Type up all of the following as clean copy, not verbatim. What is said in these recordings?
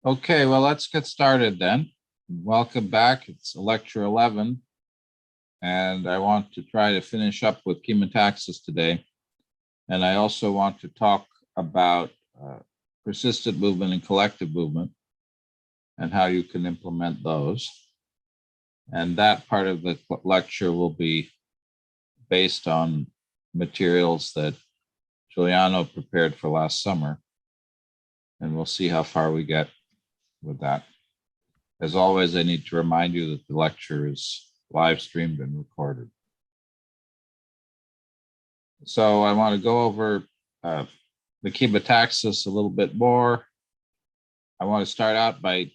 Okay, well, let's get started then. Welcome back. It's lecture 11, and I want to try to finish up with chemotaxis today. And I also want to talk about persistent movement and collective movement and how you can implement those. And that part of the lecture will be based on materials that Giuliano prepared for last summer. And we'll see how far we get with that. As always, I need to remind you that the lecture is live streamed and recorded. So I want to go over the chemotaxis a little bit more. I want to start out by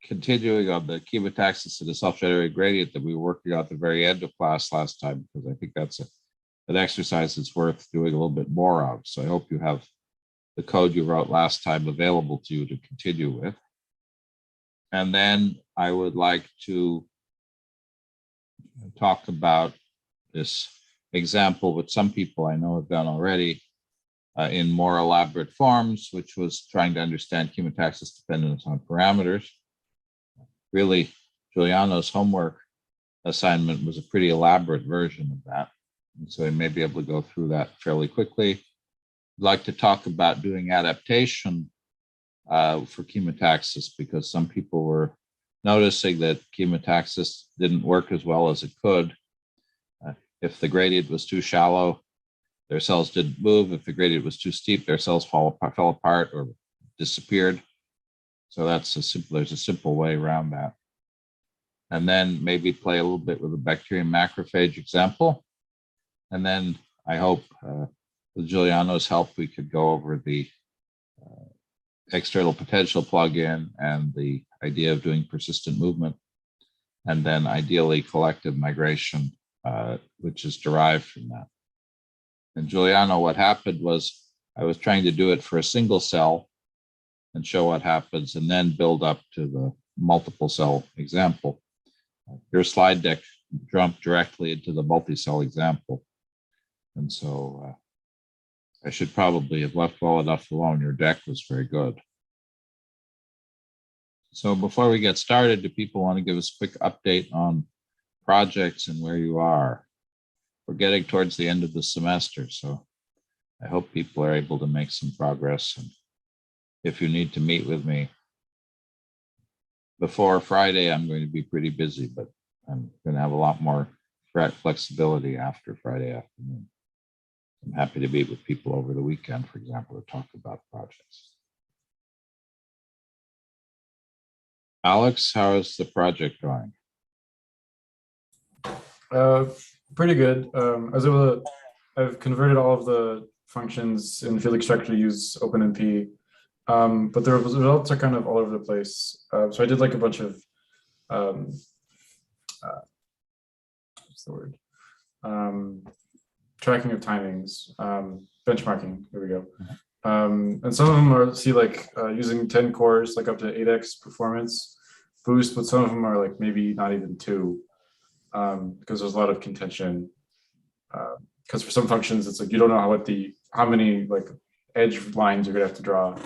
continuing on the chemotaxis of the self-generated gradient that we were working on at the very end of class last time, because I think that's an exercise that's worth doing a little bit more of. So I hope you have the code you wrote last time available to you to continue with. And then I would like to talk about this example, which some people I know have done already in more elaborate forms, which was trying to understand chemotaxis dependence on parameters. Really, Giuliano's homework assignment was a pretty elaborate version of that. And so I may be able to go through that fairly quickly. I'd like to talk about doing adaptation for chemotaxis, because some people were noticing that chemotaxis didn't work as well as it could. If the gradient was too shallow, their cells didn't move. If the gradient was too steep, their cells fell apart or disappeared. So there's a simple way around that. And then maybe play a little bit with the bacterium macrophage example. And then I hope with Giuliano's help, we could go over the external potential plug-in and the idea of doing persistent movement, and then ideally collective migration, which is derived from that. And Giuliano, what happened was I was trying to do it for a single cell and show what happens, and then build up to the multiple cell example. Your slide deck jumped directly into the multi-cell example. And so I should probably have left well enough alone. Your deck was very good. So before we get started, do people want to give us a quick update on projects and where you are? We're getting towards the end of the semester, so I hope people are able to make some progress. And if you need to meet with me before Friday, I'm going to be pretty busy, but I'm going to have a lot more flexibility after Friday afternoon. I'm happy to meet with people over the weekend, for example, to talk about projects. Alex, how is the project going? Pretty good. I've converted all of the functions in field extractor to use OpenMP, but the results are kind of all over the place. So I did like a bunch of, what's the word? Tracking of timings, benchmarking, there we go. And some of them are, using 10 cores, like up to 8x performance boost, but some of them are like maybe not even 2, because there's a lot of contention. Because for some functions, it's like you don't know how many like edge lines you're gonna have to draw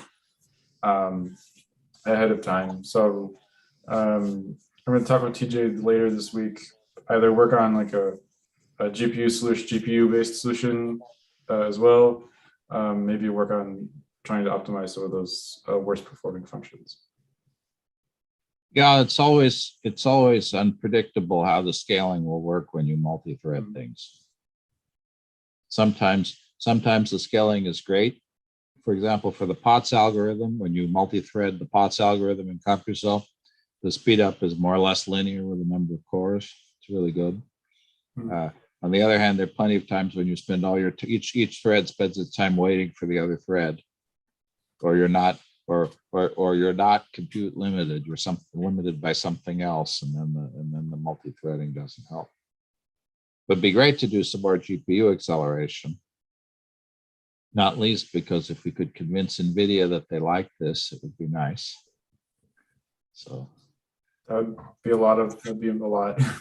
ahead of time. So I'm gonna talk with TJ later this week, either work on like a GPU solution, GPU-based solution as well. Maybe work on trying to optimize some of those worst performing functions. Yeah, it's always unpredictable how the scaling will work when you multi-thread things. Sometimes the scaling is great. For example, for the POTS algorithm, when you multi-thread the POTS algorithm in CompuCell, the speed up is more or less linear with the number of cores. It's really good. On the other hand, there are plenty of times when you spend all your each thread spends its time waiting for the other thread, or you're not, or you're not compute limited. You're limited by something else, and then the multi-threading doesn't help. But it'd be great to do some more GPU acceleration, not least because if we could convince NVIDIA that they like this, it would be nice. So that'd be a lot,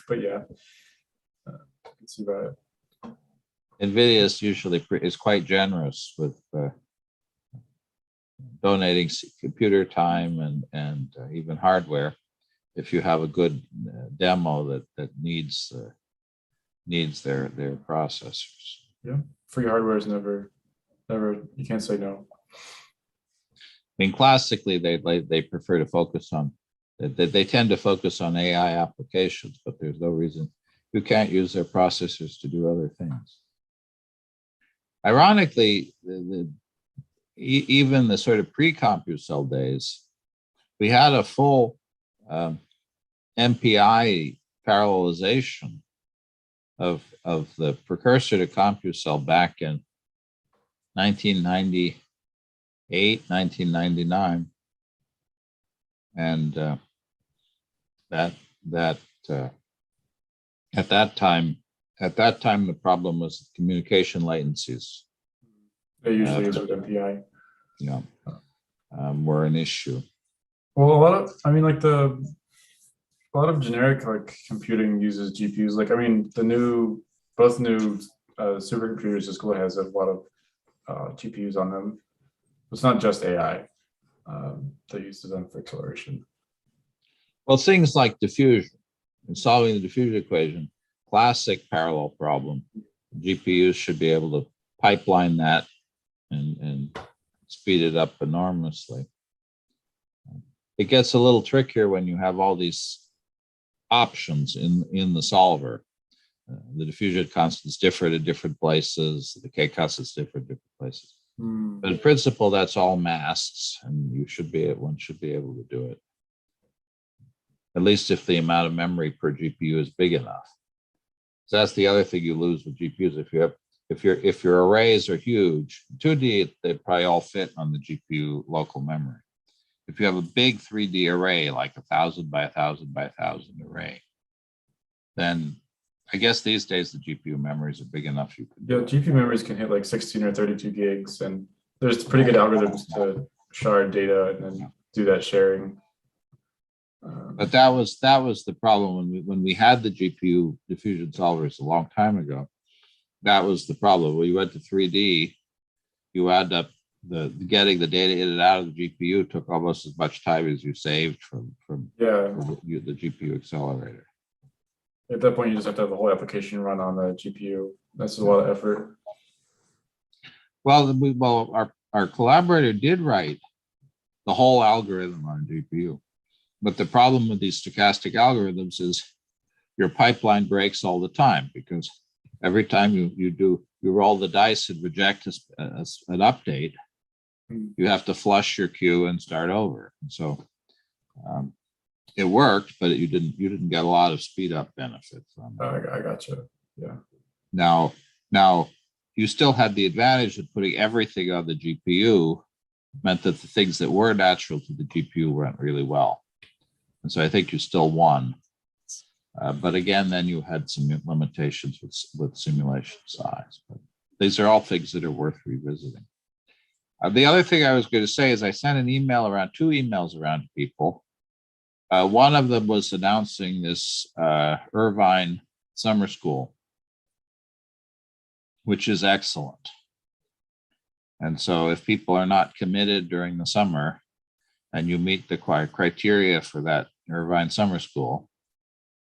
but yeah. I can see that. NVIDIA is usually quite generous with donating computer time and even hardware if you have a good demo that needs their processors. Yeah, free hardware is never, you can't say no. I mean, classically, they prefer to focus on, they tend to focus on AI applications, but there's no reason you can't use their processors to do other things. Ironically, even the sort of pre-CompuCell days, we had a full MPI parallelization of the precursor to CompuCell back in 1998, 1999, and at that time the problem was communication latencies. They usually use with MPI. Yeah, were an issue. Well, a lot of generic like computing uses GPUs. Like, I mean, both new supercomputers at school has a lot of GPUs on them. It's not just AI. They use them for acceleration. Well, things like diffusion and solving the diffusion equation, classic parallel problem. GPUs should be able to pipeline that and speed it up enormously. It gets a little trickier when you have all these options in the solver. The diffusion constants differ at different places. The K constants differ at different places. But in principle, that's all masks, and one should be able to do it. At least if the amount of memory per GPU is big enough. So that's the other thing you lose with GPUs. If your arrays are huge, 2D, they probably all fit on the GPU local memory. If you have a big 3D array, like 1,000 by 1,000 by 1,000 array, then I guess these days the GPU memories are big enough you can. Yeah, GPU memories can hit like 16 or 32 gigs, and there's pretty good algorithms to shard data and then do that sharing. But that was the problem when we had the GPU diffusion solvers a long time ago. That was the problem. When you went to 3D, you end up getting the data in and out of the GPU took almost as much time as you saved from the GPU accelerator. At that point, you just have to have the whole application run on the GPU. That's a lot of effort. Well, our collaborator did write the whole algorithm on GPU, but the problem with these stochastic algorithms is your pipeline breaks all the time, because every time you roll the dice and reject an update, you have to flush your queue and start over. And so it worked, but you didn't get a lot of speed up benefit from it. I gotcha. Yeah. Now you still had the advantage of putting everything on the GPU, meant that the things that were natural to the GPU went really well. And so I think you still won. But again, then you had some limitations with simulation size. But these are all things that are worth revisiting. The other thing I was going to say is I sent two emails around to people. One of them was announcing this Irvine summer school, which is excellent. And so if people are not committed during the summer and you meet the criteria for that Irvine summer school,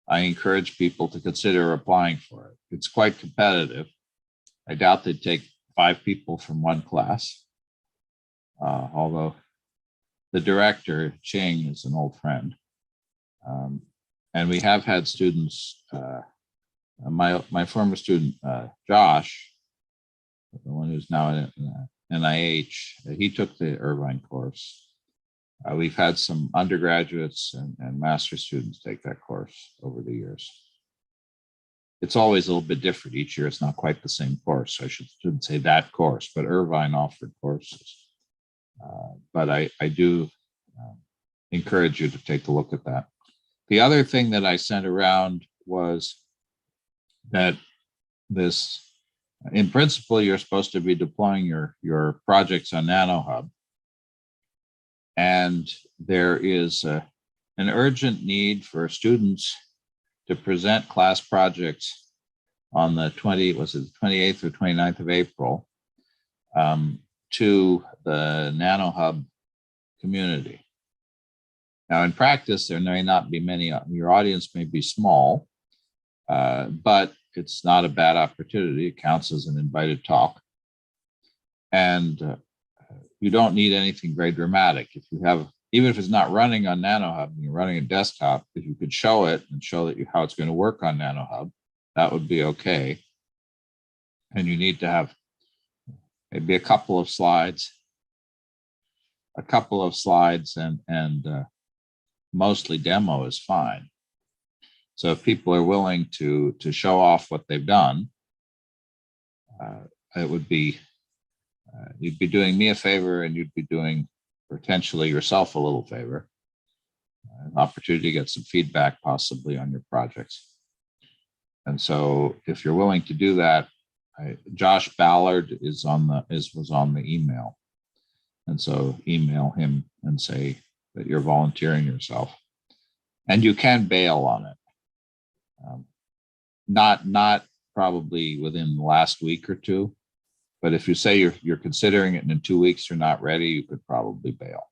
I encourage people to consider applying for it. It's quite competitive. I doubt they'd take 5 people from one class. Although the director, Ching, is an old friend. And we have had students, my former student, Josh, the one who's now in NIH, he took the Irvine course. We've had some undergraduates and master students take that course over the years. It's always a little bit different. Each year it's not quite the same course. I shouldn't say that course, but Irvine offered courses. But I do encourage you to take a look at that. The other thing that I sent around was that in principle, you're supposed to be deploying your projects on NanoHub. And there is an urgent need for students to present class projects on the 28th or 29th of April to the NanoHub community. Now, in practice, there may not be many, your audience may be small, but it's not a bad opportunity. It counts as an invited talk. And you don't need anything very dramatic. If you have, even if it's not running on NanoHub and you're running a desktop, if you could show it and show that how it's going to work on NanoHub, that would be okay. And you need to have maybe a couple of slides and mostly demo is fine. So if people are willing to show off what they've done, it would be, you'd be doing me a favor and you'd be doing potentially yourself a little favor. An opportunity to get some feedback possibly on your projects. And so if you're willing to do that, Josh Ballard was on the email. And so email him and say that you're volunteering yourself. And you can bail on it. Not probably within the last week or two, but if you say you're considering it and in 2 weeks you're not ready, you could probably bail.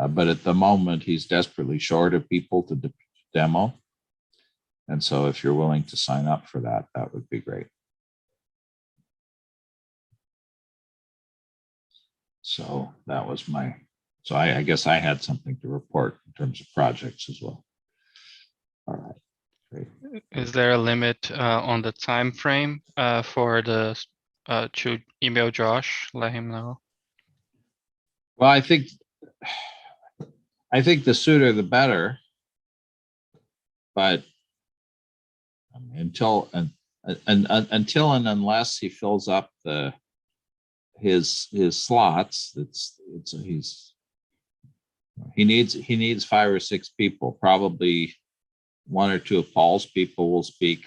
But at the moment, he's desperately short of people to demo. And so if you're willing to sign up for that, that would be great. So that was so I guess I had something to report in terms of projects as well. All right, great. Is there a limit on the time frame for the to email Josh, let him know? Well, I think the sooner the better, but until and unless he fills up his slots, he needs 5 or 6 people. Probably 1 or 2 of Paul's people will speak.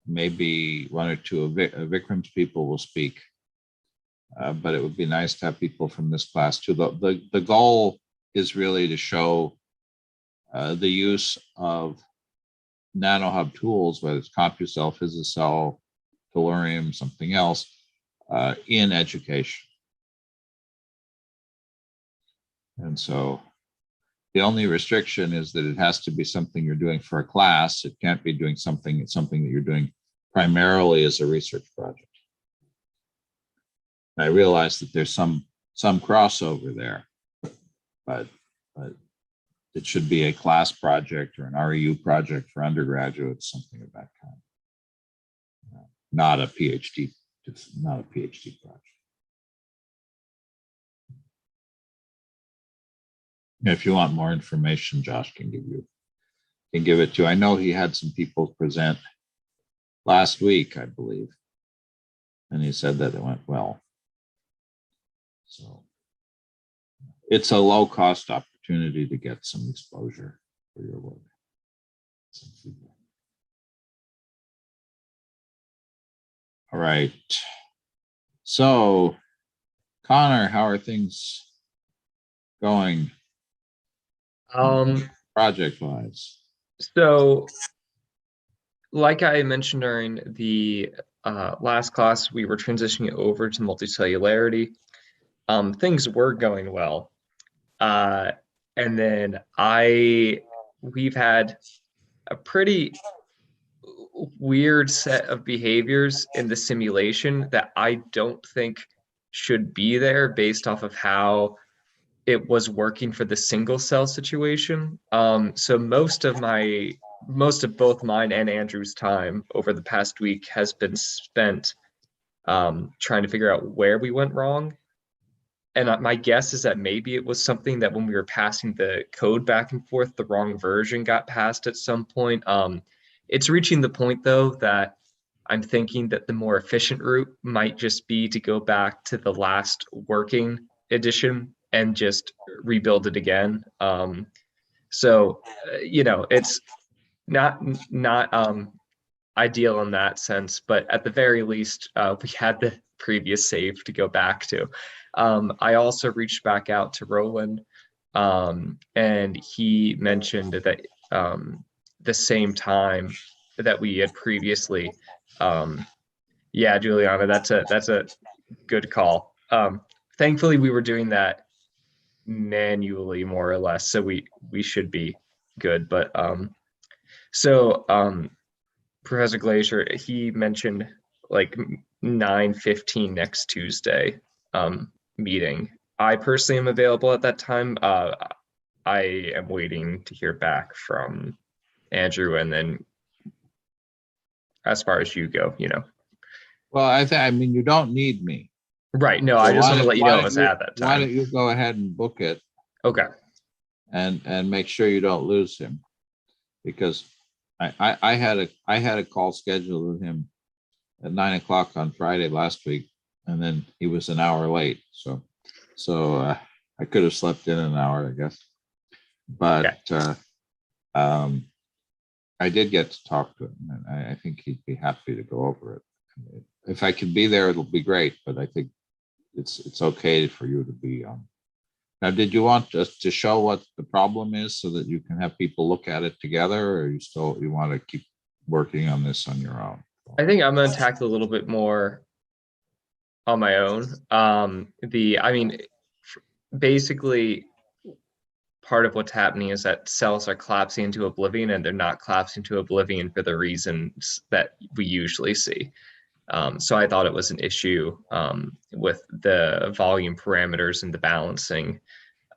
Maybe 1 or 2 of Vikram's people will speak. But it would be nice to have people from this class too. The goal is really to show the use of NanoHub tools, whether it's CompuCell, PhysiCell, Tellurium, something else, in education. And so the only restriction is that it has to be something you're doing for a class. It can't be doing something that you're doing primarily as a research project. I realize that there's some crossover there, but it should be a class project or an REU project for undergraduates, something of that kind. Not a PhD project. If you want more information, Josh can give it to you. I know he had some people present last week, I believe, and he said that it went well. So it's a low cost opportunity to get some exposure for your work. All right. So, Connor, how are things going? Project-wise. So, like I mentioned during the last class, we were transitioning over to multicellularity. Things were going well. And then we've had a pretty weird set of behaviors in the simulation that I don't think should be there based off of how it was working for the single cell situation. So most of both mine and Andrew's time over the past week has been spent trying to figure out where we went wrong. And my guess is that maybe it was something that when we were passing the code back and forth, the wrong version got passed at some point. It's reaching the point, though, that I'm thinking that the more efficient route might just be to go back to the last working edition and just rebuild it again. So, it's not ideal in that sense, but at the very least, we had the previous save to go back to. I also reached back out to Roland, and he mentioned that the same time that we had previously. Yeah, Juliana, that's a good call. Thankfully, we were doing that manually more or less, so we should be good. But Professor Glazier, he mentioned like 9:15 next Tuesday meeting. I personally am available at that time. I am waiting to hear back from Andrew, and then as far as you go, Well, I mean, you don't need me. Right. No, So I just why want to don't- let you why know don't I was you- at that Why don't time. you go ahead and book it Okay. and make sure you don't lose him? Because I had a call scheduled with him at 9 o'clock on Friday last week, and then he was an hour late. So I could have slept in an hour, I guess. But I did get to talk to him, and I think he'd be happy to go over it. If I can be there, it'll be great. But I think it's okay for you to be on. Now, did you want us to show what the problem is so that you can have people look at it together, or you want to keep working on this on your own? I think I'm going to tackle a little bit more on my own. Basically, part of what's happening is that cells are collapsing into oblivion, and they're not collapsing to oblivion for the reasons that we usually see. So I thought it was an issue with the volume parameters and the balancing,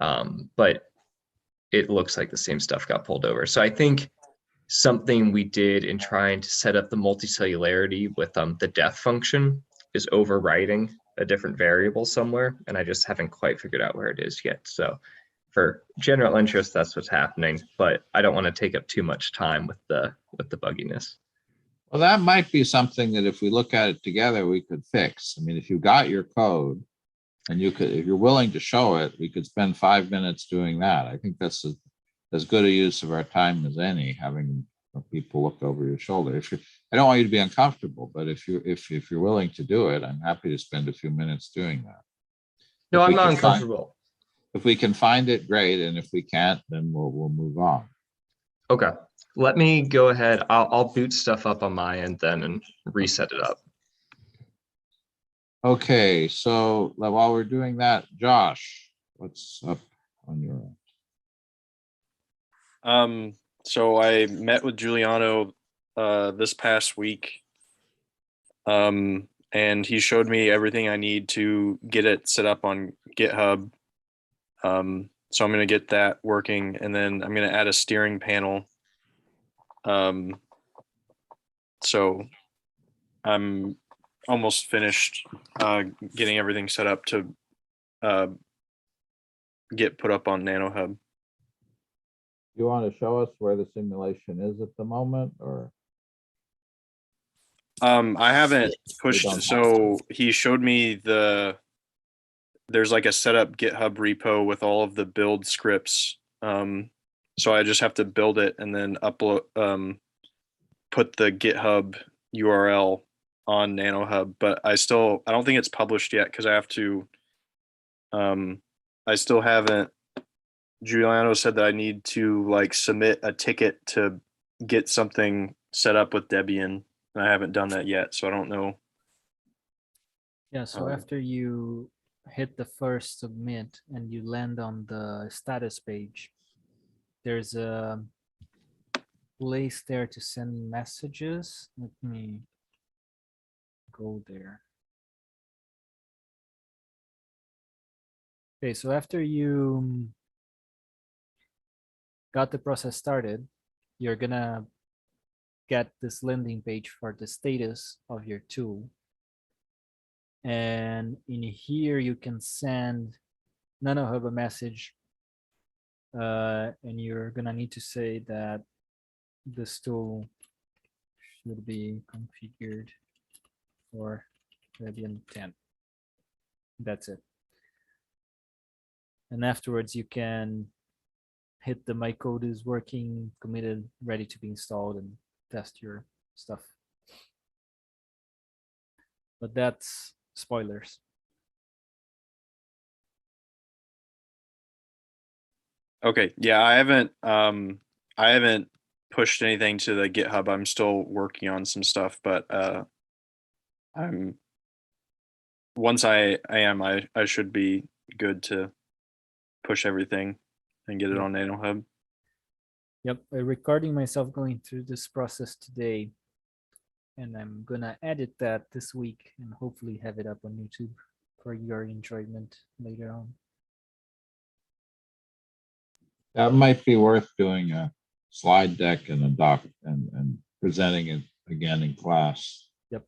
but it looks like the same stuff got pulled over. So I think something we did in trying to set up the multicellularity with the def function is overriding a different variable somewhere, and I just haven't quite figured out where it is yet. So for general interest, that's what's happening, but I don't want to take up too much time with the bugginess. Well, that might be something that if we look at it together, we could fix. I mean, if you got your code and if you're willing to show it, we could spend 5 minutes doing that. I think that's as good a use of our time as any, having people look over your shoulder. I don't want you to be uncomfortable, but if you're willing to do it, I'm happy to spend a few minutes doing that. No, If we I'm not can find- uncomfortable. If we can find it, great, and if we can't, then we'll move on. Okay, let me go ahead. I'll boot stuff up on my end then and reset it up. Okay, so while we're doing that, Josh, what's up on your end? So I met with Giuliano this past week, and he showed me everything I need to get it set up on GitHub. So I'm going to get that working, and then I'm going to add a steering panel. So I'm almost finished getting everything set up to get put up on NanoHub. You want to show us where the simulation is at the moment, or? I haven't pushed, don't have so he showed me there's like a setup GitHub repo with all of the build scripts. So I just have to build it and then upload, put the GitHub URL on NanoHub, but I don't think it's published yet because I have to, I still haven't, Giuliano said that I need to like submit a ticket to get something set up with Debian, and I haven't done that yet, so I don't know. Yeah, so after you hit the first submit and you land on the status page, there's a place there to send messages. Let me go there. Okay, so after you got the process started, you're gonna get this landing page for the status of your tool. And in here, you can send NanoHub a message, and you're gonna need to say that this tool should be configured for Debian 10. That's it. And afterwards, you can hit the my code is working, committed, ready to be installed, and test your stuff. But that's spoilers. Okay, yeah, I haven't pushed anything to the GitHub. I'm still working on some stuff, but once I should be good to push everything and get it Yep. on NanoHub. Yep, recording myself going through this process today, and I'm gonna edit that this week and hopefully have it up on YouTube for your enjoyment later on. That might be worth doing a slide deck and a doc and presenting it again in class. Yep.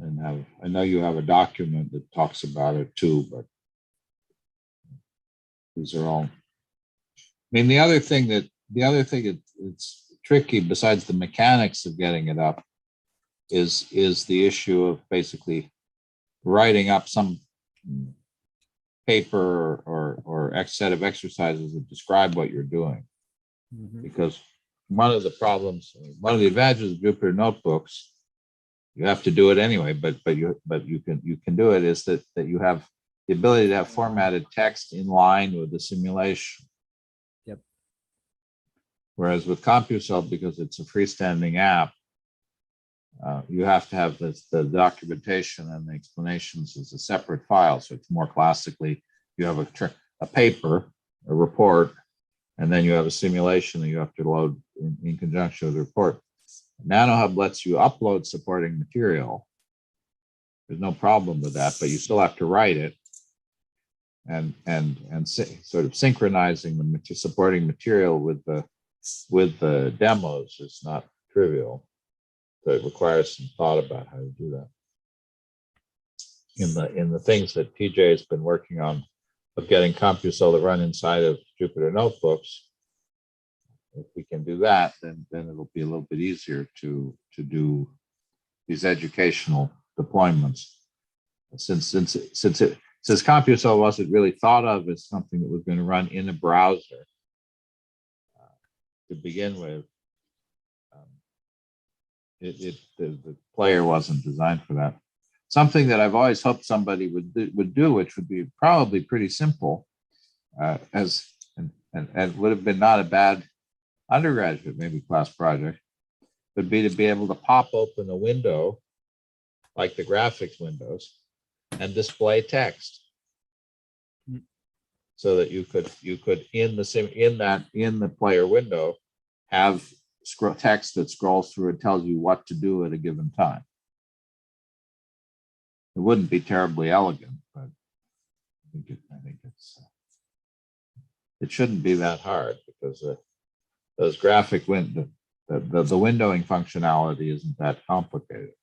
And I know you have a document that talks about it too, but these are all. I mean, the other thing it's tricky besides the mechanics of getting it up is the issue of basically writing up some paper or X set of exercises that describe what you're doing. Mhm. Because one of the advantages of Jupyter notebooks, you have to do it anyway, but you can do it, is that you have the ability to have formatted text in line with the simulation. Yep. Whereas with CompuCell, because it's a freestanding app, you have to have the documentation and the explanations as a separate file. So it's more classically, you have a paper, a report, and then you have a simulation that you have to load in conjunction with the report. NanoHub lets you upload supporting material. There's no problem with that, but you still have to write it. And sort of synchronizing the supporting material with the demos is not trivial. So it requires some thought about how to do that. In the things that TJ has been working on of getting CompuCell to run inside of Jupyter notebooks, if we can do that, then it'll be a little bit easier to do these educational deployments. Since CompuCell wasn't really thought of as something that was going to run in a browser to begin with, the player wasn't designed for that. Something that I've always hoped somebody would do, which would be probably pretty simple, and would have been not a bad undergraduate maybe class project, would be to be able to pop open a window like the graphics windows and display text, so that you could in the player window have text that scrolls through and tells you what to do at a given time. It wouldn't be terribly elegant, but I think it shouldn't be that hard, because those graphic the windowing functionality isn't that complicated.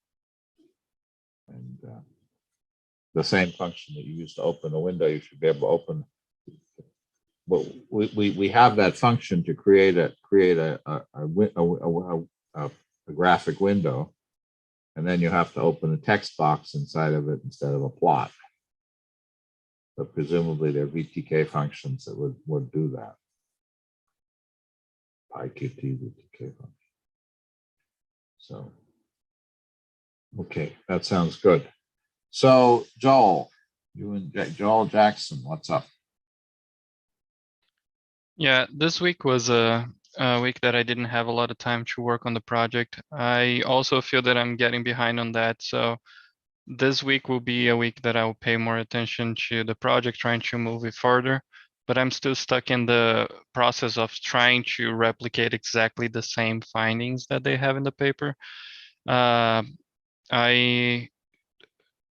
And the same function that you use to open a window, you should be able to open. Well, we have that function to create a graphic window, and then you have to open a text box inside of it instead of a plot. But presumably there are VTK functions that would do that. PyQt VTK function. So, okay, that sounds good. So Joel, Joel Jackson, what's up? Yeah, this week was a week that I didn't have a lot of time to work on the project. I also feel that I'm getting behind on that. So this week will be a week that I will pay more attention to the project, trying to move it further. But I'm still stuck in the process of trying to replicate exactly the same findings that they have in the paper. I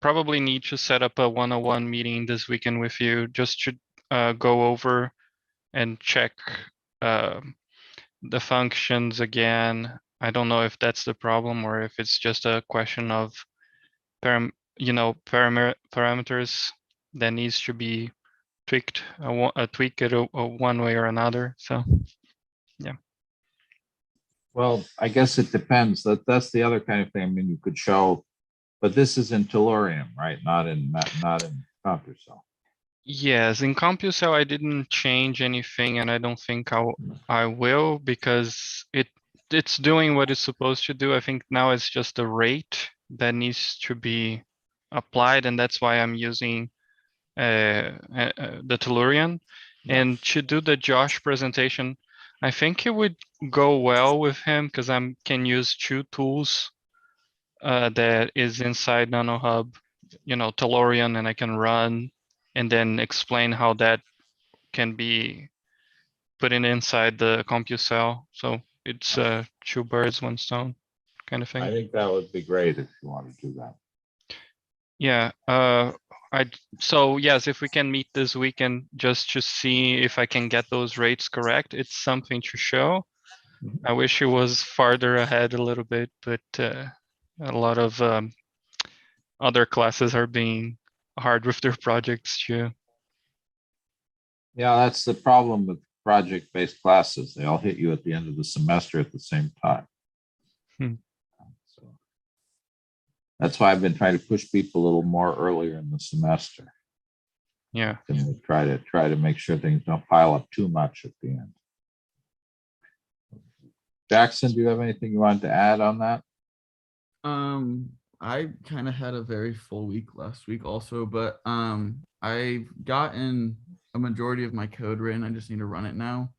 probably need to set up a one-on-one meeting this weekend with you just to go over and check the functions again. I don't know if that's the problem or if it's just a question of parameters that needs to be tweaked, tweak it one way or another. So yeah. Well, I guess it depends. That's the other kind of thing. I mean, you could show, but this is in Tellurium, right? Not in CompuCell. Yes, in CompuCell I didn't change anything, and I don't think I will, because it's doing what it's supposed to do. I think now it's just the rate that needs to be applied, and that's why I'm using the Tellurian. And to do the Josh presentation, I think it would go well with him, because I can use two tools that is inside NanoHub, Tellurian, and I can run and then explain how that can be put in inside the CompuCell. So it's two birds, one stone kind of I thing. think that would be great if you want to do that. Yeah. So yes, if we can meet this weekend just to see if I can get those rates correct, it's something to show. I wish it was farther ahead a little bit, but a lot of other classes are being hard with their projects too. Yeah, that's the problem with project-based classes. They all hit you at the end of the semester at the same time. Hmm. So that's why I've been trying to push people a little more earlier in the semester. Yeah. And try to make sure things don't pile up too much at the end. Jackson, do you have anything you wanted to add on that? I kind of had a very full week last week also, but I've gotten a majority of my code written. I just need to run it now.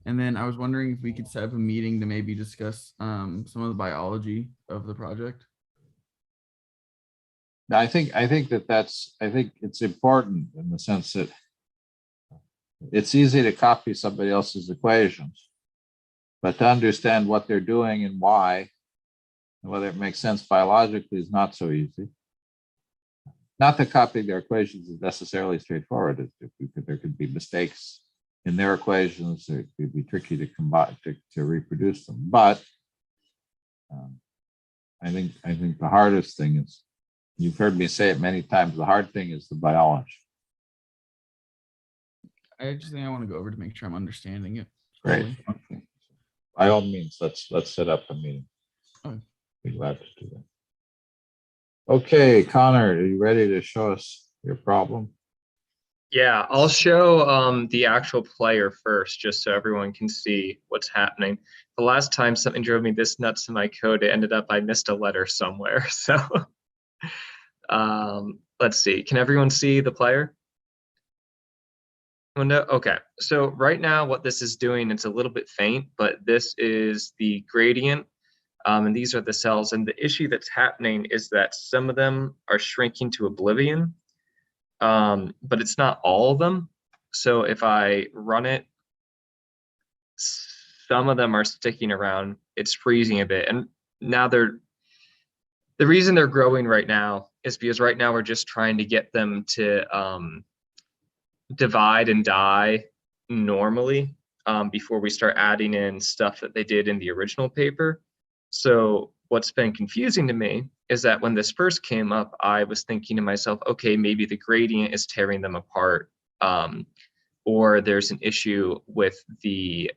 And then I was wondering if we could set up a meeting to maybe discuss some of the biology of the project. I think it's important in the sense that it's easy to copy somebody else's equations, but to understand what they're doing and why, and whether it makes sense biologically is not so easy. Not that copying their equations is necessarily straightforward. There could be mistakes in their equations. It could be tricky to combine to reproduce them. But I think the hardest thing is, you've heard me say it many times, the hard thing is the biology. I just think I want to go over to make sure I'm understanding it. Great. fully. Okay. By all means, let's set up a meeting. Okay. Be glad to do that. Okay, Connor, are you ready to show us your problem? Yeah, I'll show the actual player first, just so everyone can see what's happening. The last time something drove me this nuts in my code, it ended up I missed a letter somewhere. So let's see. Can everyone see the player? Window? Okay. So right now what this is doing, it's a little bit faint, but this is the gradient. And these are the cells. And the issue that's happening is that some of them are shrinking to oblivion. But it's not all of them. So if I run it, some of them are sticking around. It's freezing a bit. And now the reason they're growing right now is because right now we're just trying to get them to divide and die normally before we start adding in stuff that they did in the original paper. So what's been confusing to me is that when this first came up, I was thinking to myself, okay, maybe the gradient is tearing them apart, or there's an issue with the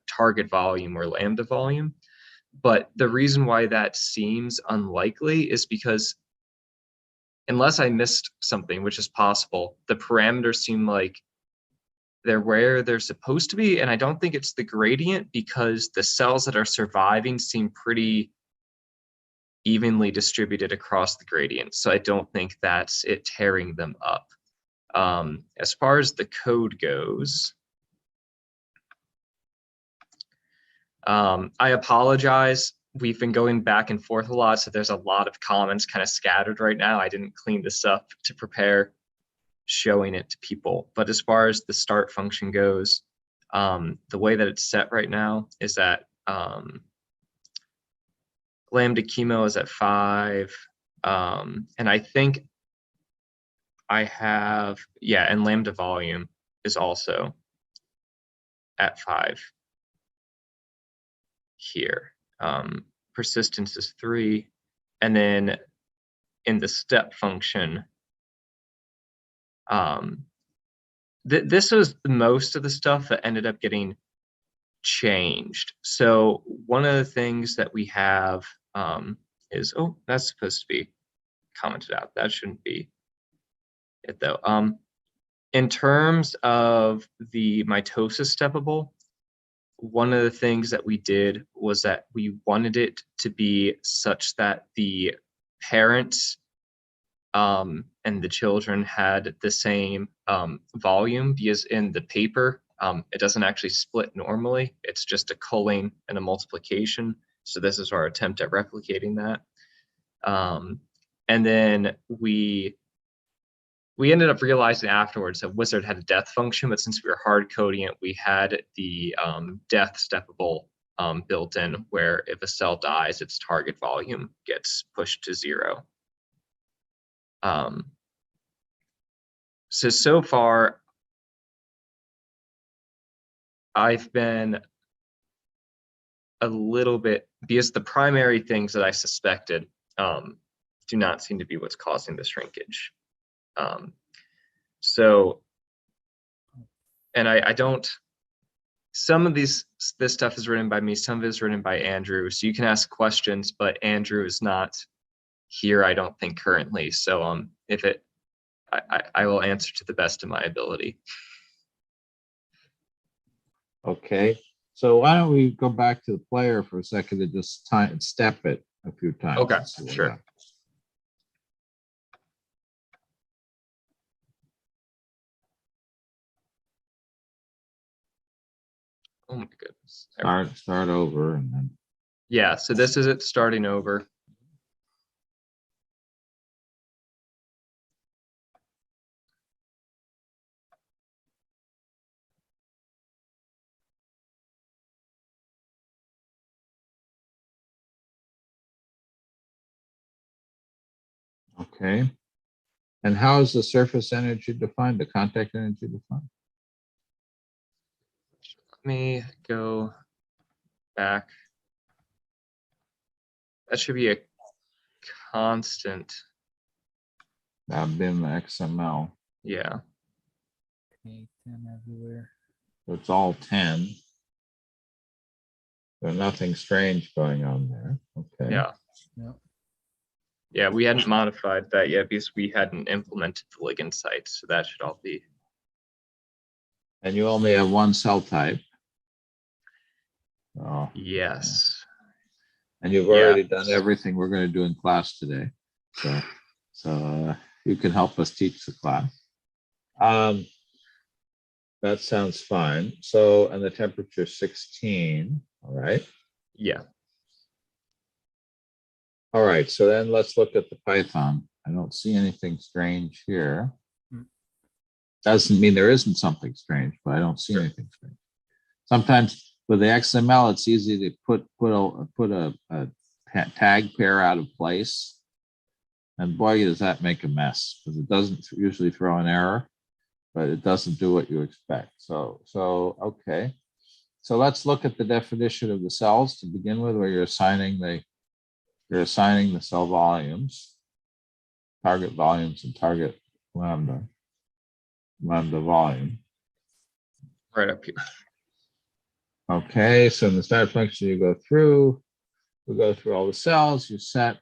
target volume or lambda volume. But the reason why that seems unlikely is because unless I missed something, which is possible, the parameters seem like they're where they're supposed to be. And I don't think it's the gradient because the cells that are surviving seem pretty evenly distributed across the gradient. So I don't think that's it tearing them up. As far as the code goes, I apologize. We've been going back and forth a lot, so there's a lot of comments kind of scattered right now. I didn't clean this up to prepare showing it to people. But as far as the start function goes, the way that it's set right now is that lambda chemo is at 5. And I think I have, yeah, and lambda volume is also at 5 here. Persistence is 3. And then in the step function, this was most of the stuff that ended up getting changed. So one of the things that we have is, oh, that's supposed to be commented out. That shouldn't be it though. In terms of the mitosis steppable, one of the things that we did was that we wanted it to be such that the parents and the children had the same volume, because in the paper, it doesn't actually split normally. It's just a culling and a multiplication. So this is our attempt at replicating that. And then we we ended up realizing afterwards that Wizard had a death function, but since we were hard coding it, we had the death steppable built in, where if a cell dies, its target volume gets pushed to 0. So far, I've been a little bit, because the primary things that I suspected do not seem to be what's causing the shrinkage. And I don't, some of this stuff is written by me, some of it is written by Andrew. So you can ask questions, but Andrew is not here, I don't think currently. So if it, I will answer to the best of my ability. Okay, so why don't we go back to the player for a second and just step it a few times. Okay, and see what sure. happens. Oh my goodness. Start over and then. Yeah, so this is it starting over. Okay. And how is the surface energy defined, the contact energy defined? Let me go back. That should be a constant. That'd been the XML. Yeah. Okay, 10 everywhere. So it's all 10. There's nothing strange going on there. Okay. Yeah. Yeah. Yeah, we hadn't modified that yet because we hadn't implemented the ligand site. So that should all be. And you only have one cell type. Oh, Yes. and you've already done everything we're going to do in class today. So you can help us teach the class. That sounds fine. So, and the temperature is 16, all right? Yeah. All right, so then let's look at the Python. I don't see anything strange here. Doesn't mean there isn't something strange, but I don't see anything strange. Sometimes with the XML, it's easy to put a tag pair out of place. And boy, does that make a mess, because it doesn't usually throw an error, but it doesn't do what you expect. So okay. So let's look at the definition of the cells to begin with, where you're assigning the cell volumes, target volumes, and target lambda volume. Right up here. Okay, so in the start function, we go through all the cells, you set.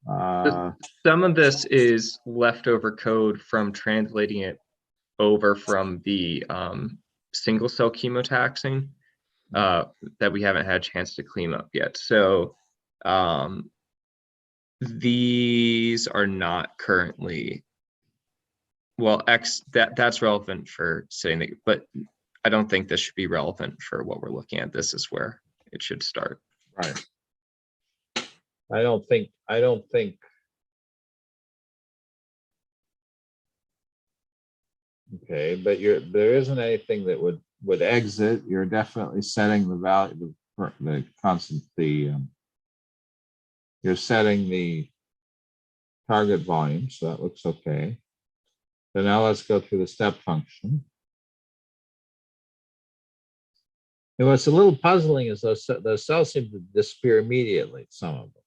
Some of this is leftover code from translating it over from the single cell chemotaxing that we haven't had a chance to clean up yet. So these are not currently, well, that's relevant for saying, but I don't think this should be relevant for what we're looking at. This is where it should start. Right. I don't think. Okay, but there isn't anything that would exit. You're definitely setting the value, the constant, you're setting the target volume, so that looks okay. So now let's go through the step function. And what's a little puzzling is those cells seem to disappear immediately, some of them.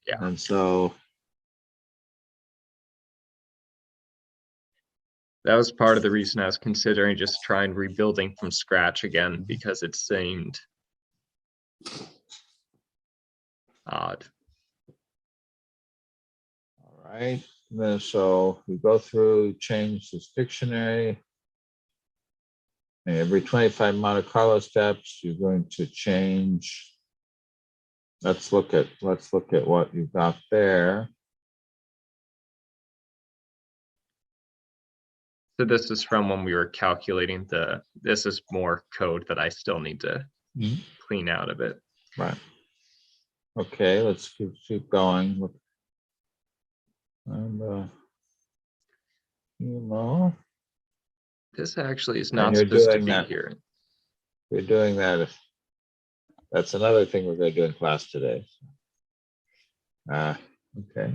Yeah. And so that was part of the reason I was considering just trying rebuilding from scratch again, because it seemed odd. all right. Then so we go through, change this dictionary. And every 25 Monte Carlo steps, you're going to change. Let's look at what you've got there. So this is from when we were calculating this is more code that I still need to clean out of it. Right. Okay, let's keep going. And, you know, This actually is And not you're supposed to doing be that. here. we're doing that. That's another thing we're going to do in class today. Okay.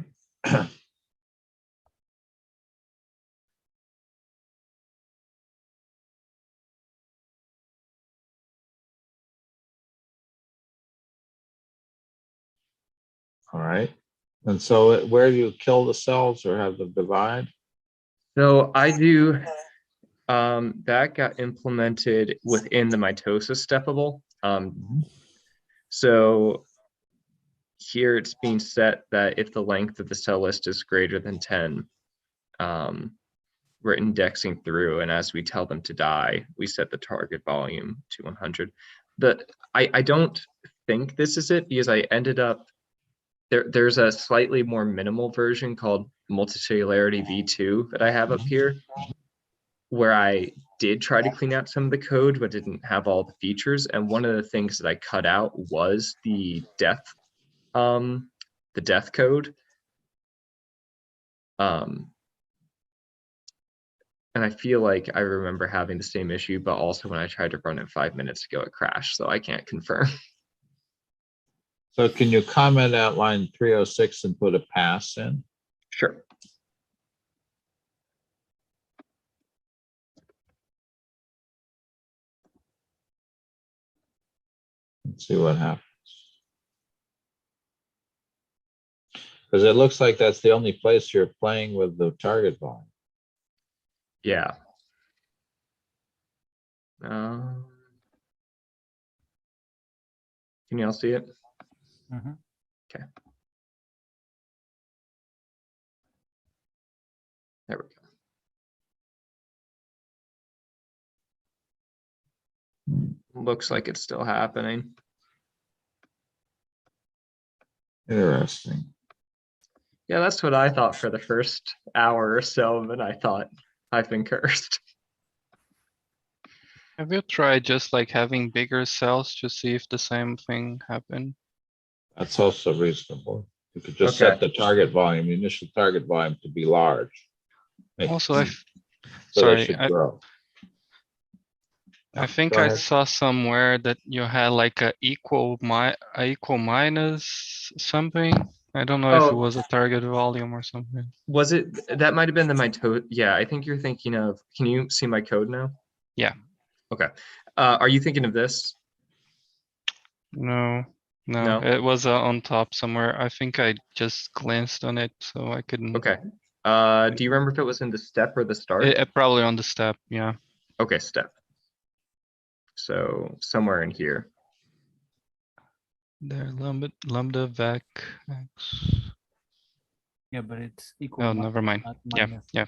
All right. And so where do you kill the cells or have them divide? So I do, that got implemented within the mitosis steppable. So here it's being set that if the length of the cell list is greater than 10, we're indexing through, and as we tell them to die, we set the target volume to 100. I don't think this is it because I ended up, there's a slightly more minimal version called Multicellularity V2 that I have up here, where I did try to clean out some of the code, but didn't have all the features. And one of the things that I cut out was the death code. And I feel like I remember having the same issue, but also when I tried to run it 5 minutes ago, it crashed, so I can't confirm. So can you comment out line 306 and put a pass in? Sure. Let's see what happens. Because it looks like that's the only place you're playing with the target volume. Yeah. Can you all see it? Mhm. Okay. There we go. Looks like it's still happening. Interesting. Yeah, that's what I thought for the first hour or so, but I thought I've been cursed. Have you tried just like having bigger cells to see if the same thing happened? That's also reasonable. You could just set the target volume, the initial target volume to be large. Also, So they sorry, should grow. I think Go I ahead. saw somewhere that you had like a equal minus something. I don't know if it Oh. was a target volume or something. Was it, that might have been the mitosis? Yeah, I think you're thinking of, can you see my code now? Yeah. Okay. Are you thinking of this? No, No? it was on top somewhere. I think I just glanced on it, so I couldn't. Okay. Do you remember if it was in the step or the start? It probably on the step, yeah. Okay, step. So somewhere in here. There, lambda vac x. Yeah, but it's equal. Oh, never mind. Not Yeah, minus. yeah.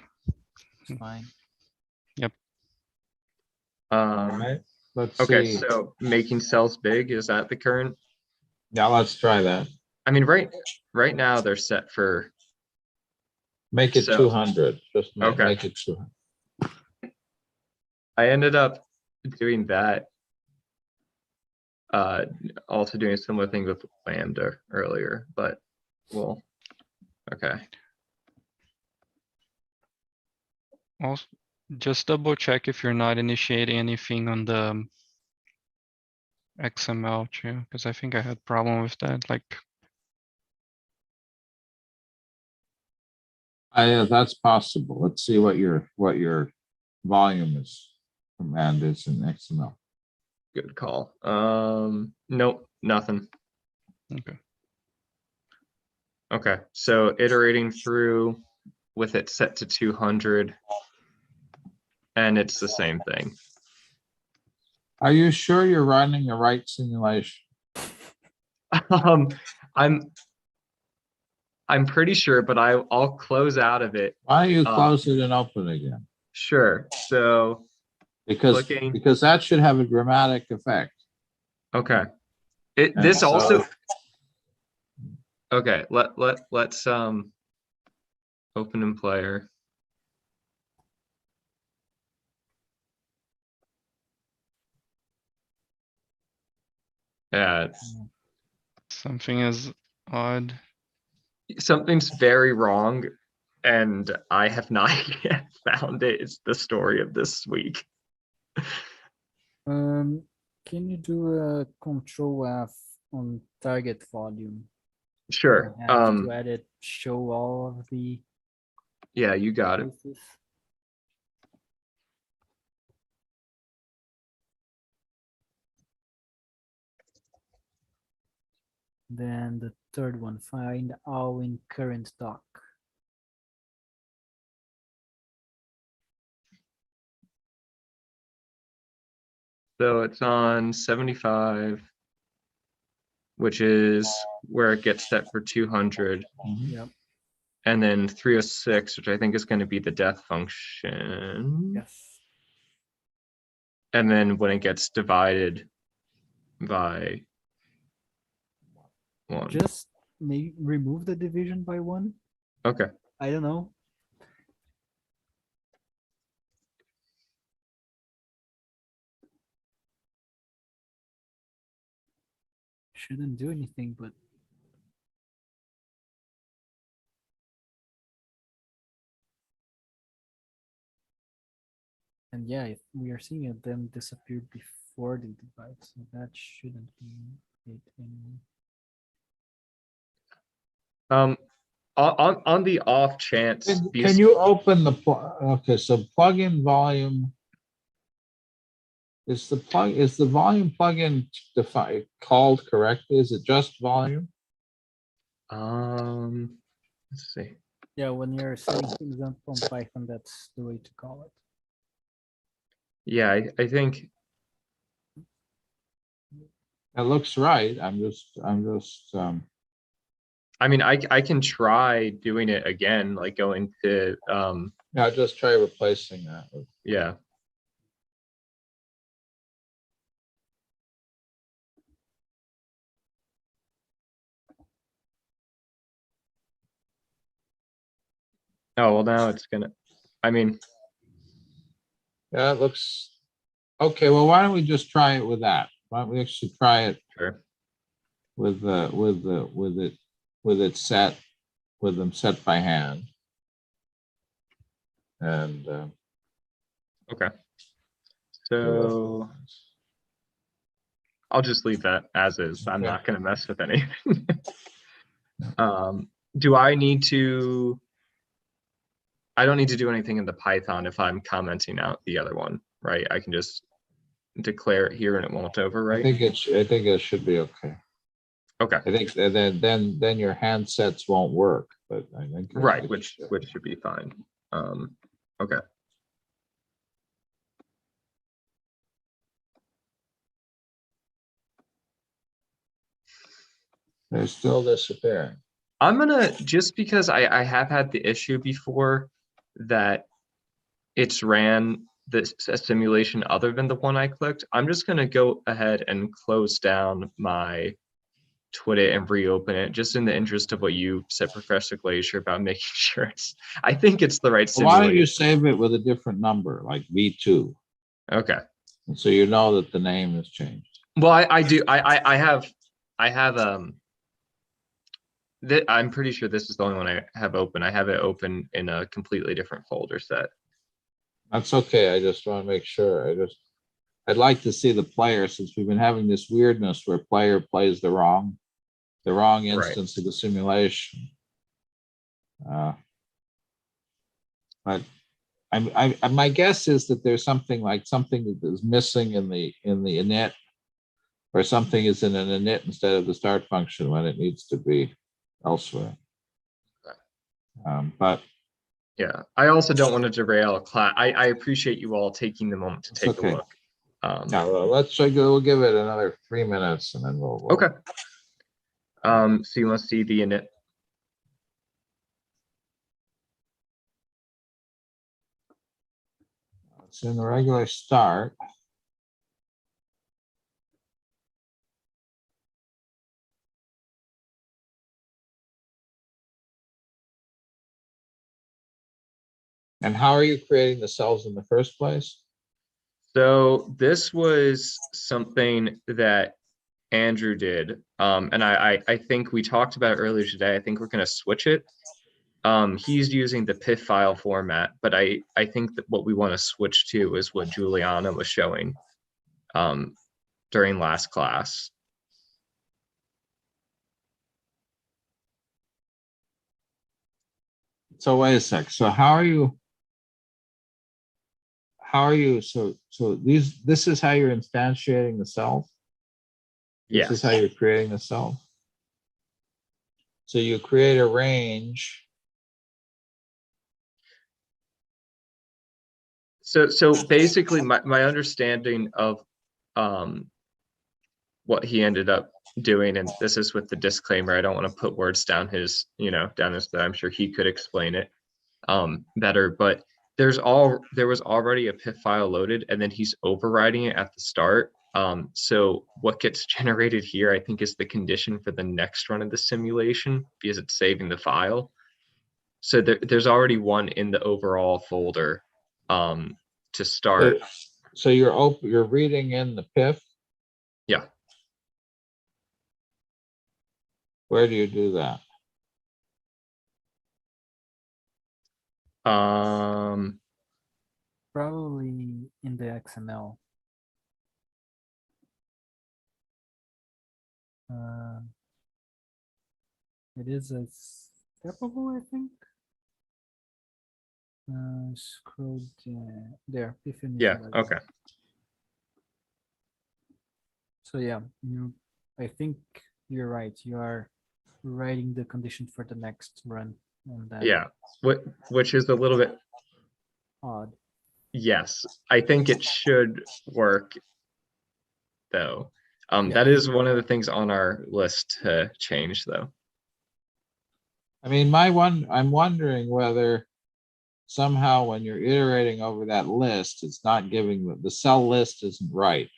It's fine. All right. Let's Okay, see. so making cells big, is that the current? Yeah, let's try that. I mean, right now they're set for. Make it So- 200. Just Okay. make it 200. I ended up doing that. Also doing a similar thing with lambda earlier, but well, okay. Also, just double check if you're not initiating anything on the XML too, because I think I had problem with that. Like, That's possible. Let's see what your volume is command is in XML. Good call. Nope, nothing. okay. Okay, so iterating through with it set to 200, and it's the same thing. Are you sure you're running the right simulation? I'm pretty sure, but I'll close out of it. Why don't you close it and open again? Sure. So Because clicking. that should have a dramatic effect. Okay. And This so- also. Okay. Let's open in player. Yeah. Something is odd. Something's very wrong and I have not yet found it. It's the story of this week. Can you do a control F on target volume? Sure. I have to edit, show all of the Yeah, you got it. places. Then the third one, find all in current doc. So it's on 75, which is where it gets set for 200. Yep. And then 306, which I think is going to be the death function. Yes. And then when it gets divided by 1. Just remove the division by 1. Okay. I don't know. Shouldn't do anything, but and yeah, if we are seeing it, them disappear before they divide, so that shouldn't be it anymore. On the off chance, Can you open the, okay, so plugin volume. Is the volume plugin called correctly? Is it just volume? let's see. Yeah, when you're setting things up on Python, that's the way to call it. Yeah, I think It looks right. I'm just, I mean I can try doing it again, like going to yeah, just try replacing that with. yeah. Oh, well, now it's gonna, I mean, Yeah, it looks, okay, well, why don't we just try it with that? Why don't we actually try it sure. with it set, with them set by hand? And Okay. So I'll just leave that as is. I'm Okay. not gonna mess with anything. Do I need to? I don't need to do anything in the Python if I'm commenting out the other one, right? I can just declare it here and it won't I overwrite. think it should be okay. Okay, I think that then your handsets won't work, but I think. right, it which should be fine. Okay. They're still disappearing. I'm gonna, just because I have had the issue before that it's ran this a simulation other than the one I clicked, I'm just gonna go ahead and close down my Twit and reopen it, just in the interest of what you said, Professor Glazier, about making sure I think it's the right Well, why don't you simulation. save it with a different number, like V2? Okay. And so you know that the name has changed. Well, I do. I have I'm pretty sure this is the only one I have open. I have it open in a completely different folder set. That's okay. I just want to make sure. I'd like to see the player, since we've been having this weirdness where player plays the wrong instance of the simulation. But my guess is that there's something that is missing in the init, or something is in an init instead of the start function when it needs to be elsewhere. But Yeah, I also don't want to derail a class. I appreciate you all taking the moment to It's take okay. a look. yeah, well, we'll give it another 3 minutes and then we'll. Okay. So you want to see the init? It's in the regular start. And how are you creating the cells in the first place? So this was something that Andrew did. And I think we talked about it earlier today. I think we're going to switch it. He's using the PIF file format, but I think that what we want to switch to is what Juliana was showing during last class. So wait a sec. So how are you? So this is how you're instantiating the self? This is Yes. how you're creating the self? So you create a range. So basically my understanding of what he ended up doing, and this is with the disclaimer, I don't want to put words down his, down his, I'm sure he could explain it better, but there was already a PIF file loaded, and then he's overriding it at the start. So what gets generated here, I think, is the condition for the next run of the simulation because it's saving the file. So there's already one in the overall folder to start. So you're reading in the PIF? Yeah. Where do you do that? Probably in the XML. It is a steppable, I think. Scroll down. There. Yeah. Okay. So yeah, I think you're right. You are writing the condition for the next run, and then Yeah. Which is a little bit odd. Yes, I think it should work though. Yeah. That is one of the things on our list to change though. I mean, I'm wondering whether somehow when you're iterating over that list, it's not giving the cell list isn't right.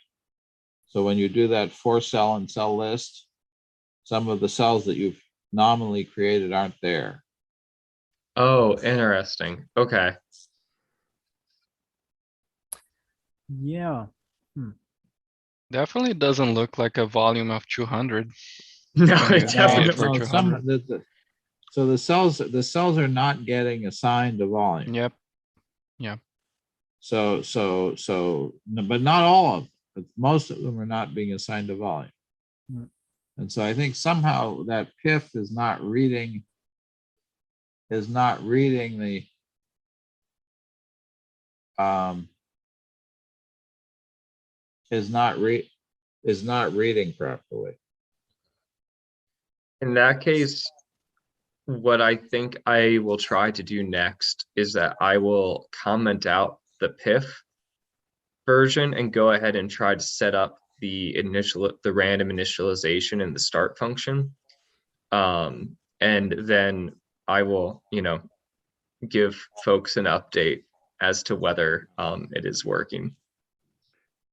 So when you do that 4-cell and cell list, some of the cells that you've nominally created aren't there. Oh, interesting. Okay. Yeah. Definitely doesn't look like a volume of 200. No, When you it definitely. for No, 200. So the cells are not getting assigned a volume. Yep. So, but not all of them, but most of them are not being assigned a volume. Mm. And so I think somehow that PIF is not reading the is not reading properly. In that case, what I think I will try to do next is that I will comment out the PIF version and go ahead and try to set up the random initialization in the start function. And then I will, give folks an update as to whether it is working.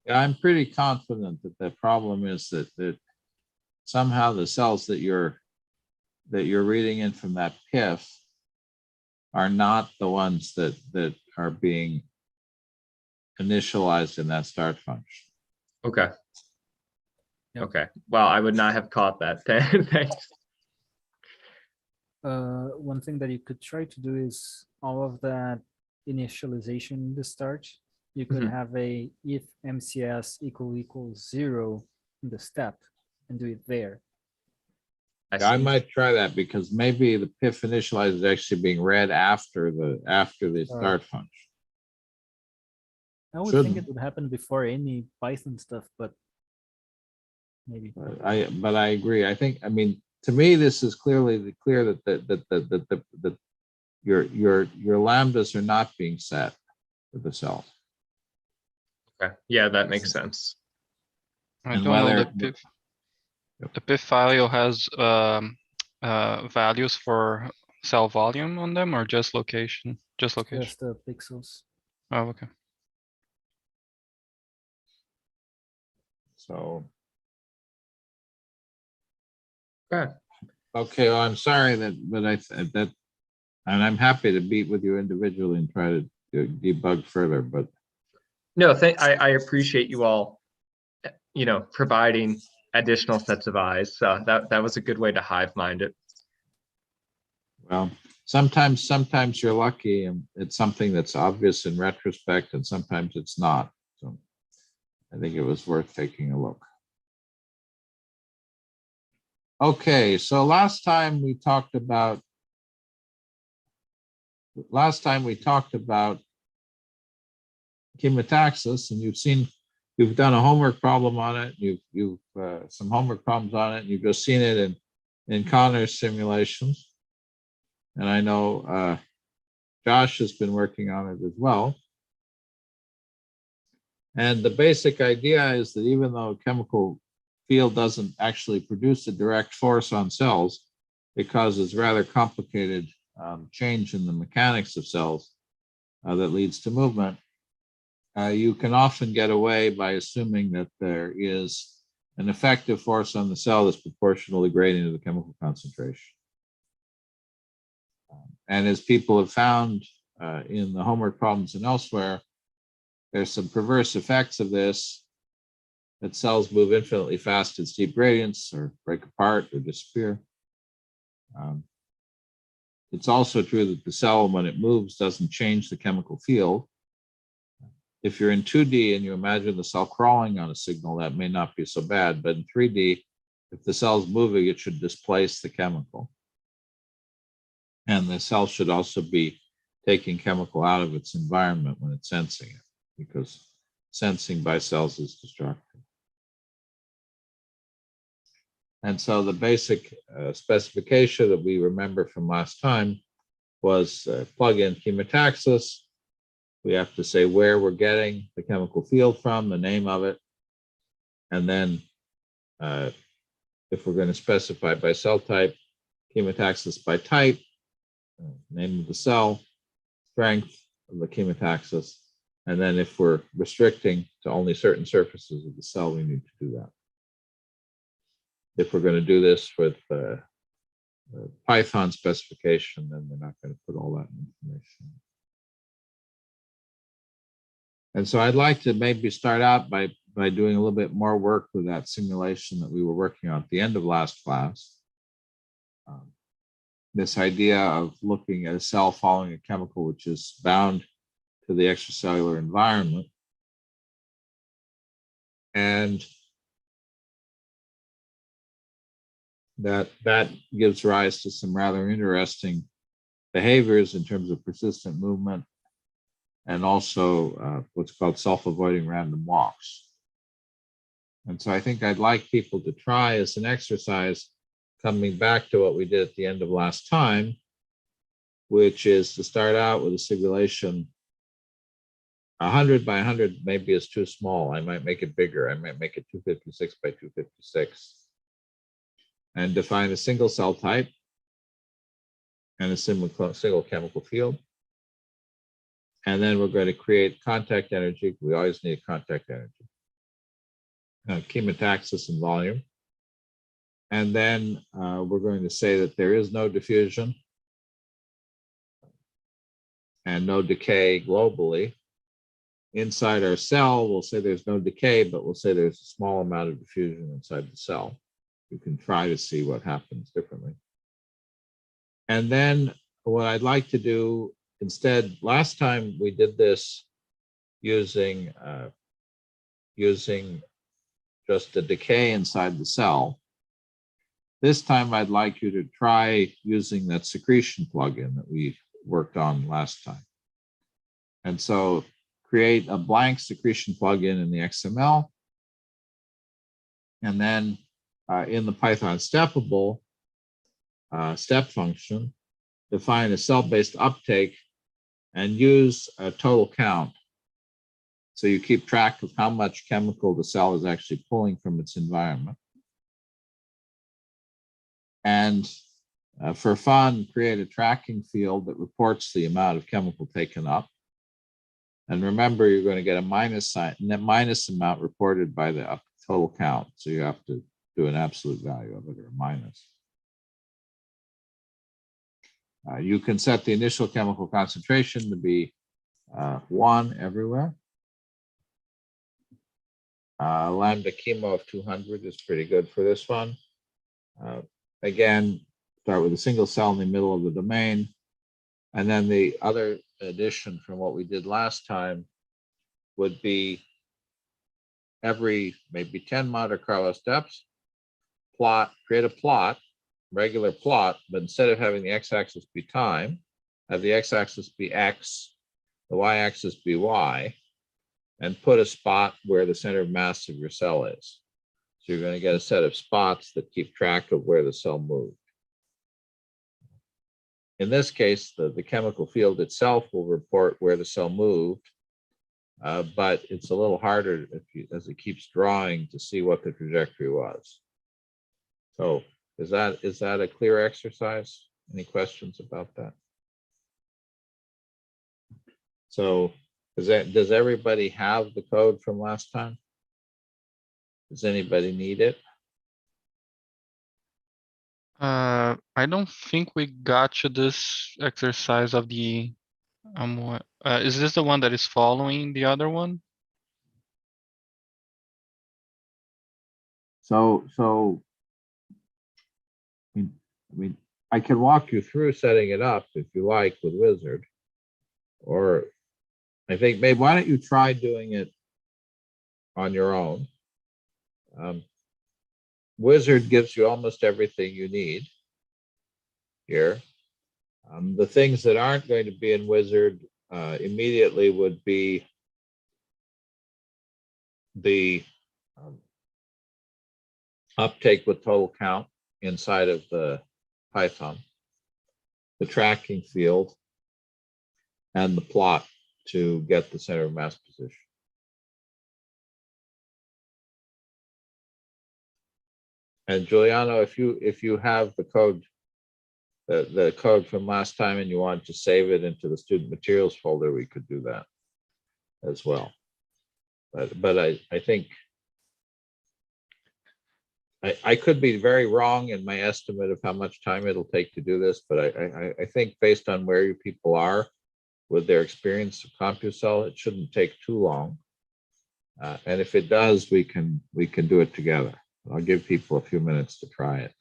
Yeah, I'm pretty confident that the problem is that somehow the cells that you're reading in from that PIF are not the ones that are being initialized in that start function. Okay. Yep. Okay. Well, I would not have caught that. Thanks. One thing that you could try to do is all of that initialization in the start. You could Mhm. have a if MCS equals 0 in the step and do it there. I might try that because maybe the PIF initializer is actually being read after the start function. I would think it Shouldn't. would happen before any Python stuff, but maybe. But I agree. I mean, to me, this is clear that your lambdas are not being set for the cells. Okay. Yeah, that makes sense. I And don't know whether- the PIF. The PIF file has values for cell volume on them or just location? Just location. Just the pixels. Oh, okay. So. Okay. Okay, well, I'm sorry and I'm happy to meet with you individually and try to debug further, but. No, I appreciate you all, providing additional sets of eyes. That was a good way to hive mind it. Well, sometimes you're lucky and it's something that's obvious in retrospect, and sometimes it's not. So I think it was worth taking a look. Okay, so last time we talked about chemotaxis, and you've done a homework problem on it. You've some homework problems on it. And you've just seen it in Connor's simulations, and I know Josh has been working on it as well. And the basic idea is that even though a chemical field doesn't actually produce a direct force on cells, it causes rather complicated change in the mechanics of cells that leads to movement. You can often get away by assuming that there is an effective force on the cell that's proportional to the gradient of the chemical concentration. And as people have found in the homework problems and elsewhere, there's some perverse effects of this, that cells move infinitely fast at steep gradients or break apart or disappear. It's also true that the cell, when it moves, doesn't change the chemical field. If you're in 2D and you imagine the cell crawling on a signal, that may not be so bad, but in 3D, if the cell's moving, it should displace the chemical. And the cell should also be taking chemical out of its environment when it's sensing it, because sensing by cells is destructive. And so the basic specification that we remember from last time was plug in chemotaxis. We have to say where we're getting the chemical field from, the name of it. And then if we're going to specify by cell type, chemotaxis by type, name of the cell, strength of the chemotaxis. And then if we're restricting to only certain surfaces of the cell, we need to do that. If we're going to do this with Python specification, then we're not going to put all that information. And so I'd like to maybe start out by doing a little bit more work with that simulation that we were working on at the end of last class. This idea of looking at a cell following a chemical which is bound to the extracellular environment. And that gives rise to some rather interesting behaviors in terms of persistent movement and also what's called self-avoiding random walks. And so I think I'd like people to try as an exercise, coming back to what we did at the end of last time, which is to start out with a simulation. 100 by 100 maybe is too small. I might make it bigger. I might make it 256 by 256. And define a single cell type and a single chemical field. And then we're going to create contact energy. We always need contact energy. Chemotaxis and volume. And then we're going to say that there is no diffusion and no decay globally. Inside our cell, we'll say there's no decay, but we'll say there's a small amount of diffusion inside the cell. You can try to see what happens differently. And then what I'd like to do instead, last time we did this using just the decay inside the cell. This time I'd like you to try using that secretion plugin that we worked on last time. And so create a blank secretion plugin in the XML. And then in the Python steppable step function, define a cell-based uptake and use a total count. So you keep track of how much chemical the cell is actually pulling from its environment. And for fun, create a tracking field that reports the amount of chemical taken up. And remember, you're going to get a minus sign, minus amount reported by the total count. So you have to do an absolute value of it or a minus. You can set the initial chemical concentration to be 1 everywhere. Lambda chemo of 200 is pretty good for this one. Again, start with a single cell in the middle of the domain. And then the other addition from what we did last time would be every maybe 10 Monte Carlo steps, create a plot, regular plot, but instead of having the x-axis be time, have the x-axis be x, the y-axis be y, and put a spot where the center of mass of your cell is. So you're going to get a set of spots that keep track of where the cell moved. In this case, the chemical field itself will report where the cell moved, but it's a little harder as it keeps drawing to see what the trajectory was. So is that a clear exercise? Any questions about that? So does everybody have the code from last time? Does anybody need it? I don't think we got to this exercise of the is this the one that is following the other one? So I mean, I can walk you through setting it up if you like with Wizard, or I think maybe why don't you try doing it on your own? Wizard gives you almost everything you need here. The things that aren't going to be in Wizard immediately would be the uptake with total count inside of the Python, the tracking field, and the plot to get the center of mass position. And Giuliano, if you have the code, the code from last time, and you want to save it into the student materials folder, we could do that as well. But I think I could be very wrong in my estimate of how much time it'll take to do this, but I think based on where you people are with their experience of CompuCell, it shouldn't take too long. And if it does, we can do it together. I'll give people a few minutes to try it.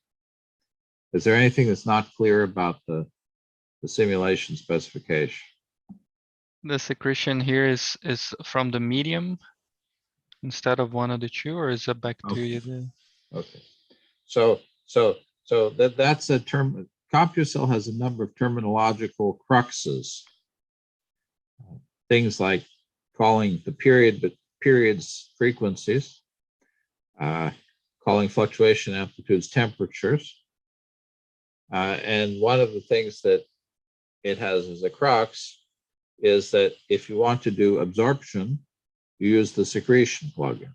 Is there anything that's not clear about the simulation specification? The secretion here is from the medium instead of one of the two, or is a bacteria? Okay. So that's a term. CompuCell has a number of terminological cruxes. Things like calling the periods frequencies, calling fluctuation amplitudes temperatures. And one of the things that it has as a crux is that if you want to do absorption, you use the secretion plugin.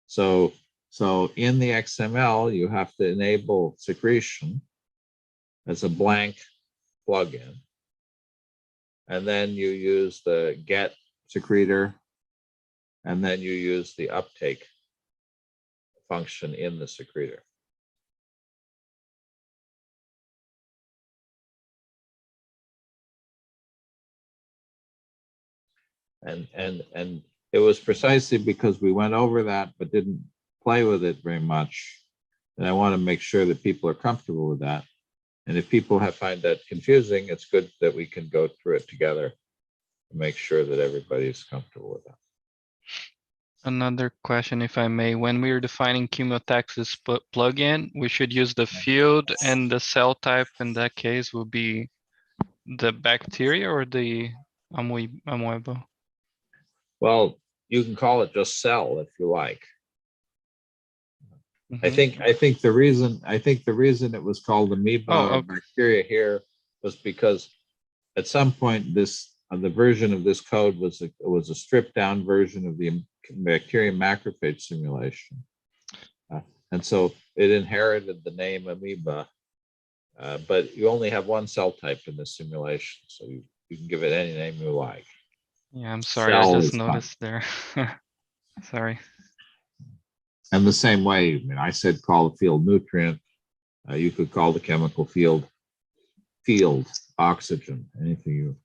So in the XML, you have to enable secretion as a blank plugin. And then you use the get secretor, and then you use the uptake function in the secretor. And it was precisely because we went over that but didn't play with it very much. And I want to make sure that people are comfortable with that. And if people find that confusing, it's good that we can go through it together and make sure that everybody's comfortable with that. Another question, if I may. When we are defining Chemotaxis plugin, we should use the field, and the cell type in that case will be the bacteria or the amoeba. Well, you can call it just cell if you like. I think the reason it was called amoeba or bacteria here was because at some point the version of this code was a stripped down version of the bacteria macrophage simulation, and so it inherited the name amoeba. But you only have one cell type in this simulation, so you can give it any name you like. Yeah, I'm sorry, Cell I just is noticed there. Sorry. And the same way, I mean, I said call the field nutrient. You could call the chemical field oxygen, anything you.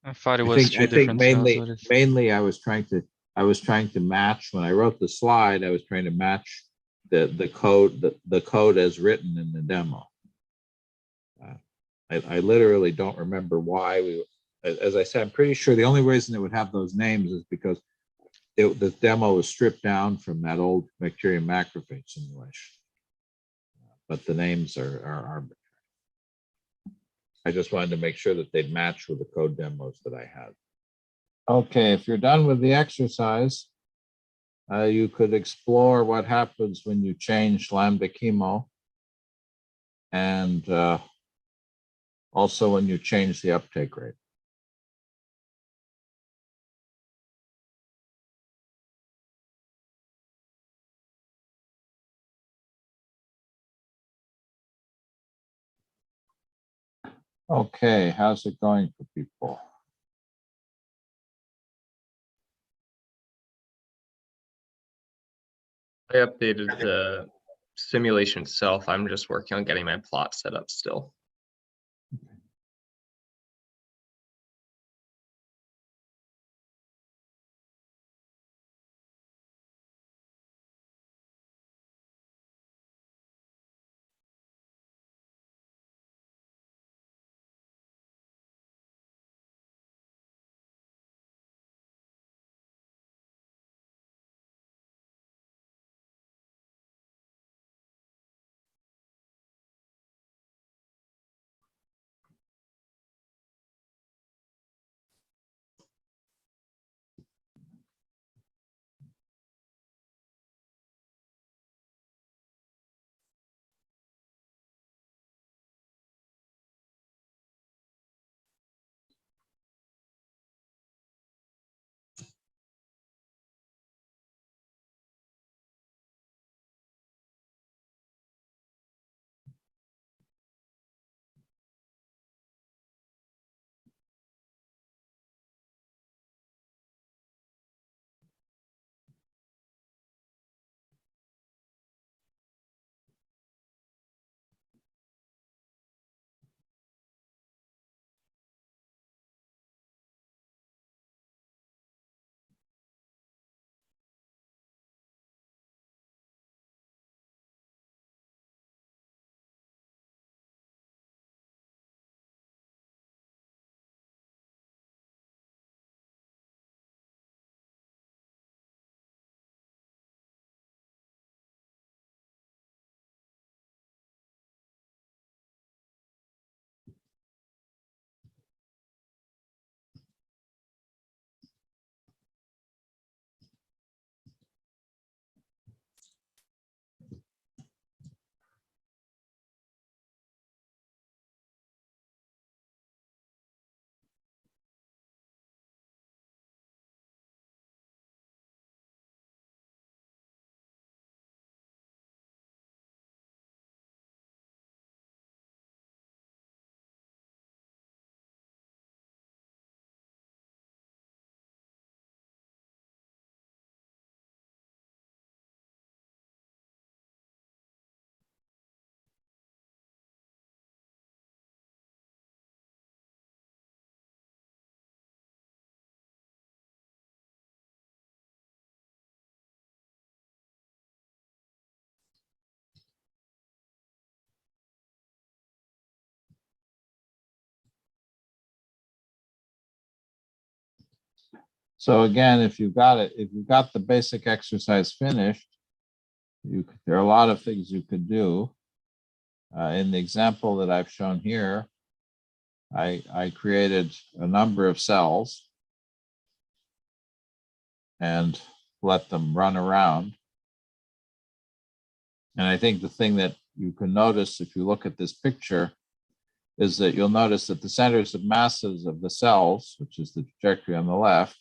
I thought it was two different cells. Mainly I was trying to match when I wrote the slide. I was trying to match the code, the code as written in the demo. I literally don't remember why we, as I said, I'm pretty sure the only reason it would have those names is because the demo was stripped down from that old bacterium macrophage simulation. But the names are arbitrary. I just wanted to make sure that they'd match with the code demos that I had. Okay, if you're done with the exercise, you could explore what happens when you change lambda chemo, and also when you change the uptake rate. Okay, how's it going for people? I updated the simulation itself. I'm just working on getting my plot set up still. So again, if you've got it, if you've got the basic exercise finished, there are a lot of things you could do. In the example that I've shown here, I created a number of cells and let them run around. And I think the thing that you can notice if you look at this picture is that you'll notice that the centers of masses of the cells, which is the trajectory on the left,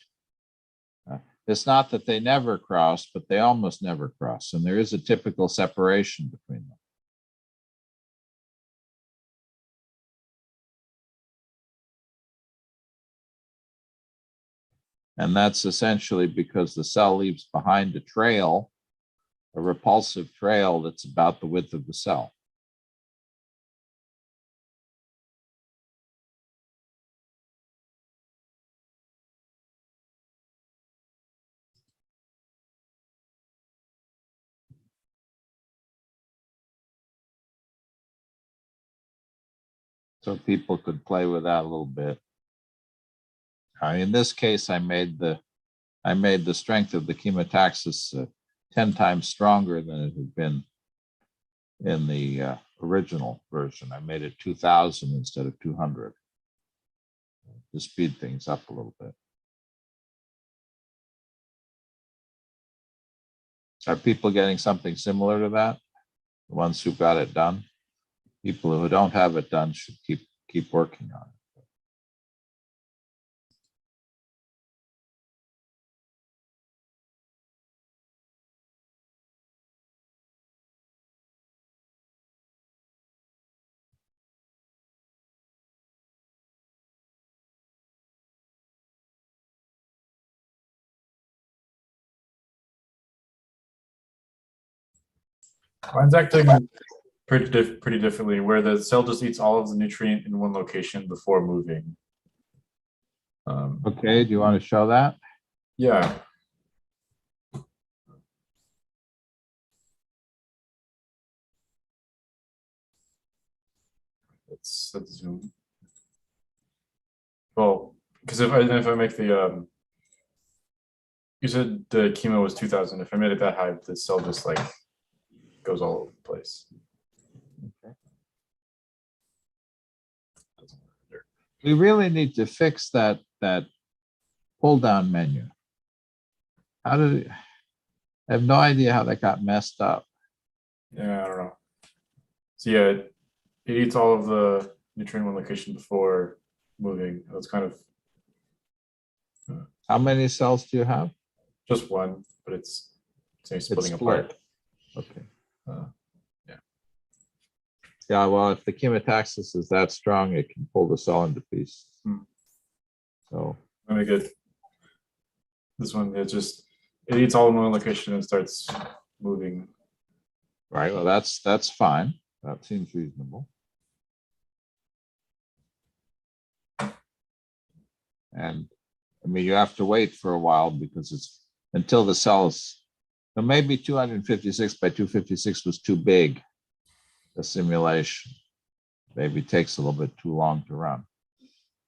it's not that they never cross, but they almost never cross. And there is a typical separation between them. And that's essentially because the cell leaves behind a trail, a repulsive trail that's about the width of the cell. So people could play with that a little bit. In this case, I made the strength of the chemotaxis 10 times stronger than it had been in the original version. I made it 2000 instead of 200 to speed things up a little bit. Are people getting something similar to that? The ones who got it done? People who don't have it done should keep working on it. Mine's acting pretty differently, where the cell just eats all of the nutrient in one location before moving. Okay, do you want to show that? Yeah. Let's zoom. Well, because if I make the you said the chemo was 2000. If I made it that high, the cell just like goes all over the place. We really need to fix that pull down menu. How did it? I have no idea how that got messed up. Yeah, I don't know. So yeah, it eats all of the nutrient in one location before moving. That's kind of How many cells do you have? just one, but it's splitting It's apart. split. Okay. Yeah. Yeah, well, if the chemotaxis is that strong, it can pull the cell into pieces. So Let me get this one. It eats all in one location and starts moving. right, well, that's fine. That seems reasonable. And I mean, you have to wait for a while because it's until the cells. So maybe 256 by 256 was too big. The simulation maybe takes a little bit too long to run.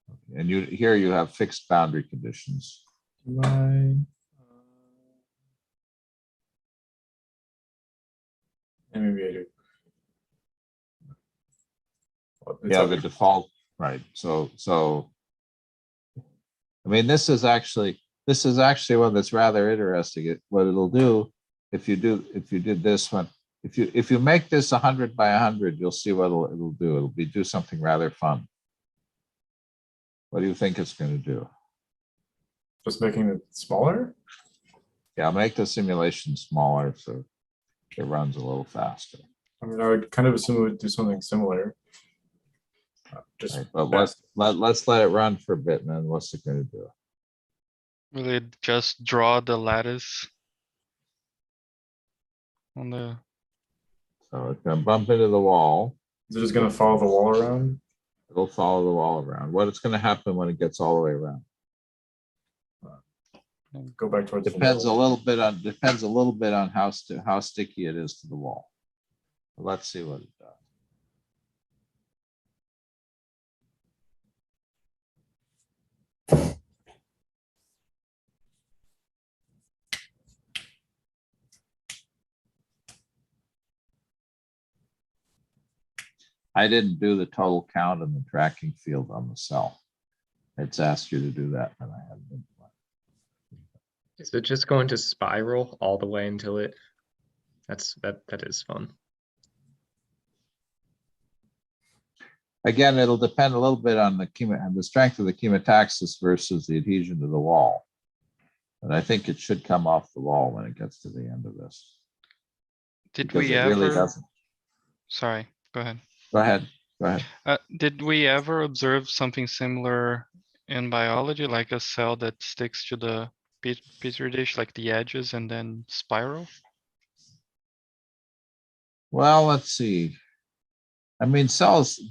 Okay. And here you have fixed boundary conditions. And maybe I do. Well, it's Yeah, up. the default, right? So I mean, this is actually one that's rather interesting. What it'll do if you did this one, if you make this 100 by 100, you'll see what it'll do. It'll do something rather fun. What do you think it's going to do? Just making it smaller. Yeah, make the simulation smaller so it runs a little faster. I mean, I would kind of assume it would do something similar. Just Right, but fast. let's let it run for a bit, and then what's it going to do? Will it just draw the lattice on the? So it's going to bump into the wall. Is it just going to follow the wall around? It'll follow the wall around. What's going to happen when it gets all the way around? Go back towards Depends the a wall. little bit on how sticky it is to the wall. Let's see what it does. I didn't do the total count in the tracking field on the cell. It's asked you to do that, and I haven't been. Is it just going to spiral all the way until it? That is fun. Again, it'll depend a little bit on the strength of the chemotaxis versus the adhesion to the wall. But I think it should come off the wall when it gets to the end of this. Did Because we it really ever? doesn't. Sorry, go ahead. Go ahead. Did we ever observe something similar in biology, like a cell that sticks to the petri dish, like the edges, and then spiral? Well, let's see. I mean,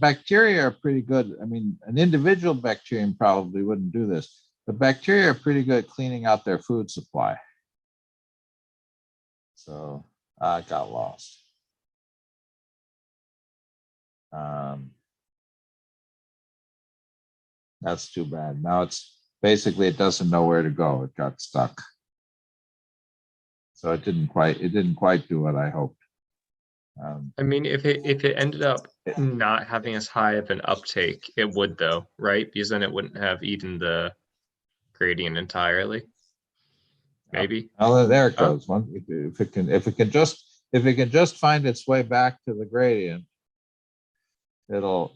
bacteria are pretty good. I mean, an individual bacterium probably wouldn't do this, but bacteria are pretty good at cleaning out their food supply. So I got lost. That's too bad. Now it's basically, it doesn't know where to go. It got stuck. So it didn't quite do what I hoped. I mean, if it ended up not having as high of an uptake, it would though, right? Because then it wouldn't have eaten the gradient entirely. Maybe. Oh, there it Oh. goes. If it can just find its way back to the gradient, it'll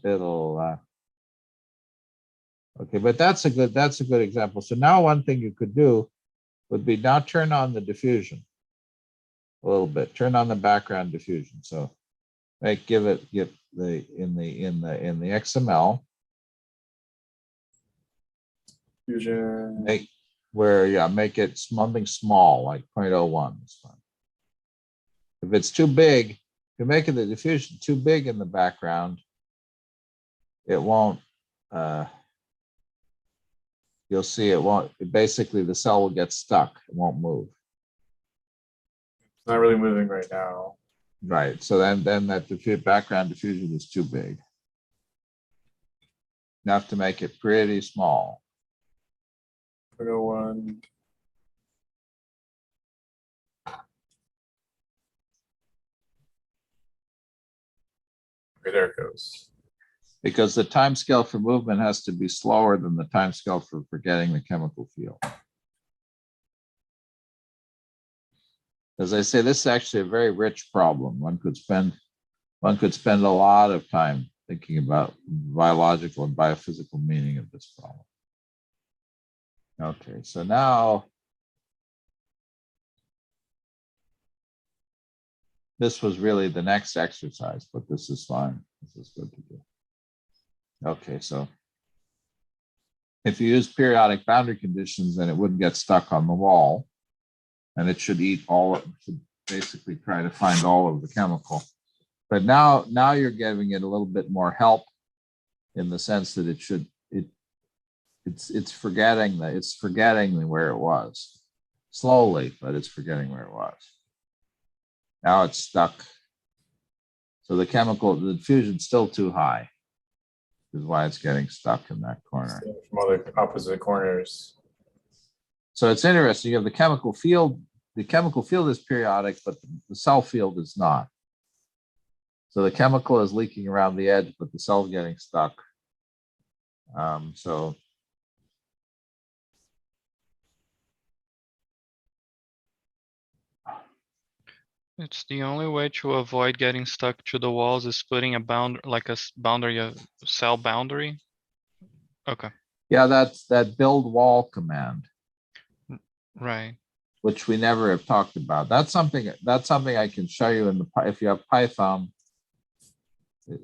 okay, but that's a good example. So now one thing you could do would be now turn on the diffusion a little bit. Turn on the background diffusion. So give the in the XML. Fusion. Make it something small, like 0.01 is fine. If it's too big, if you're making the diffusion too big in the background, it won't, you'll see it won't, basically the cell will get stuck, it won't move. It's not really moving right now. Right, so then that background diffusion is too big. You have to make it pretty small. 0.01. Okay, there it goes. Because the time scale for movement has to be slower than the time scale for forgetting the chemical field. As I say, this is actually a very rich problem. One could spend a lot of time thinking about biological and biophysical meaning of this problem. Okay, so now this was really the next exercise, but this is fine. This is good to do. Okay, so if you use periodic boundary conditions, then it wouldn't get stuck on the wall, and it should should basically try to find all of the chemical. But now you're giving it a little bit more help in the sense that it's forgetting where it was slowly, but it's forgetting where it was. Now it's stuck. So the diffusion's still too high. Is why it's getting stuck in that corner. From all the opposite corners. So it's interesting. You have the chemical field. The chemical field is periodic, but the cell field is not. So the chemical is leaking around the edge, but the cell's getting stuck. So It's the only way to avoid getting stuck to the walls is putting a boundary, a cell boundary. Okay, yeah, that's that build wall command, right. which we never have talked about. That's something I can show you if you have Python.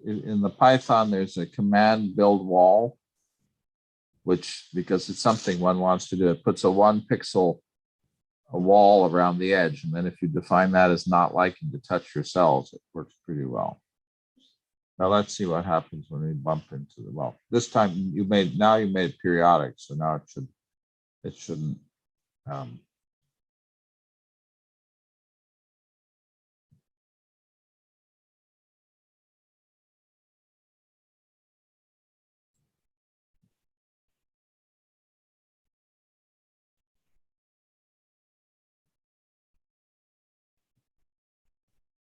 In the Python, there's a command build wall, which, because it's something one wants to do, it puts a 1 pixel wall around the edge. And then if you define that as not liking to touch your cells, it works pretty well. Now let's see what happens when we bump into the, well, this time you made it periodic. So now it shouldn't,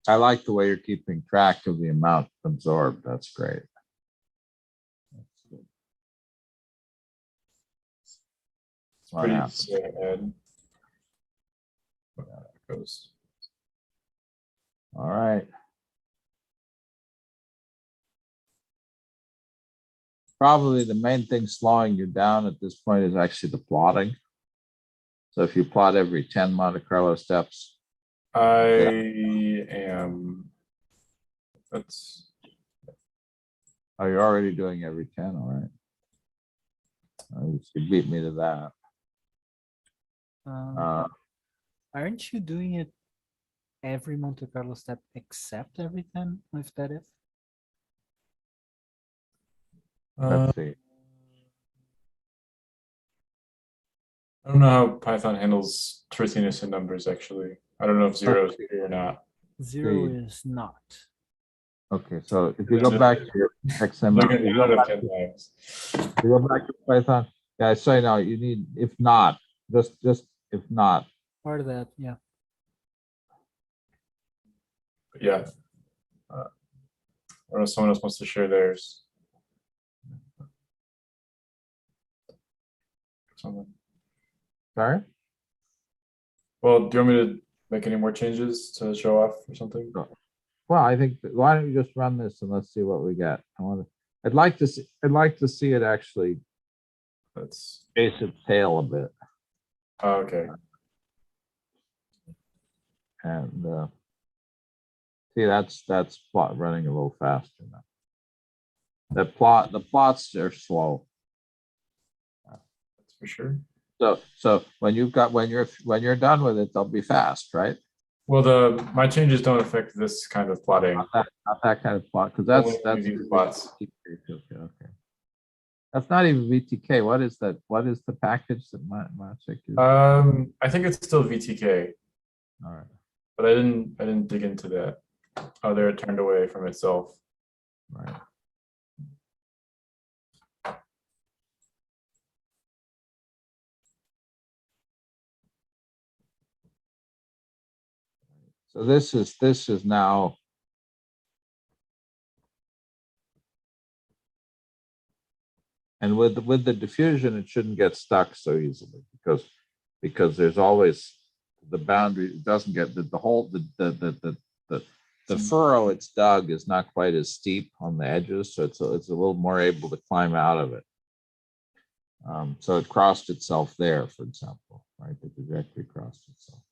I like the way you're keeping track of the amount absorbed. That's great. That's good. What Pretty happens? sad. There it goes. All right. Probably the main thing slowing you down at this point is actually the plotting. So if you plot every 10 Monte Carlo steps. I am. That's. Oh, you're already doing every 10, all right. You beat me to that. Aren't you doing it every Monte Carlo step except every 10 with that if? Let's see. I don't know how Python handles truthiness in numbers, actually. I don't know if 0 is here or not. 0 Speed. is not. Okay, so if you go back to your XML, They're gonna you add go up back 10 to, times. you go back to Python. Yeah, I say no, you need, if not, just if not. Part of that, yeah. But yeah. Or if someone else wants to share theirs. Something. Sorry? Well, do you want me to make any more changes to show off or something? Well, I think, why don't you just run this and let's see what we get? I'd like to see it actually That's chase its tail a bit. okay. And see, that's plot running a little faster now. The plots are slow. That's for sure. So when you're done with it, they'll be fast, right? Well, my changes don't affect this kind of plotting. Not that kind of plot, because Only that's these plots. okay. That's not even VTK. What is that? What is the package that Maciek is? I think it's still VTK, All right, but I didn't dig into that. Oh, there it turned away from itself. right. So this is now. And with the diffusion, it shouldn't get stuck so easily because there's always the boundary. It doesn't get the whole the furrow it's dug is not quite as steep on the edges, so it's a little more able to climb out of it. So it crossed itself there, for example, right? The trajectory crossed itself.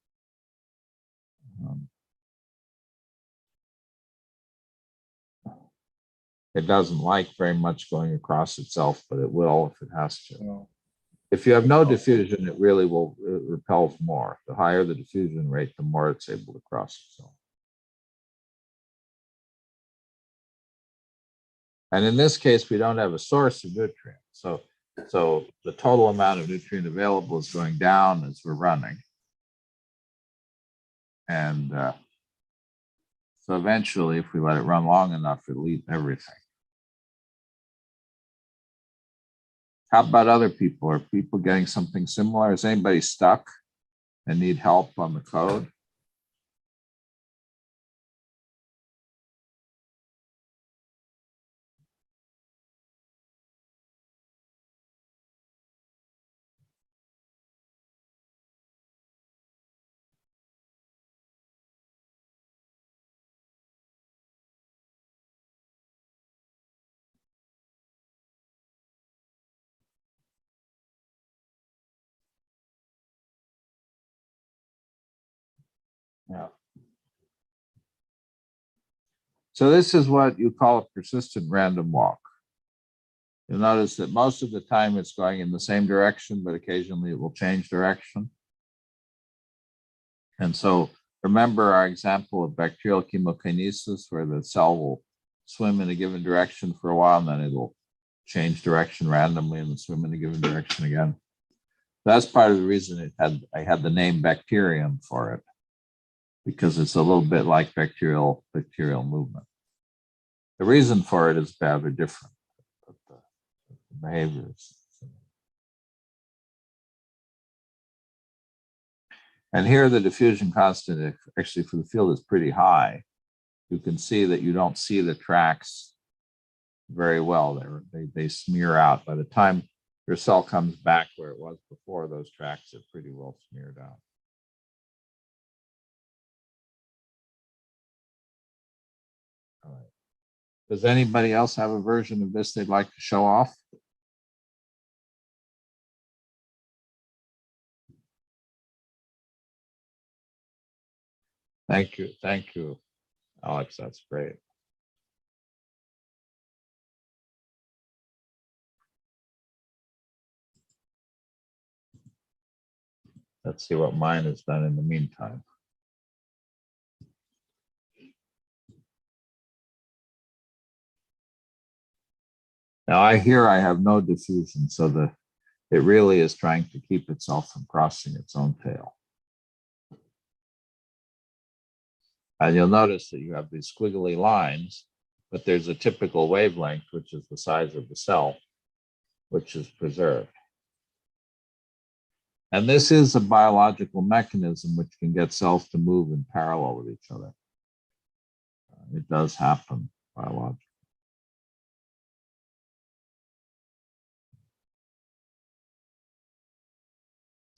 It doesn't like very much going across itself, but it will if it has to. So, If you have no diffusion, it really will, it repels more. The higher the diffusion rate, the more it's able to cross itself. And in this case, we don't have a source of nutrient. So the total amount of nutrient available is going down as we're running. And so eventually, if we let it run long enough, it'll eat everything. How about other people? Are people getting something similar? Is anybody stuck and need help on the code? Yeah. So this is what you call a persistent random walk. You'll notice that most of the time it's going in the same direction, but occasionally it will change direction. And so remember our example of bacterial chemokinesis, where the cell will swim in a given direction for a while, and then it'll change direction randomly and then swim in a given direction again. That's part of the reason I had the name bacterium for it, because it's a little bit like bacterial movement. The reason for it is rather different, but the behavior is similar. And here the diffusion constant actually for the field is pretty high. You can see that you don't see the tracks very well. They smear out. By the time your cell comes back where it was before, those tracks are pretty well smeared out. All right. Does anybody else have a version of this they'd like to show off? Thank you, Alex. That's great. Let's see what mine has done in the meantime. Now I have no diffusion, so it really is trying to keep itself from crossing its own tail. And you'll notice that you have these squiggly lines. but there's a typical wavelength, which is the size of the cell, which is preserved. And this is a biological mechanism which can get cells to move in parallel with each other. It does happen biologically.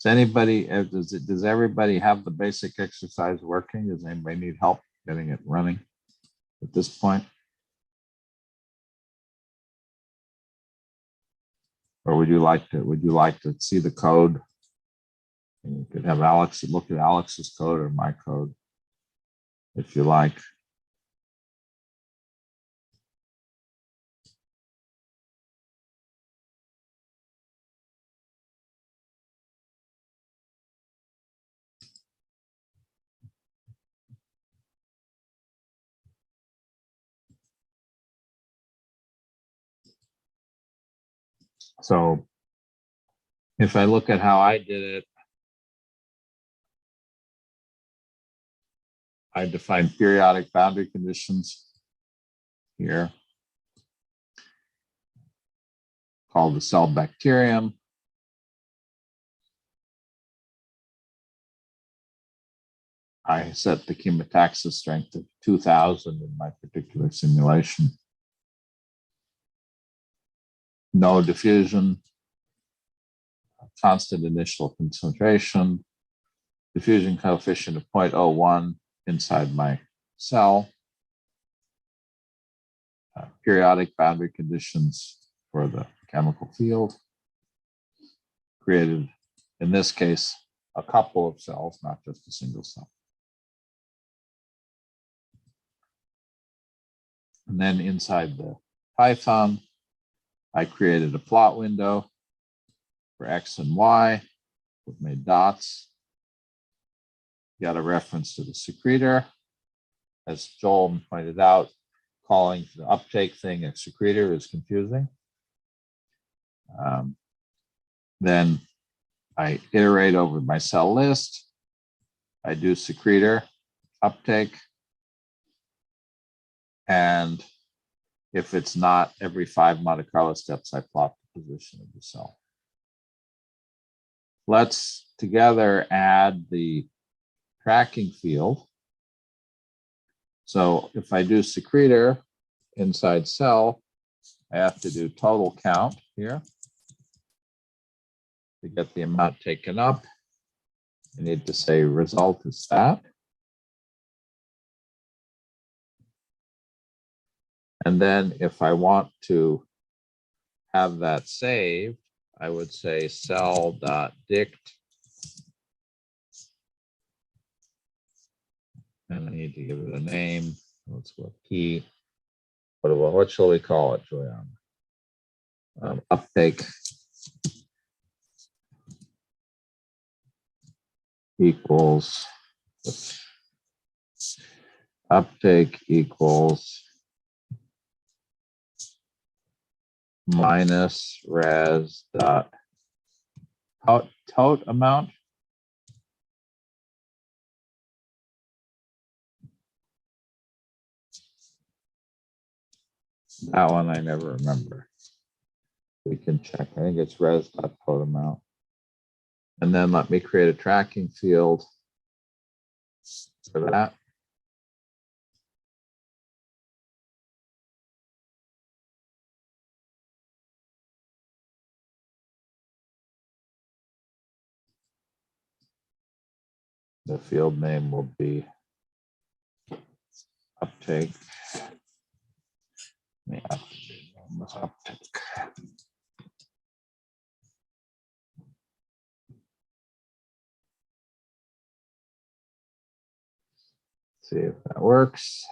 Does everybody have the basic exercise working? Does anybody need help getting it running at this point? Or would you like to see the code? And you could have Alex look at Alex's code or my code if you like. So if I look at how I did it, I defined periodic boundary conditions here, called the cell bacterium. I set the chemotaxis strength of 2000 in my particular simulation. No diffusion, constant initial concentration, diffusion coefficient of 0.01 inside my cell, periodic boundary conditions for the chemical field, created, in this case, a couple of cells, not just a single cell. And then inside the Python, I created a plot window for X and Y, with made dots. Got a reference to the secretor. As Joel pointed out, calling the uptake thing a secretor is confusing. Then I iterate over my cell list. I do secretor uptake. And if it's not every 5 Monte Carlo steps, I plot the position of the cell. Let's together add the tracking field. So if I do secretor inside cell, I have to do total count here to get the amount taken up. I need to say result is that. And then if I want to have that saved, I would say cell.dict. And I need to give it a name. Let's go key. What shall we call it, Juliana? Uptake equals minus res dot tot amount. That one I never remember. We can check. I think it's res dot tot amount. And then let me create a tracking field for that. The field name will be uptake. The uptake. See if that works.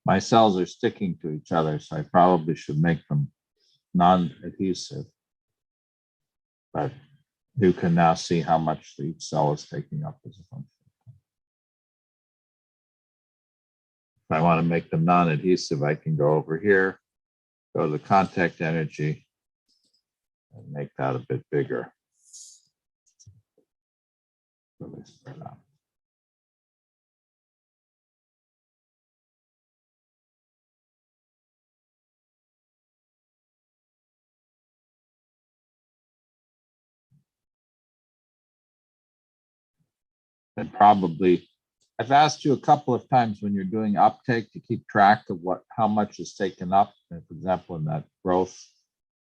My cells are sticking to each other, so I probably should make them non-adhesive. But you can now see how much each cell is taking up as a function. If I want to make them non-adhesive, I can go over here, go to the contact energy, and make that a bit bigger. Really spread out. And probably, I've asked you a couple of times when you're doing uptake to keep track of how much is taken up. And for example, in that growth,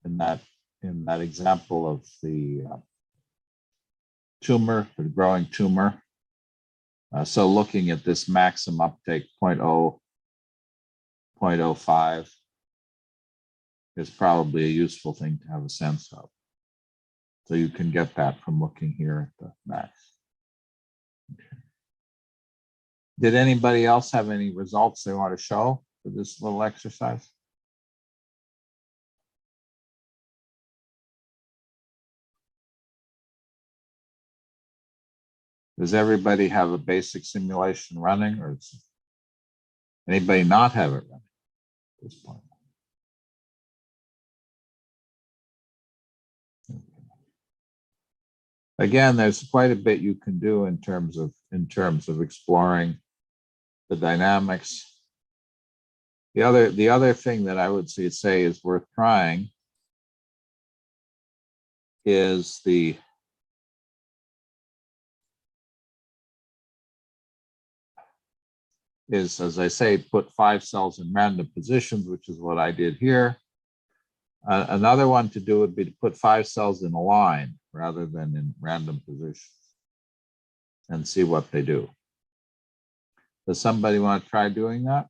in that example of the tumor, the growing tumor. So looking at this maximum uptake 0.0, 0.05 is probably a useful thing to have a sense of. So you can get that from looking here at the max. Okay. Did anybody else have any results they want to show for this little exercise? Does everybody have a basic simulation running, or does anybody not have it running at this point? Again, there's quite a bit you can do in terms of exploring the dynamics. The other thing that I would say is worth trying is as I say, put 5 cells in random positions, which is what I did here. Another one to do would be to put 5 cells in a line rather than in random positions and see what they do. Does somebody want to try doing that?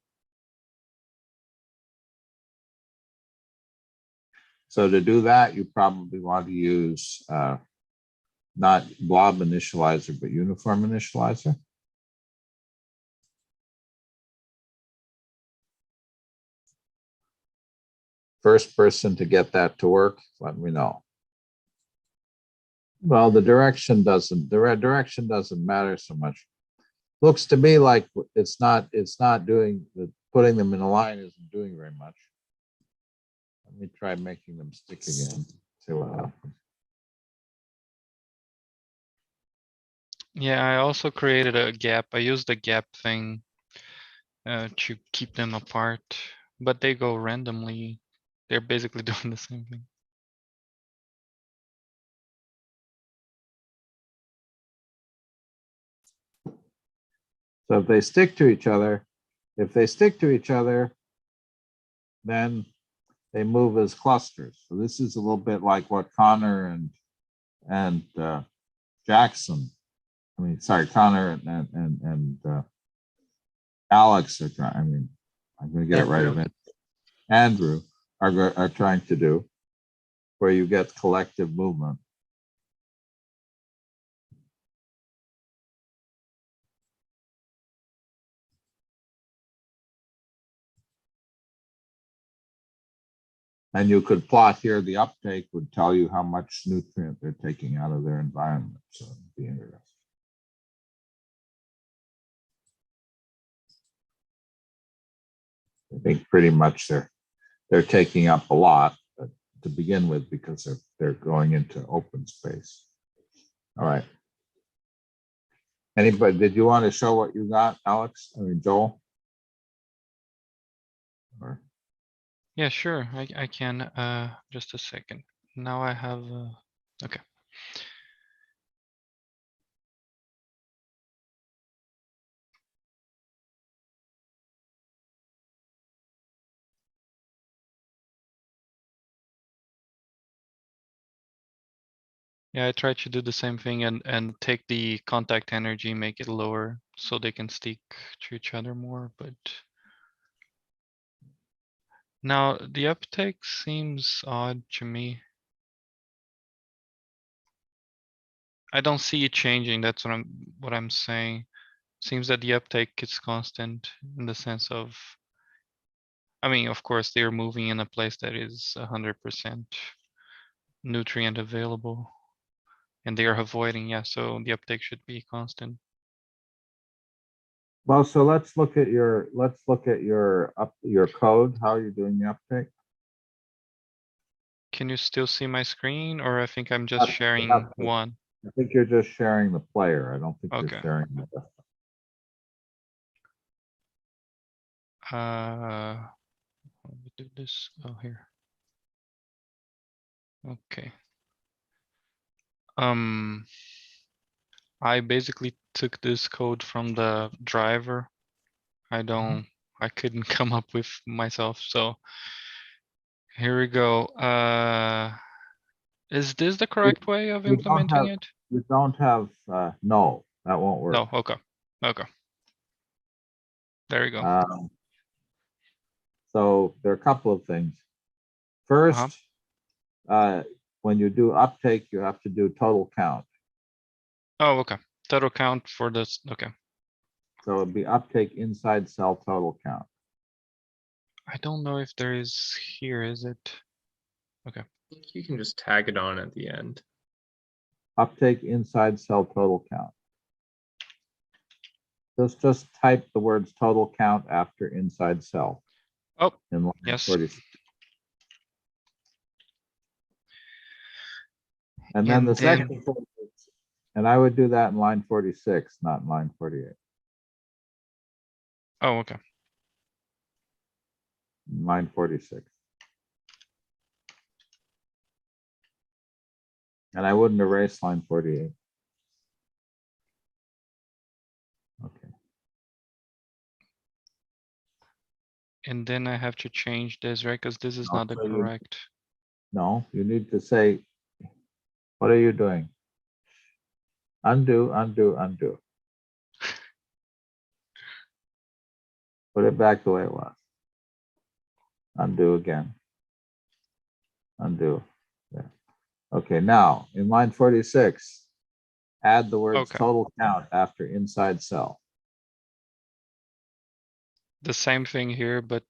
So to do that, you probably want to use not blob initializer, but uniform initializer. First person to get that to work, let me know. Well, the direction doesn't matter so much. Looks to me like it's not doing, putting them in a line isn't doing very much. Let me try making them stick again, see what happens. Yeah, I also created a gap. I used the gap thing to keep them apart, but they go randomly. They're basically doing the same thing. So if they stick to each other, then they move as clusters. So this is a little bit like what Connor and Jackson, Connor and Alex are trying. I'm going to get it right a minute. Andrew are trying to do, where you get collective movement. And you could plot here, the uptake would tell you how much nutrient they're taking out of their environment. So it'd be interesting. I think pretty much they're taking up a lot to begin with because they're going into open space. All right. Anybody, did you want to show what you got, Alex? I mean, Joel? Or? Yeah, sure. I can. Just a second. Now I have. Okay. Yeah, I tried to do the same thing and take the contact energy, make it lower so they can stick to each other more, but now the uptake seems odd to me. I don't see it changing. That's what I'm saying. Seems that the uptake is constant in the sense of I mean, of course, they're moving in a place that is 100% nutrient available. And they are avoiding, yeah, so the uptake should be constant. Well, so let's look at your your code, how you're doing the uptake. Can you still see my screen, or I think I'm just Up- sharing up- one? I think you're just sharing the player. I don't think Okay. you're sharing the. Let me do this. Oh, here. Okay. I basically took this code from the driver. I couldn't come up with myself. So here we go. Is this the correct way of you don't implementing have- it? You don't have, no, that won't work. No, okay. Okay. There you go. So there are a couple of things. First, when you do uptake, you have to do total count. Oh, okay. Total count for this. Okay. So it'd be uptake inside cell total count. I don't know if there is here, is it? Okay. I think you can just tag it on at the end. Uptake inside cell total count. Just type the words total count after inside cell. Oh, in line yes. 46. And then And the then- second thing is, and I would do that in line 46, not in line 48. Oh, okay. Line 46. And I wouldn't erase line 48. Okay. And then I have to change this, right? Because this is No, not the so you- correct. No, you need to say, what are you doing? Undo, undo, undo. Put it back the way it was. Undo again. Undo. There. Okay, now in line 46, add the words Okay. total count after inside cell. The same thing here, but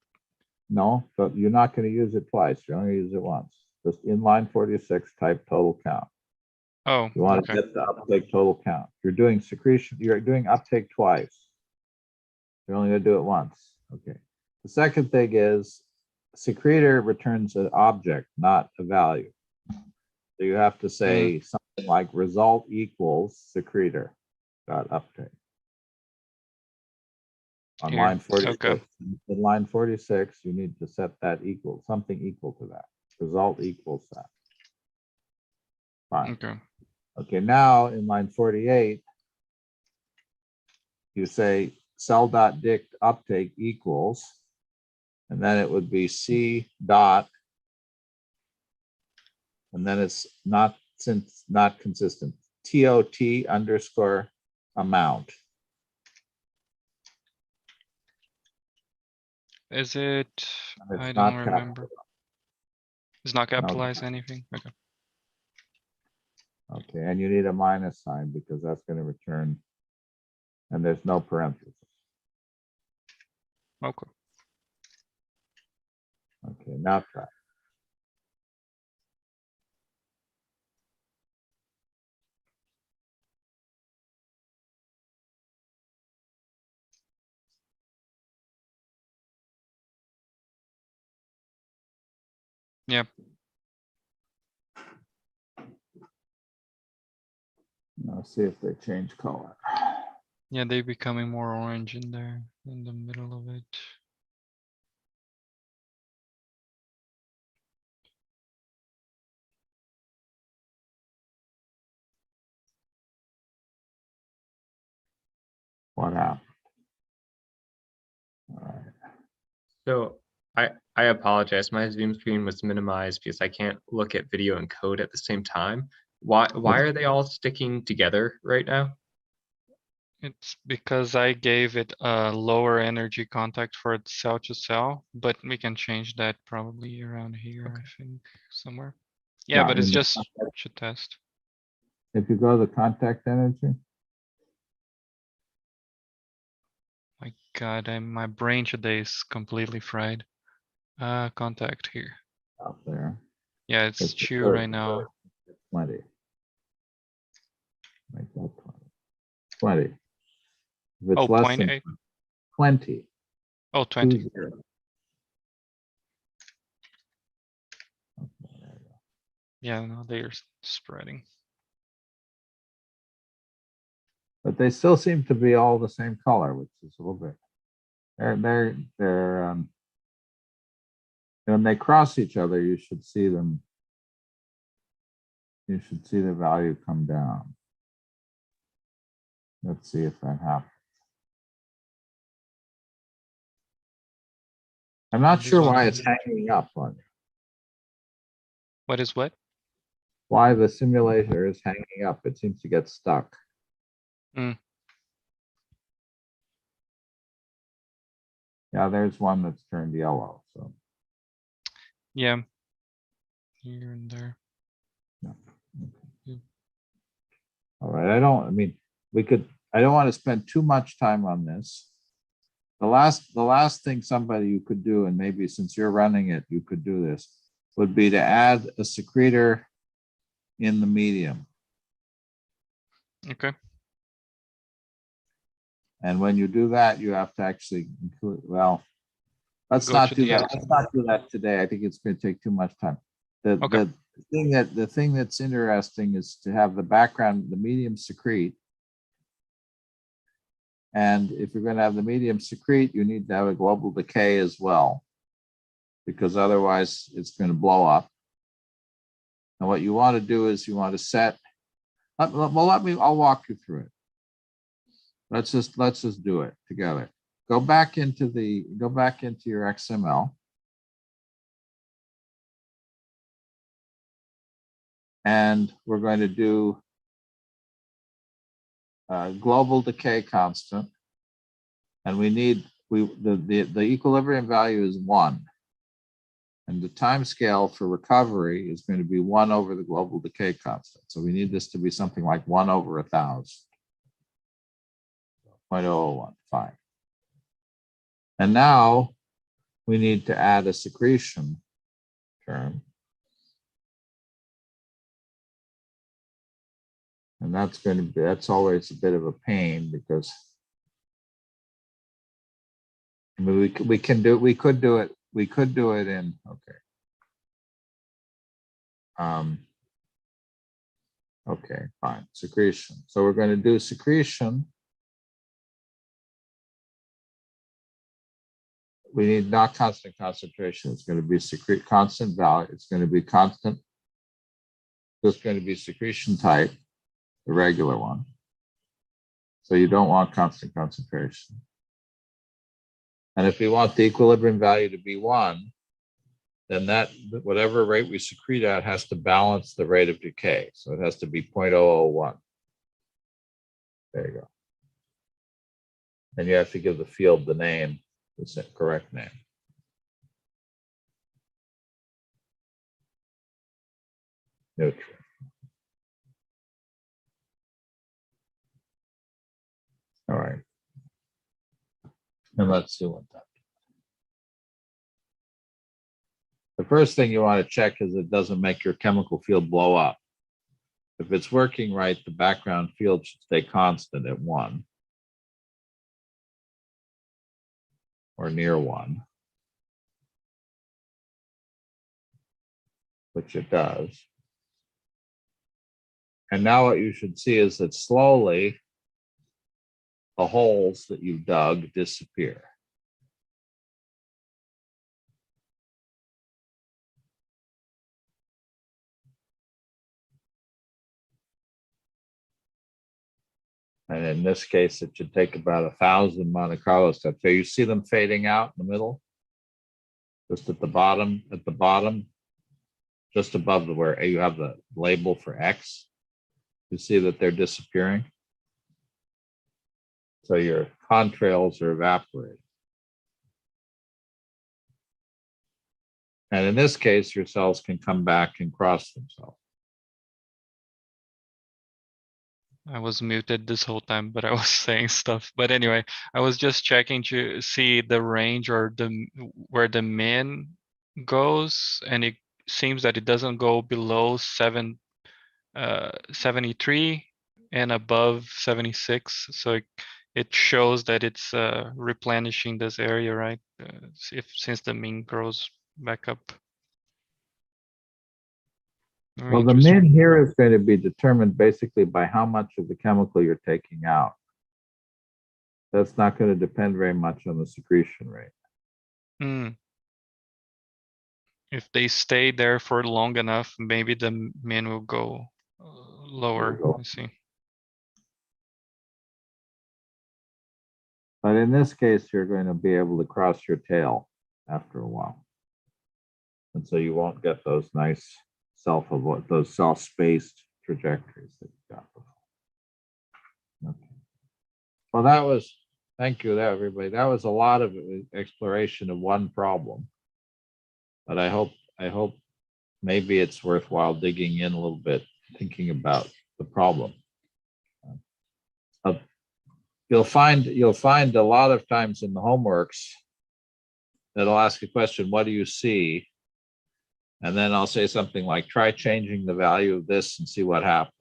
No, but you're not going to use it twice. You're only use it once. Just in line 46, type total count. oh, You want to okay. get the uptake total count. You're doing secretion, you're doing uptake twice. You're only going to do it once. Okay. The second thing is secretor returns an object, not a value. So you have to say something like result equals secretor dot uptake. On Here, line 46, okay. in line 46, you need to set that equal, something equal to that. Result equals that. Fine. Okay. Okay, now in line 48, you say cell.dict uptake equals, and then it would be C dot, and then it's not, since not consistent, TOT underscore amount. Is it? And I it's don't not remember. It's not capitalized anything. Okay. Okay, and you need a minus sign because that's going to return, and there's no parentheses. Okay. Okay, now try. Yep. Now see if they change color. Yeah, they becoming more orange in there in the middle of it. What happened? All right. So I apologize. My Zoom screen was minimized because I can't look at video and code at the same time. Why are they all sticking together right now? It's because I gave it a lower energy contact for its cell to cell, but we can change that probably around here, I think, somewhere. Yeah, Yeah, but it's in the just contact- to test. If you go to the contact energy, My God, my brain today is completely fried. Contact here. out there. Yeah, it's It's 2 third, right now. 20. Make that 20. 20. If it's Oh, less than 0.8. 20, Oh, 20. 20. Okay, there you go. Yeah, no, they're spreading. But they still seem to be all the same color, which is a little bit. When they cross each other, you should see them. You should see the value come down. Let's see if that happens. I'm not This sure one why has- it's hanging up on you. What is what? Why the simulator is hanging up. It seems to get stuck. Mm. Yeah, there's one that's turned yellow. So Yeah. Here and there. all right, I don't want to spend too much time on this. The last thing somebody you could do, and maybe since you're running it, you could do this, would be to add a secretor in the medium. Okay. And when you do that, you have to actually include, well, let's Go not to do the that. end. Let's not do that today. I think it's going to take too much time. Okay. The thing that's interesting is to have the background, the medium secrete. And if you're going to have the medium secrete, you need to have a global decay as well, because otherwise it's going to blow up. And what you want to do is you want to set, I'll walk you through it. Let's just do it together. Go back into your XML. And we're going to do global decay constant. And the equilibrium value is 1. And the time scale for recovery is going to be 1 over the global decay constant. So we need this to be something like 1 over 1,000. 0.001, fine. And now we need to add a secretion term. And that's always a bit of a pain because I mean, we could do it in, okay. Okay, fine, secretion. So we're going to do secretion. We need not constant concentration. It's going to be constant value. It's going to be constant. It's going to be secretion type, the regular one. So you don't want constant concentration. And if we want the equilibrium value to be 1, then that whatever rate we secrete at has to balance the rate of decay. So it has to be 0.001. There you go. And you have to give the field the name, the correct name. Neutral. All right. And let's see what that. The first thing you want to check is it doesn't make your chemical field blow up. If it's working right, the background field should stay constant at 1 or near 1, which it does. And now what you should see is that slowly the holes that you dug disappear. And in this case, it should take about 1,000 Monte Carlo steps. So you see them fading out in the middle, just at the bottom, just above where you have the label for X. You see that they're disappearing. So your contrails are evaporating. And in this case, your cells can come back and cross themselves. I was muted this whole time, but I was saying stuff. But anyway, I was just checking to see the range or where the min goes, and it seems that it doesn't go below 73 and above 76. So it shows that it's replenishing this area, right? Since the mean grows back up. Very Well, the interesting. min here is going to be determined basically by how much of the chemical you're taking out. That's not going to depend very much on the secretion rate. If they stay there for long enough, maybe the min will go lower. go. I see. But in this case, you're going to be able to cross your tail after a while. And so you won't get those nice those self-spaced trajectories that you got before. Okay. Well, thank you, everybody. That was a lot of exploration of one problem. But I hope maybe it's worthwhile digging in a little bit, thinking about the problem. You'll find a lot of times in the homeworks that'll ask a question, what do you see? And then I'll say something like, try changing the value of this and see what happens.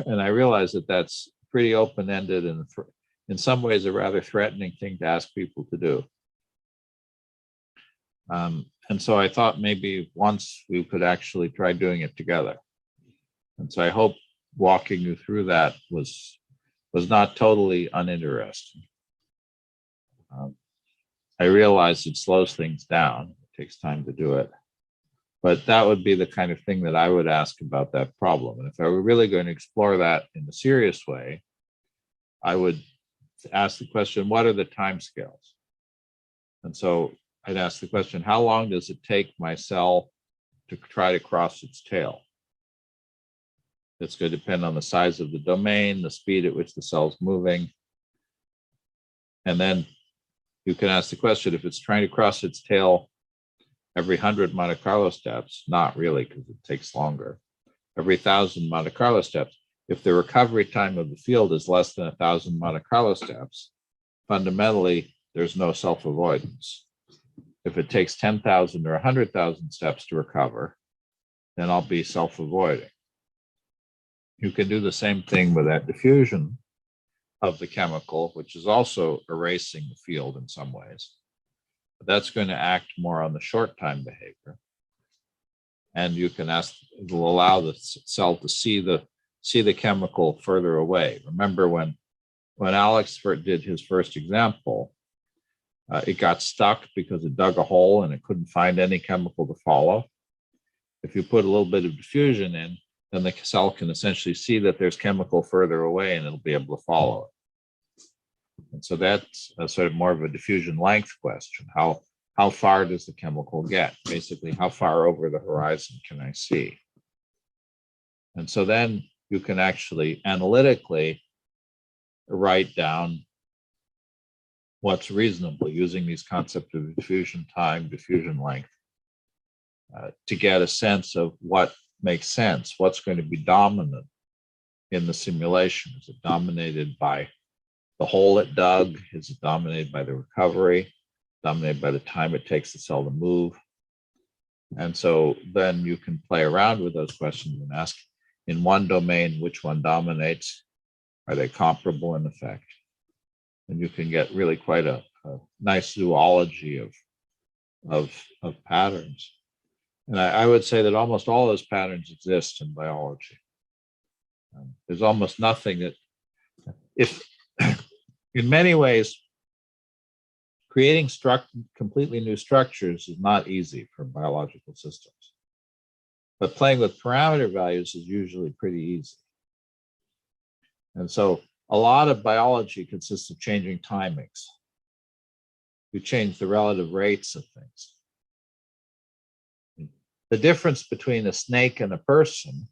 And I realize that that's pretty open-ended and in some ways a rather threatening thing to ask people to do. And so I thought maybe once we could actually try doing it together. And so I hope walking you through that was not totally uninteresting. I realize it slows things down. It takes time to do it. But that would be the kind of thing that I would ask about that problem. And if I were really going to explore that in a serious way, I would ask the question, what are the timescales? And so I'd ask the question, how long does it take my cell to try to cross its tail? It's going to depend on the size of the domain, the speed at which the cell's moving. And then you can ask the question, if it's trying to cross its tail every 100 Monte Carlo steps, not really, because it takes longer. Every 1,000 Monte Carlo steps, if the recovery time of the field is less than 1,000 Monte Carlo steps, fundamentally, there's no self-avoidance. If it takes 10,000 or 100,000 steps to recover, then I'll be self-avoiding. You can do the same thing with that diffusion of the chemical, which is also erasing the field in some ways. But that's going to act more on the short time behavior. And you can ask, it will allow the cell to see the chemical further away. Remember when Alex did his first example, it got stuck because it dug a hole and it couldn't find any chemical to follow. If you put a little bit of diffusion in, then the cell can essentially see that there's chemical further away and it'll be able to follow it. And so that's a sort of more of a diffusion length question. How far does the chemical get? Basically, how far over the horizon can I see? And so then you can actually analytically write down what's reasonable using these concepts of diffusion time, diffusion length, to get a sense of what makes sense, what's going to be dominant in the simulation. Is it dominated by the hole it dug? Is it dominated by the recovery? Dominated by the time it takes the cell to move? And so then you can play around with those questions and ask, in one domain, which one dominates? Are they comparable in effect? And you can get really quite a nice zoology of patterns. And I would say that almost all those patterns exist in biology. There's almost nothing that, if in many ways, creating completely new structures is not easy for biological systems. But playing with parameter values is usually pretty easy. And so a lot of biology consists of changing timings. You change the relative rates of things. The difference between a snake and a person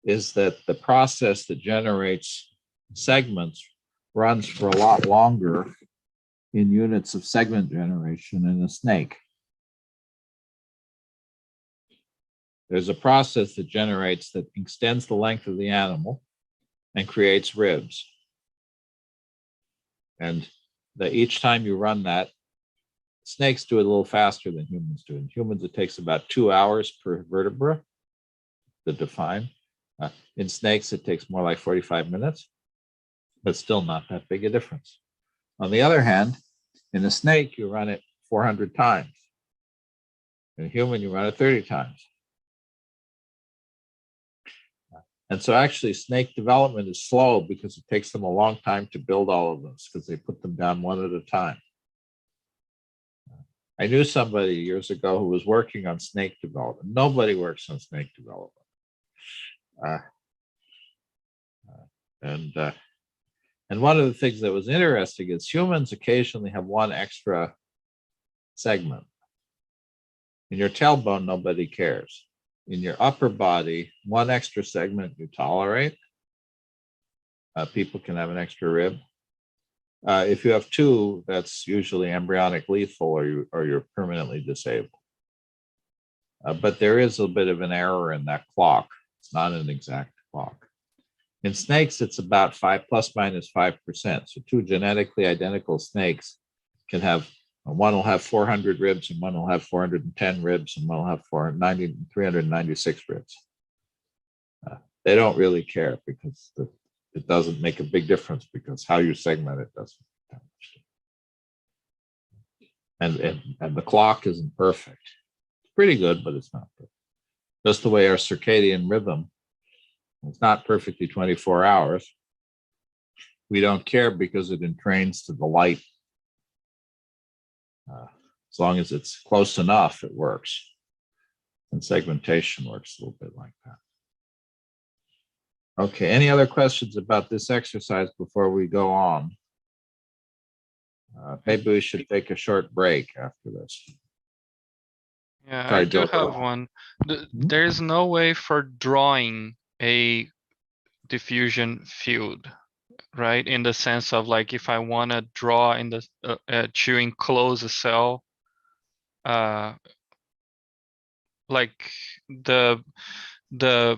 is that the process that generates segments runs for a lot longer in units of segment generation in a snake. There's a process that extends the length of the animal and creates ribs. And each time you run that, Snakes do it a little faster than humans do. In humans, it takes about 2 hours per vertebra to define. In snakes, it takes more like 45 minutes, but still not that big a difference. On the other hand, in a snake, you run it 400 times. In a human, you run it 30 times. And so actually snake development is slow because it takes them a long time to build all of those because they put them down one at a time. I knew somebody years ago who was working on snake development. Nobody works on snake development. And one of the things that was interesting is humans occasionally have one extra segment. In your tailbone, nobody cares. In your upper body, one extra segment you tolerate. People can have an extra rib. If you have two, that's usually embryonic lethal or you're permanently disabled. But there is a bit of an error in that clock. It's not an exact clock. In snakes, it's about plus minus 5%. So two genetically identical snakes can have, one will have 400 ribs and one will have 410 ribs and one will have 396 ribs. They don't really care because it doesn't make a big difference because how you segment it doesn't. And the clock isn't perfect. It's pretty good, but it's not perfect. Just the way our circadian rhythm, it's not perfectly 24 hours. We don't care because it entrains to the light. As long as it's close enough, it works. And segmentation works a little bit like that. Okay, any other questions about this exercise before we go on? Maybe we should take a short break after this. Yeah, Sorry, I do Joe. have one. There's no way for drawing a diffusion field, right? In the sense of like, if I want to draw in the to enclose a cell, like the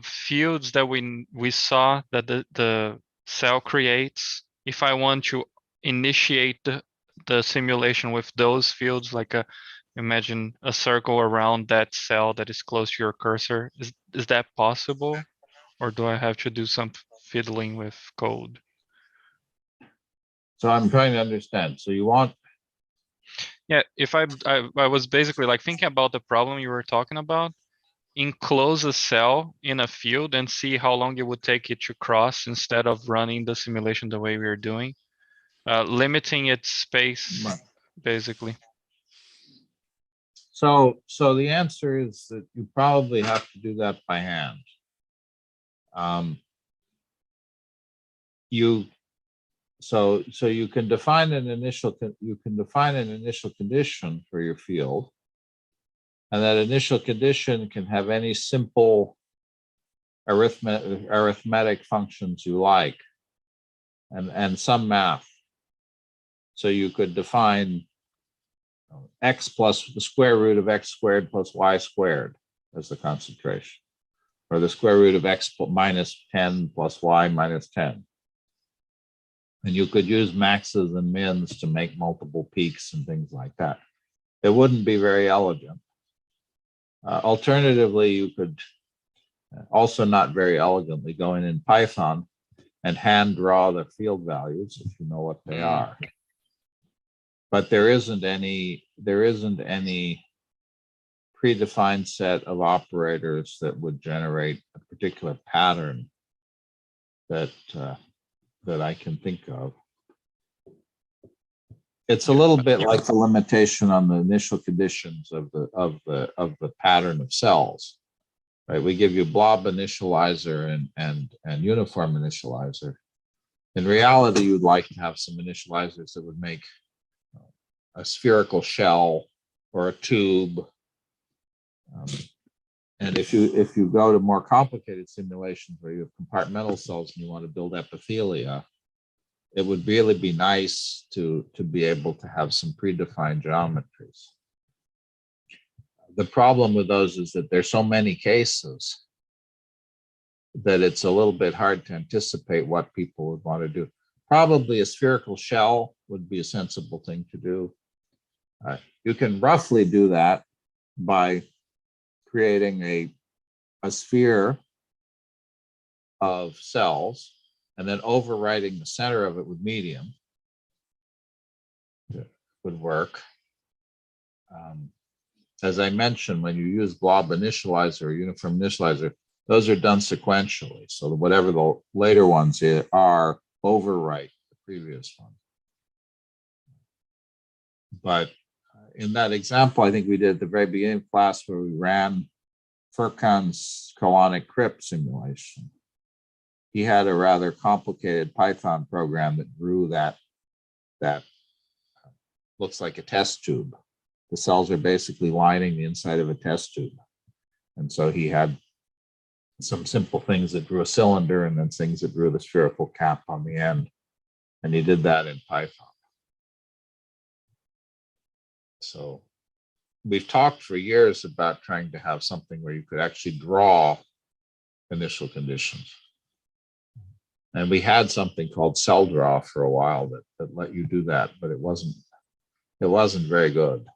fields that we saw that the cell creates, if I want to initiate the simulation with those fields, like imagine a circle around that cell that is close to your cursor, is that possible? Or do I have to do some fiddling with code? So I'm trying to understand. So you want, Yeah, if I was basically like thinking about the problem you were talking about, enclose a cell in a field and see how long it would take it to cross instead of running the simulation the way we are doing, limiting its space, Right. basically. so the answer is that you probably have to do that by hand. So you can define an initial condition for your field, and that initial condition can have any simple arithmetic functions you like, and some math. So you could define x plus the square root of x squared plus y squared as the concentration, or the square root of x minus 10 plus y minus 10. And you could use maxes and mins to make multiple peaks and things like that. It wouldn't be very elegant. Alternatively, you could also not very elegantly go in Python and hand draw the field values if you know what they are. But there isn't any predefined set of operators that would generate a particular pattern that I can think of. It's a little bit like the limitation on the initial conditions of the pattern of cells, right? We give you blob initializer and uniform initializer. In reality, you'd like to have some initializers that would make a spherical shell or a tube. And if you go to more complicated simulations where you have compartmental cells and you want to build epithelia, it would really be nice to be able to have some predefined geometries. The problem with those is that there's so many cases that it's a little bit hard to anticipate what people would want to do. Probably a spherical shell would be a sensible thing to do. You can roughly do that by creating a sphere of cells and then overwriting the center of it with medium. It would work. As I mentioned, when you use blob initializer or uniform initializer, those are done sequentially. So whatever the later ones are, overwrite the previous one. But in that example, I think we did at the very beginning of class where we ran Furkan's colonic crypt simulation. He had a rather complicated Python program that drew that looks like a test tube. The cells are basically lining the inside of a test tube. And so he had some simple things that drew a cylinder and then things that drew the spherical cap on the end. And he did that in Python. So we've talked for years about trying to have something where you could actually draw initial conditions. And we had something called cell draw for a while that let you do that, but it wasn't very good.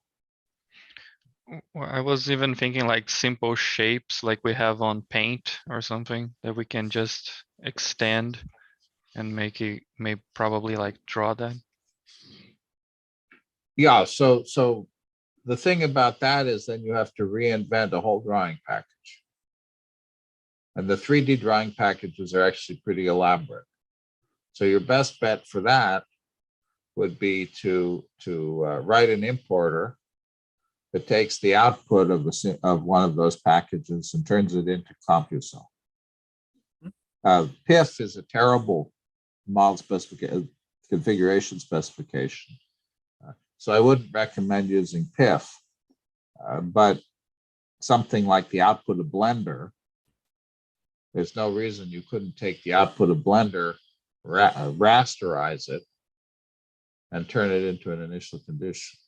Well, I was even thinking like simple shapes like we have on Paint or something that we can just extend and make it, maybe probably like draw that. Yeah, so the thing about that is then you have to reinvent a whole drawing package. And the 3D drawing packages are actually pretty elaborate. So your best bet for that would be to write an importer that takes the output of one of those packages and turns it into CompuCell. PIF is a terrible model specification, configuration specification. So I wouldn't recommend using PIF, but something like the output of Blender, there's no reason you couldn't take the output of Blender, rasterize it, and turn it into an initial condition.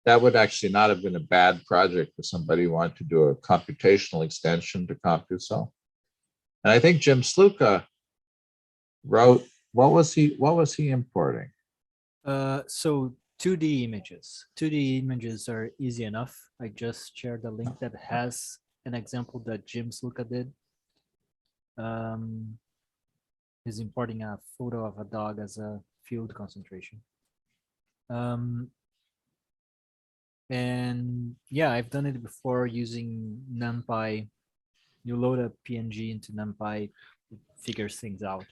That would actually not have been a bad project for somebody who wanted to do a computational extension to CompuCell. And I think Jim Sluka wrote, what was he importing? So 2D images. 2D images are easy enough. I just shared a link that has an example that Jim Sluka did. He's importing a photo of a dog as a field concentration. And yeah, I've done it before using NumPy. You load a PNG into NumPy, it figures things out.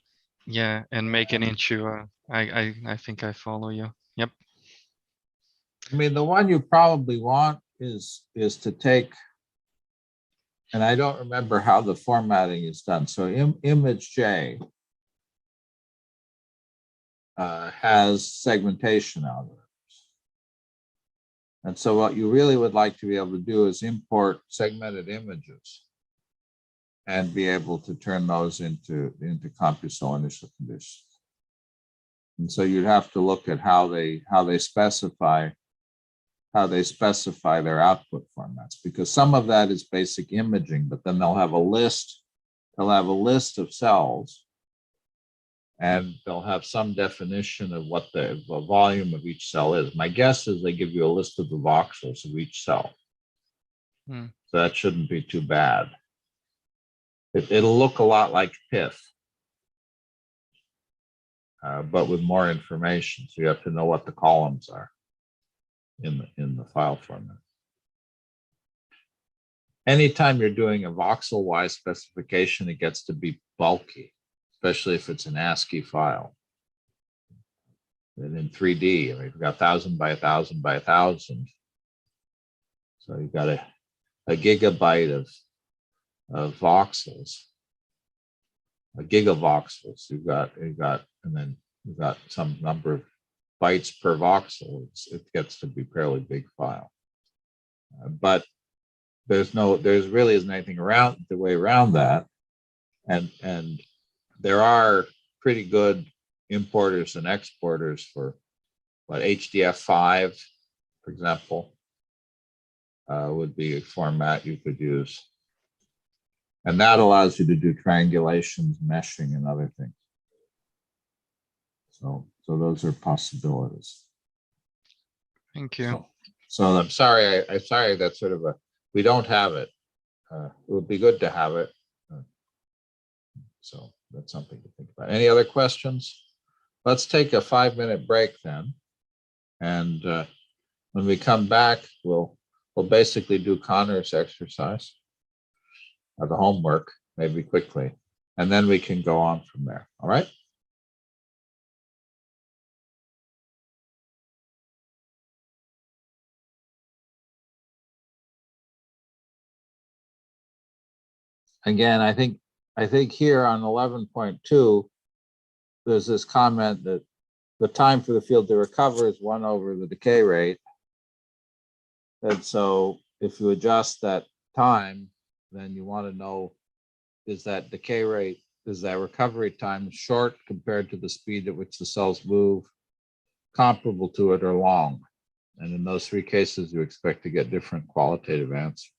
Yeah, and make it into, I think I follow you. Yep. I mean, the one you probably want is to take, and I don't remember how the formatting is done. So image J has segmentation algorithms. And so what you really would like to be able to do is import segmented images and be able to turn those into CompuCell initial conditions. And so you'd have to look at how they specify their output formats, because some of that is basic imaging, but then they'll have a list of cells, and they'll have some definition of what the volume of each cell is. My guess is they give you a list of the voxels of each cell. So that shouldn't be too bad. It'll look a lot like PIF, but with more information. So you have to know what the columns are in the file format. Anytime you're doing a voxel-wise specification, it gets to be bulky, especially if it's an ASCII file. And in 3D, I mean, you've got 1,000 by 1,000 by 1,000. So you've got a gigabyte of voxels, a gigavoxels. You've got, and then you've got some number of bytes per voxel. It gets to be a fairly big file. But there really isn't anything the way around that. And there are pretty good importers and exporters for what HDF5, for example, would be a format you could use. And that allows you to do triangulations, meshing, and other things. So those are possibilities. Thank you. So I'm sorry, I'm sorry that's sort of we don't have it. It would be good to have it. So that's something to think about. Any other questions? Let's take a 5-minute break then. And when we come back, we'll basically do Connor's exercise, or the homework, maybe quickly, and then we can go on from there. All right. Again, I think here on 11.2, there's this comment that the time for the field to recover is 1 over the decay rate. And so if you adjust that time, then you want to know, is that decay rate, is that recovery time short compared to the speed at which the cells move, comparable to it, or long? And in those 3 cases, you expect to get different qualitative answers.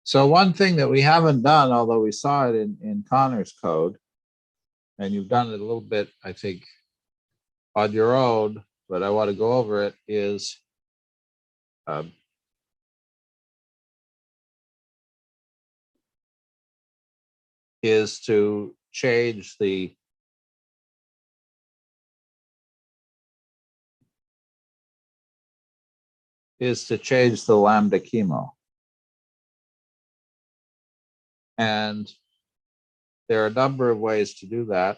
So one thing that we haven't done, although we saw it in Connor's code, and you've done it a little bit, I think, on your own, but I want to go over it, is to change the lambda chemo. And there are a number of ways to do that.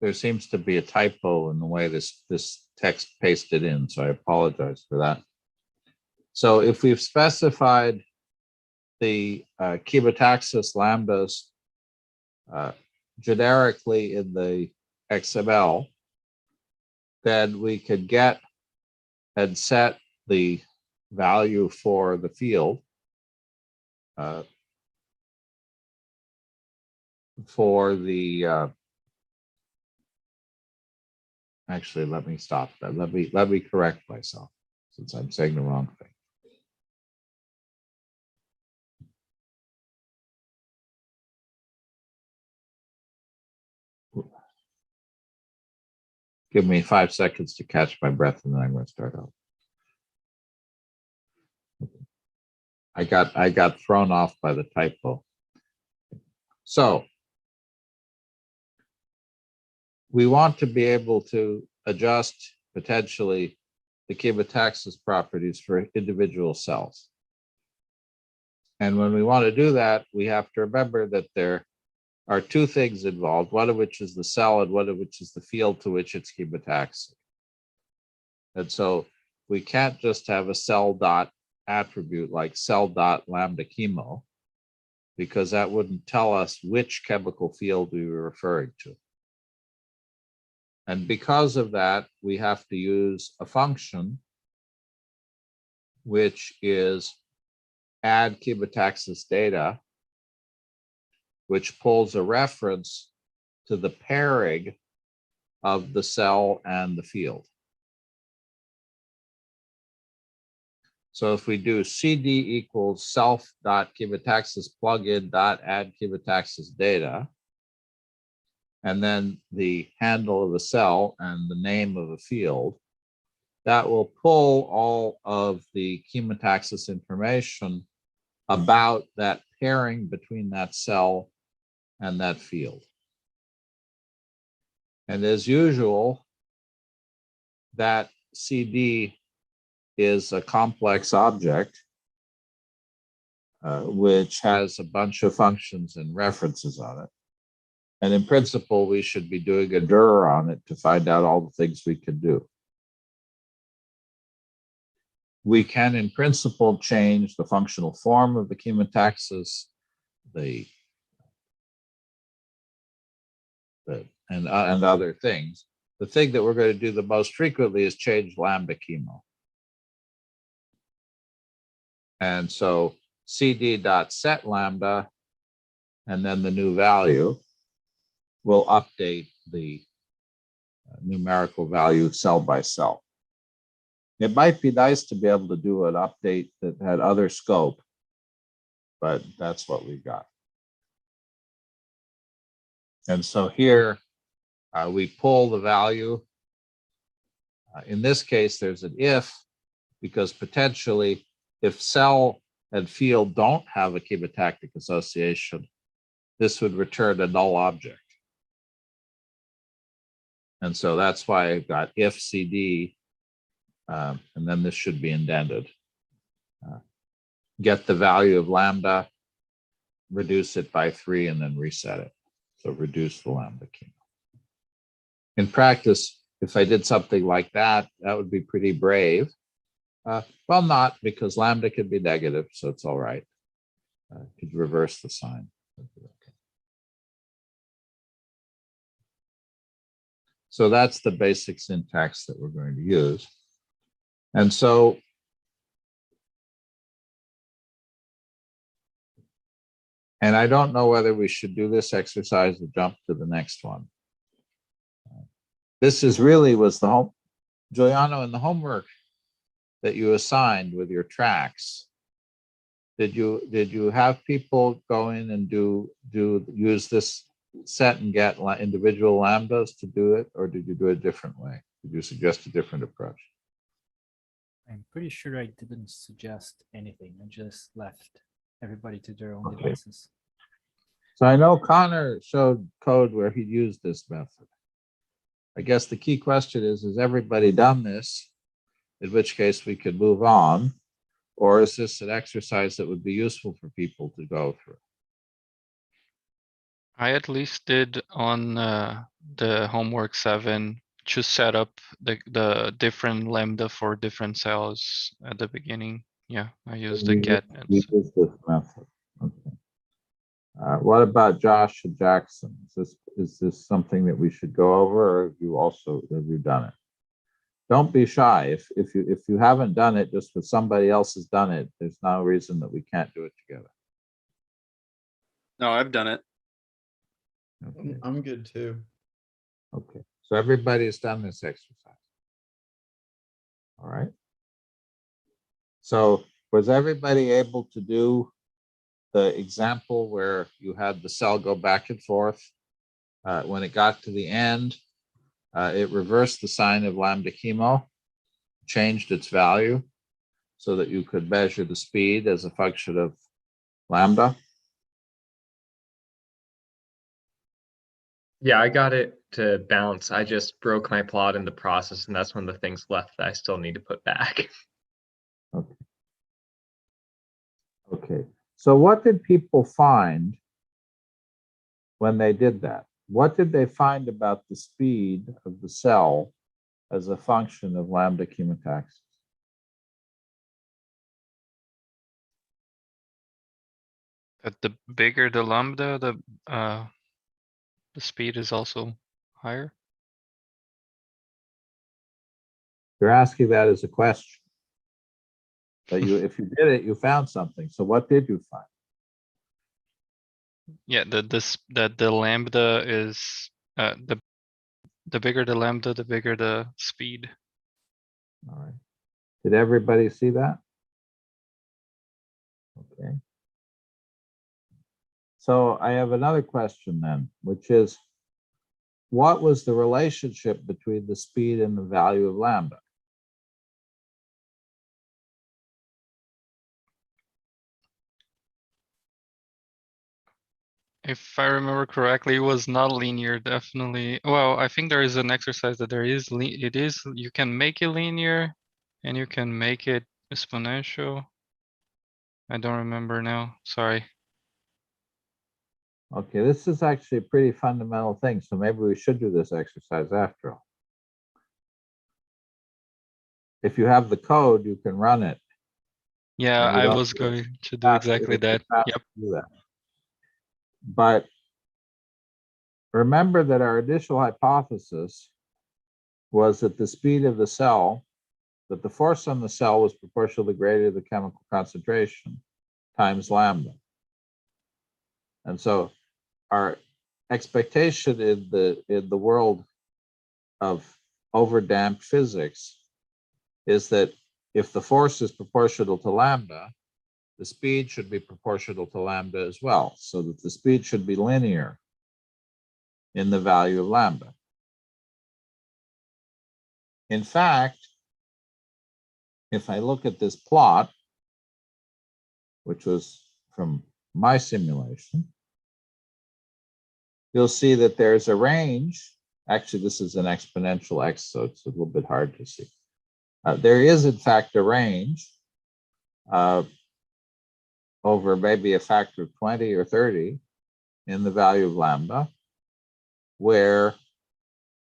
There seems to be a typo in the way this text pasted in, so I apologize for that. So if we've specified the Chemotaxis lambdas generically in the XML, then we could get and set the value for the field for the actually, let me stop that. Let me correct myself, since I'm saying the wrong thing. Give me 5 seconds to catch my breath, and then I'm going to start out. I got thrown off by the typo. So we want to be able to adjust potentially the chemotaxis properties for individual cells. And when we want to do that, we have to remember that there are 2 things involved, one of which is the cell and one of which is the field to which it's chemotaxis. And so we can't just have a cell dot attribute like cell dot lambda chemo, because that wouldn't tell us which chemical field we were referring to. And because of that, we have to use a function which is add chemotaxis data, which pulls a reference to the pairing of the cell and the field. So if we do cd equals self.chemotaxis plugin.add chemotaxis data, and then the handle of the cell and the name of the field, that will pull all of the chemotaxis information about that pairing between that cell and that field. And as usual, that CD is a complex object, which has a bunch of functions and references on it. And in principle, we should be doing a dir on it to find out all the things we can do. We can, in principle, change the functional form of the chemotaxis, and other things. The thing that we're going to do the most frequently is change lambda chemo. And so cd.set lambda, and then the new value will update the numerical value cell by cell. It might be nice to be able to do an update that had other scope, but that's what we got. And so here we pull the value. In this case, there's an if, because potentially if cell and field don't have a chemotactic association, this would return a null object. And so that's why I've got if CD, and then this should be indented. Get the value of lambda, reduce it by 3, and then reset it. So reduce the lambda chemo. In practice, if I did something like that, that would be pretty brave. Well, not, because lambda could be negative, so it's all right. Could reverse the sign. Okay. So that's the basic syntax that we're going to use. And so I don't know whether we should do this exercise or jump to the next one. This is really was the home, Giuliano, in the homework that you assigned with your tracks. Did you have people go in and use this set and get individual lambdas to do it, or did you do it a different way? Did you suggest a different approach? I'm pretty sure I didn't suggest anything. I just left everybody to their own Okay. devices. So I know Connor showed code where he used this method. I guess the key question is, has everybody done this? In which case we could move on. Or is this an exercise that would be useful for people to go through? I at least did on the homework 7 to set up the different lambda for different cells at the beginning. Yeah, I used the get. We use this method. Okay. What about Josh and Jackson? Is this something that we should go over, or have you done it? Don't be shy. If you haven't done it, just because somebody else has done it, there's no reason that we can't do it together. No, I've done it. Okay. I'm good too. Okay. So everybody's done this exercise. All right. So was everybody able to do the example where you had the cell go back and forth? When it got to the end, it reversed the sign of lambda chemo, changed its value so that you could measure the speed as a function of lambda. Yeah, I got it to bounce. I just broke my plot in the process, and that's one of the things left that I still need to put back. Okay. Okay. So what did people find when they did that? What did they find about the speed of the cell as a function of lambda chemotaxis? That the bigger the lambda, the speed is also higher. You're asking that as a question. But if you did it, you found something. So what did you find? Yeah, that the lambda is the bigger the lambda, the bigger the speed. All right. Did everybody see that? Okay. So I have another question then, which is, what was the relationship between the speed and the value of lambda? If I remember correctly, it was not linear, definitely. Well, I think there is an exercise that you can make it linear and you can make it exponential. I don't remember now, sorry. Okay, this is actually a pretty fundamental thing, so maybe we should do this exercise after all. If you have the code, you can run it. Yeah, And you I don't was do going to do fast- exactly it's that. fast Yep. to do that. But remember that our initial hypothesis was that the speed of the cell, that the force on the cell was proportionally greater to the chemical concentration times lambda. And so our expectation in the world of overdamped physics is that if the force is proportional to lambda, the speed should be proportional to lambda as well, so that the speed should be linear in the value of lambda. In fact, if I look at this plot, which was from my simulation, you'll see that there's a range. Actually, this is an exponential x, so it's a little bit hard to see. There is, in fact, a range over maybe a factor of 20 or 30 in the value of lambda, where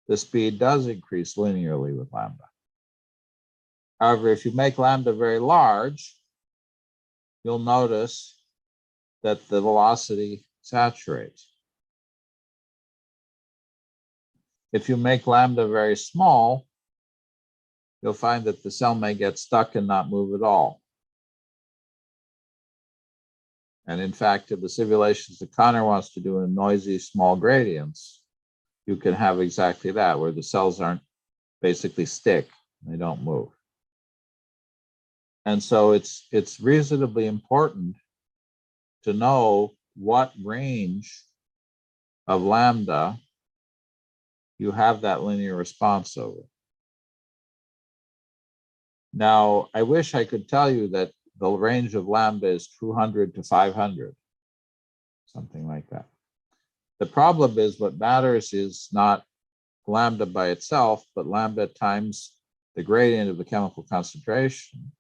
the speed does increase linearly with lambda. However, if you make lambda very large, you'll notice that the velocity saturates. If you make lambda very small, you'll find that the cell may get stuck and not move at all. And in fact, in the simulations that Connor wants to do in noisy small gradients, you can have exactly that, where the cells aren't basically stick, they don't move. And so it's reasonably important to know what range of lambda you have that linear response over. Now, I wish I could tell you that the range of lambda is 200 to 500, something like that. The problem is what matters is not lambda by itself, but lambda times the gradient of the chemical concentration.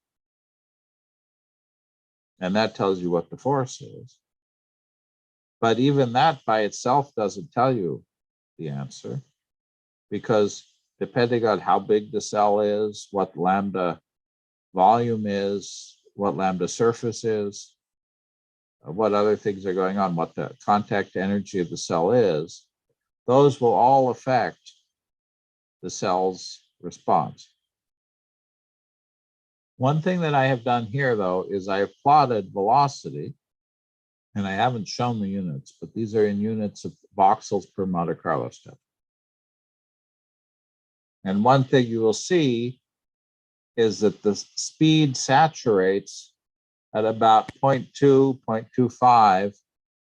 And that tells you what the force is. But even that by itself doesn't tell you the answer, because depending on how big the cell is, what lambda volume is, what lambda surface is, what other things are going on, what the contact energy of the cell is, those will all affect the cell's response. One thing that I have done here, though, is I have plotted velocity, and I haven't shown the units, but these are in units of voxels per Monte Carlo step. And one thing you will see is that the speed saturates at about 0.2, 0.25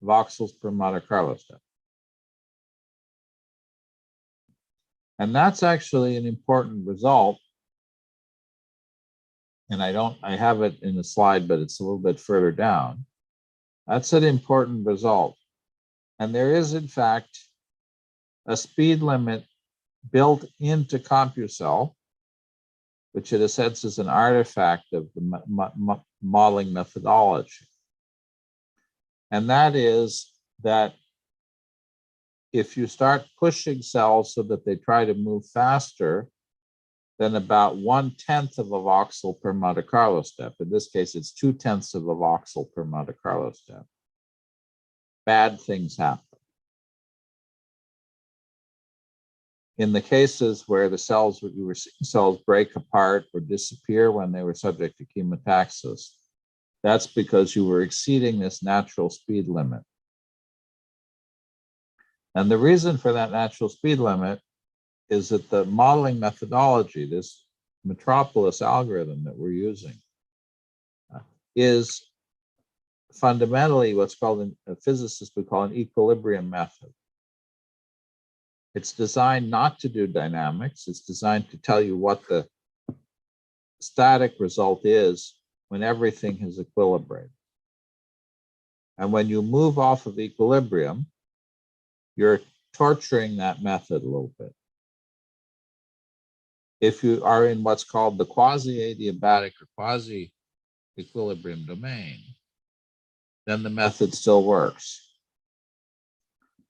voxels per Monte Carlo step. And that's actually an important result. And I have it in the slide, but it's a little bit further down. That's an important result. And there is, in fact, a speed limit built into CompuCell, which in a sense is an artifact of the modeling methodology. And that is that if you start pushing cells so that they try to move faster than about 1/10 of a voxel per Monte Carlo step, in this case, it's 2/10 of a voxel per Monte Carlo step, bad things happen. In the cases where the cells, you were seeing cells break apart or disappear when they were subject to chemotaxis, that's because you were exceeding this natural speed limit. And the reason for that natural speed limit is that the modeling methodology, this Metropolis algorithm that we're using, is fundamentally what's called, in a physicist would call, an equilibrium method. It's designed not to do dynamics. It's designed to tell you what the static result is when everything is equilibrated. And when you move off of equilibrium, you're torturing that method a little bit. If you are in what's called the quasi-adiabatic or quasi-equilibrium domain, then the method still works.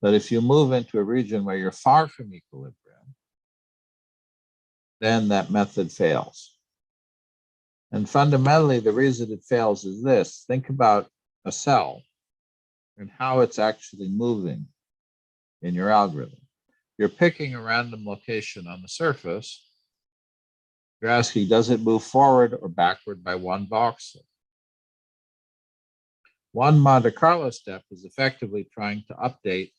But if you move into a region where you're far from equilibrium, then that method fails. And fundamentally, the reason it fails is this. Think about a cell and how it's actually moving in your algorithm. You're picking a random location on the surface. You're asking, does it move forward or backward by 1 voxel? One Monte Carlo step is effectively trying to update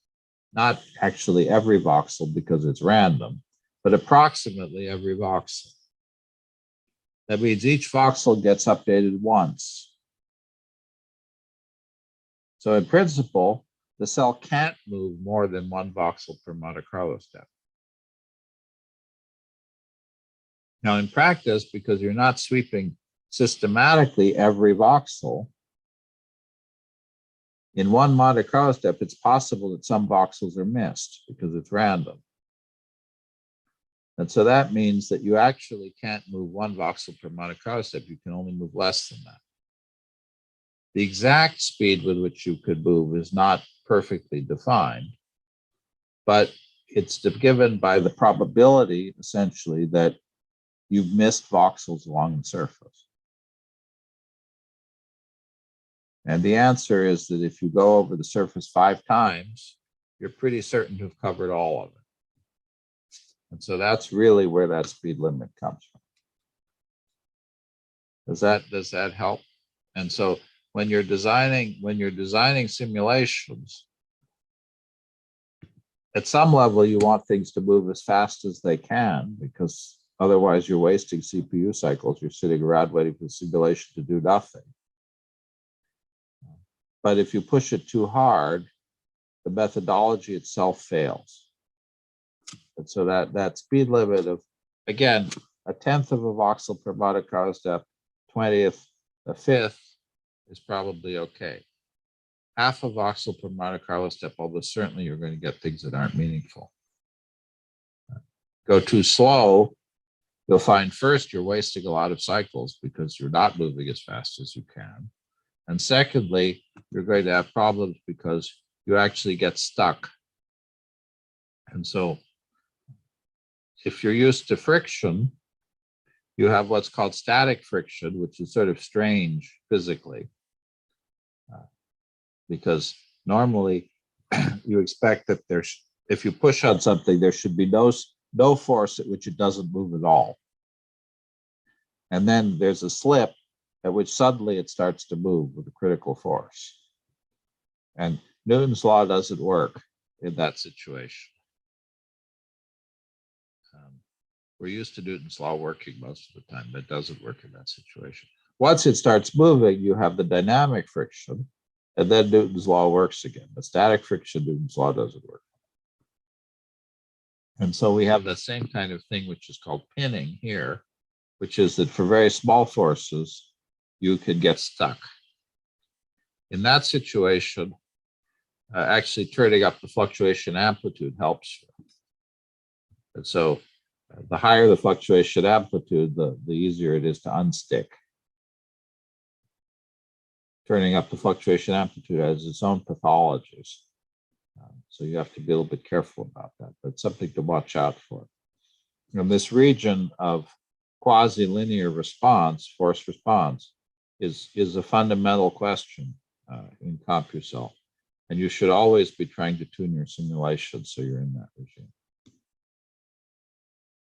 not actually every voxel because it's random, but approximately every voxel. That means each voxel gets updated once. So in principle, the cell can't move more than one voxel per Monte Carlo step. Now in practice, because you're not sweeping systematically every voxel, in one Monte Carlo step, it's possible that some voxels are missed because it's random. And so that means that you actually can't move one voxel per Monte Carlo step. You can only move less than that. The exact speed with which you could move is not perfectly defined, but it's given by the probability, essentially, that you've missed voxels along the surface. And the answer is that if you go over the surface 5 times, you're pretty certain to have covered all of it. And so that's really where that speed limit comes from. Does that help? And so when you're designing simulations, at some level you want things to move as fast as they can, because otherwise you're wasting CPU cycles. You're sitting around waiting for the simulation to do nothing. But if you push it too hard, the methodology itself fails. And so that speed limit of, again, 1/10 of a voxel per Monte Carlo step, 20th, a 5th is probably okay. 1/2 a voxel per Monte Carlo step, although certainly you're going to get things that aren't meaningful. Go too slow, you'll find first you're wasting a lot of cycles because you're not moving as fast as you can. And secondly, you're going to have problems because you actually get stuck. And so if you're used to friction, you have what's called static friction, which is sort of strange physically. Because normally you expect that if you push on something, there should be no force at which it doesn't move at all. And then there's a slip at which suddenly it starts to move with a critical force. And Newton's law doesn't work in that situation. We're used to Newton's law working most of the time, but it doesn't work in that situation. Once it starts moving, you have the dynamic friction, and then Newton's law works again. But static friction, Newton's law doesn't work. And so we have the same kind of thing, which is called pinning here, which is that for very small forces, you could get stuck. In that situation, actually turning up the fluctuation amplitude helps you. And so the higher the fluctuation amplitude, the easier it is to unstick. Turning up the fluctuation amplitude has its own pathologies. So you have to be a little bit careful about that, but it's something to watch out for. And this region of quasi-linear response, force response, is a fundamental question in CompuCell. And you should always be trying to tune your simulation so you're in that regime.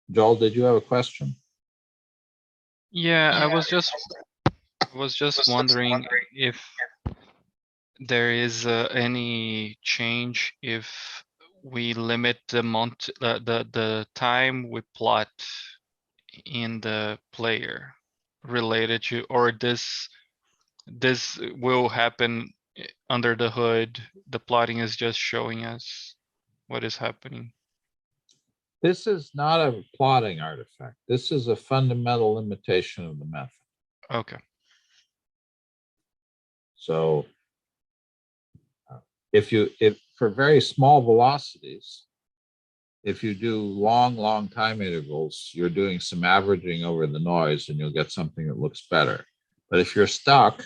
Joel, did you have a question? Yeah, I was just wondering if there is any change if we limit the time we plot in the player related to, or this will happen under the hood. The plotting is just showing us what is happening. This is not a plotting artifact. This is a fundamental limitation of the method. Okay. So if for very small velocities, if you do long time intervals, you're doing some averaging over the noise and you'll get something that looks better. But if you're stuck,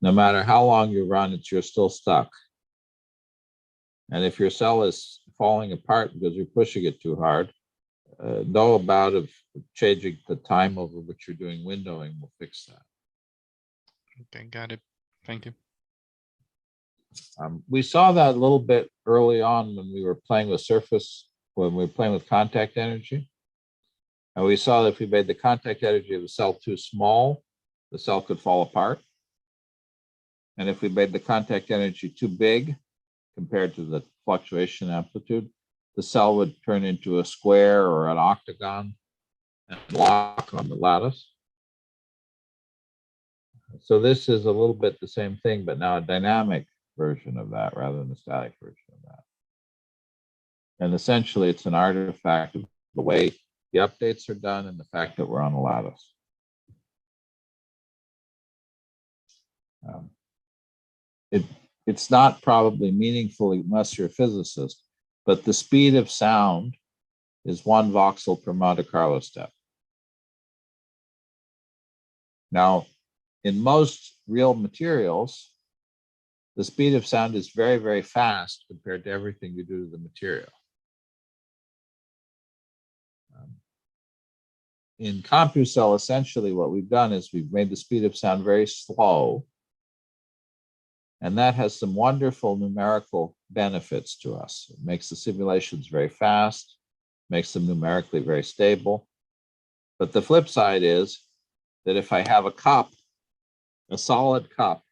no matter how long you run it, you're still stuck. And if your cell is falling apart because you're pushing it too hard, no amount of changing the time over which you're doing windowing will fix that. Okay, got it. Thank you. We saw that a little bit early on when we were playing with surface, when we were playing with contact energy. And we saw that if we made the contact energy of the cell too small, the cell could fall apart. And if we made the contact energy too big compared to the fluctuation amplitude, the cell would turn into a square or an octagon and lock on the lattice. So this is a little bit the same thing, but now a dynamic version of that rather than a static version of that. And essentially, it's an artifact of the way the updates are done and the fact that we're on a lattice. It's not probably meaningful unless you're a physicist, but the speed of sound is 1 voxel per Monte Carlo step. Now, in most real materials, the speed of sound is very, very fast compared to everything you do to the material. In CompuCell, essentially what we've done is we've made the speed of sound very slow. And that has some wonderful numerical benefits to us. It makes the simulations very fast, makes them numerically very stable. But the flip side is that if I have a cup, a solid cup,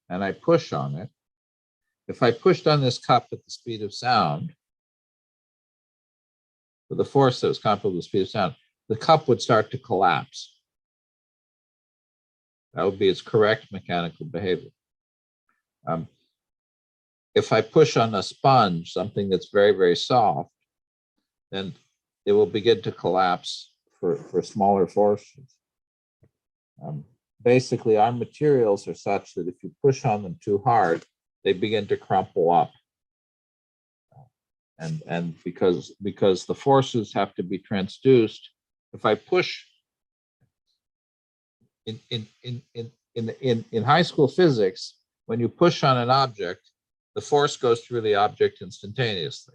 and I push on it, if I pushed on this cup at the speed of sound, with a force that was comparable to the speed of sound, the cup would start to collapse. That would be its correct mechanical behavior. If I push on a sponge, something that's very, very soft, then it will begin to collapse for smaller forces. Basically, our materials are such that if you push on them too hard, they begin to crumple up. And because the forces have to be transduced, if I push in high school physics, when you push on an object, the force goes through the object instantaneously.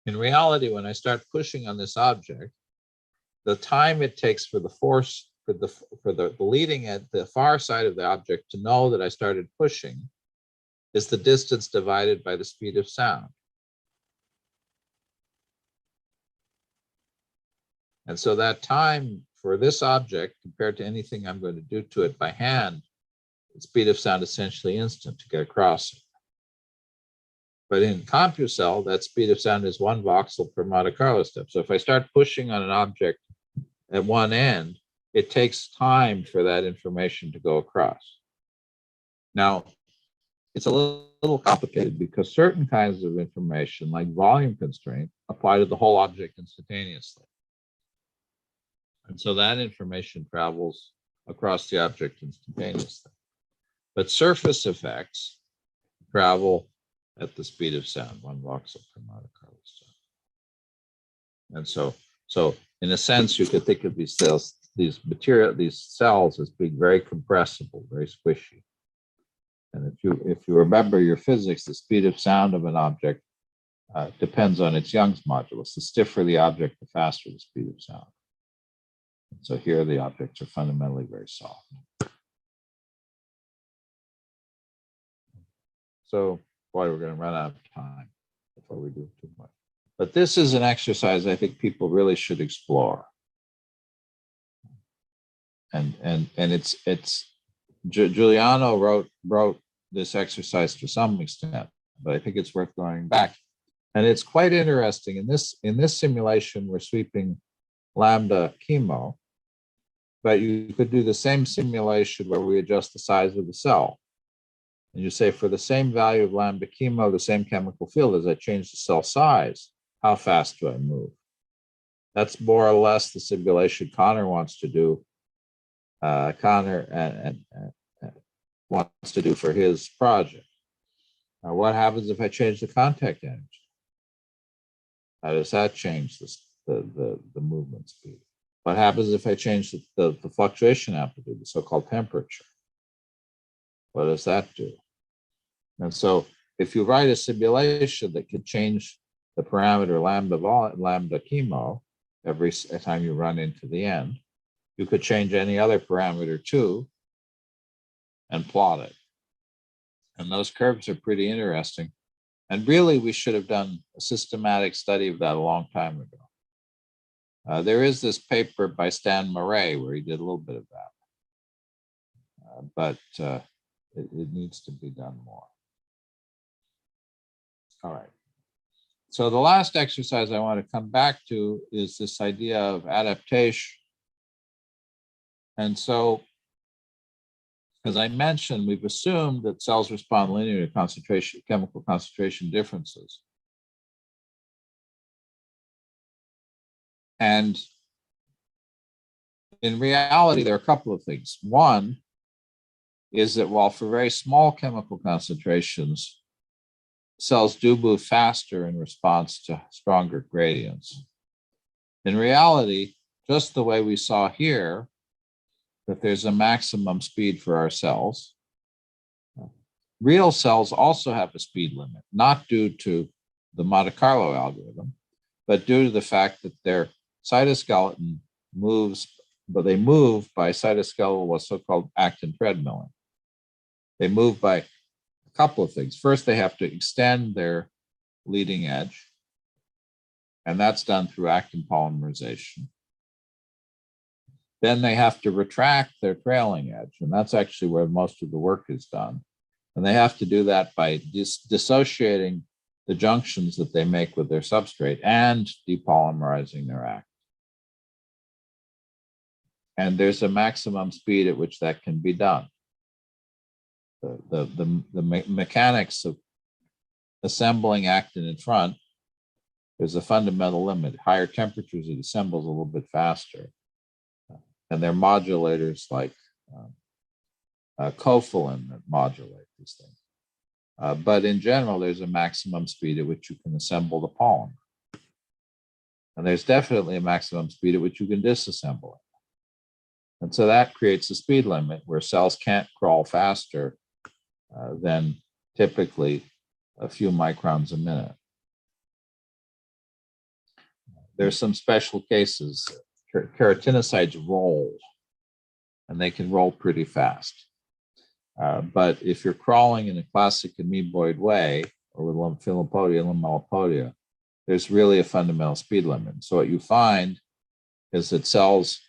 In reality, when I start pushing on this object, the time it takes for the force for the leading at the far side of the object to know that I started pushing is the distance divided by the speed of sound. And so that time for this object compared to anything I'm going to do to it by hand, the speed of sound is essentially instant to get across it. But in CompuCell, that speed of sound is 1 voxel per Monte Carlo step. So if I start pushing on an object at one end, it takes time for that information to go across. Now, it's a little complicated because certain kinds of information, like volume constraint, apply to the whole object instantaneously. And so that information travels across the object instantaneously. But surface effects travel at the speed of sound, 1 voxel per Monte Carlo step. And so in a sense, you could think of these cells, these cells as being very compressible, very squishy. And if you remember your physics, the speed of sound of an object depends on its Young's modulus. The stiffer the object, the faster the speed of sound. And so here the objects are fundamentally very soft. So, boy, we're going to run out of time before we do too much. But this is an exercise I think people really should explore. And it's Giuliano wrote this exercise to some extent, but I think it's worth going back. And it's quite interesting. In this simulation, we're sweeping lambda chemo, but you could do the same simulation where we adjust the size of the cell. And you say, for the same value of lambda chemo, the same chemical field, as I change the cell size, how fast do I move? That's more or less the simulation Connor wants to do. Connor wants to do for his project. Now, what happens if I change the contact energy? How does that change the movement speed? What happens if I change the fluctuation amplitude, the so-called temperature? What does that do? And so if you write a simulation that can change the parameter lambda chemo every time you run into the end, you could change any other parameter too and plot it. And those curves are pretty interesting. And really, we should have done a systematic study of that a long time ago. There is this paper by Stan Murray where he did a little bit of that. But it needs to be done more. All right. So the last exercise I want to come back to is this idea of adaptation. And so as I mentioned, we've assumed that cells respond linearly to concentration, chemical concentration differences. And in reality, there are a couple of things. One is that while for very small chemical concentrations, cells do move faster in response to stronger gradients. In reality, just the way we saw here, that there's a maximum speed for our cells. Real cells also have a speed limit, not due to the Monte Carlo algorithm, but due to the fact that their cytoskeleton moves, but they move by cytoskeletal, what's so-called actin treadmilling. They move by a couple of things. First, they have to extend their leading edge, and that's done through actin polymerization. Then they have to retract their trailing edge, and that's actually where most of the work is done. And they have to do that by dissociating the junctions that they make with their substrate and depolymerizing their actin. And there's a maximum speed at which that can be done. The mechanics of assembling actin in front, there's a fundamental limit. Higher temperatures, it assembles a little bit faster. And they're modulators like cofalin that modulate these things. But in general, there's a maximum speed at which you can assemble the polymer. And there's definitely a maximum speed at which you can disassemble it. And so that creates a speed limit where cells can't crawl faster than typically a few microns a minute. There's some special cases. Keratinocytes roll, and they can roll pretty fast. But if you're crawling in a classic amoeboid way, or with Lymphopodia and Lamellipodia, there's really a fundamental speed limit. So what you find is that cells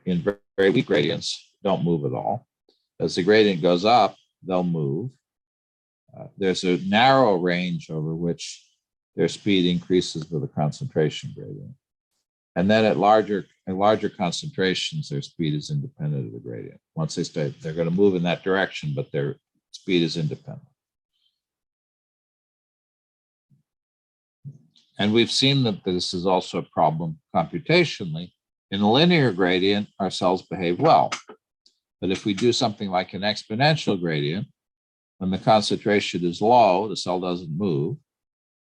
in very weak gradients don't move at all. As the gradient goes up, they'll move. There's a narrow range over which their speed increases with a concentration gradient. And then at larger concentrations, their speed is independent of the gradient. Once they start, they're going to move in that direction, but their speed is independent. And we've seen that this is also a problem computationally. In a linear gradient, our cells behave well. But if we do something like an exponential gradient, when the concentration is low, the cell doesn't move.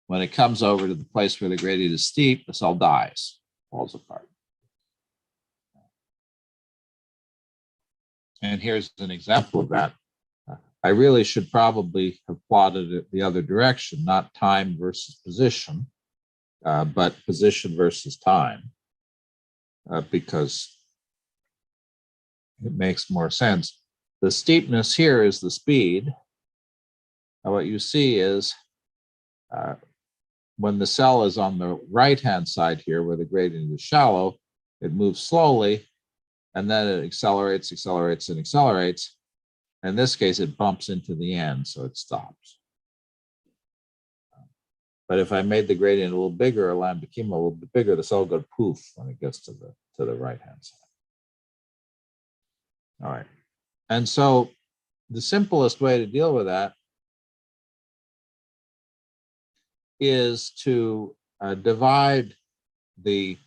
When it comes over to the place where the gradient is steep, the cell dies. Falls apart. And here's an example of that. I really should probably have plotted it the other direction, not time versus position, but position versus time, because it makes more sense. The steepness here is the speed. Now what you see is when the cell is on the right-hand side here, where the gradient is shallow, it moves slowly, and then it accelerates, accelerates, and accelerates. In this case, it bumps into the end, so it stops. But if I made the gradient a little bigger, or lambda chemo a little bit bigger, the cell will go poof when it gets to the right-hand side. All right. And so the simplest way to deal with that is to divide the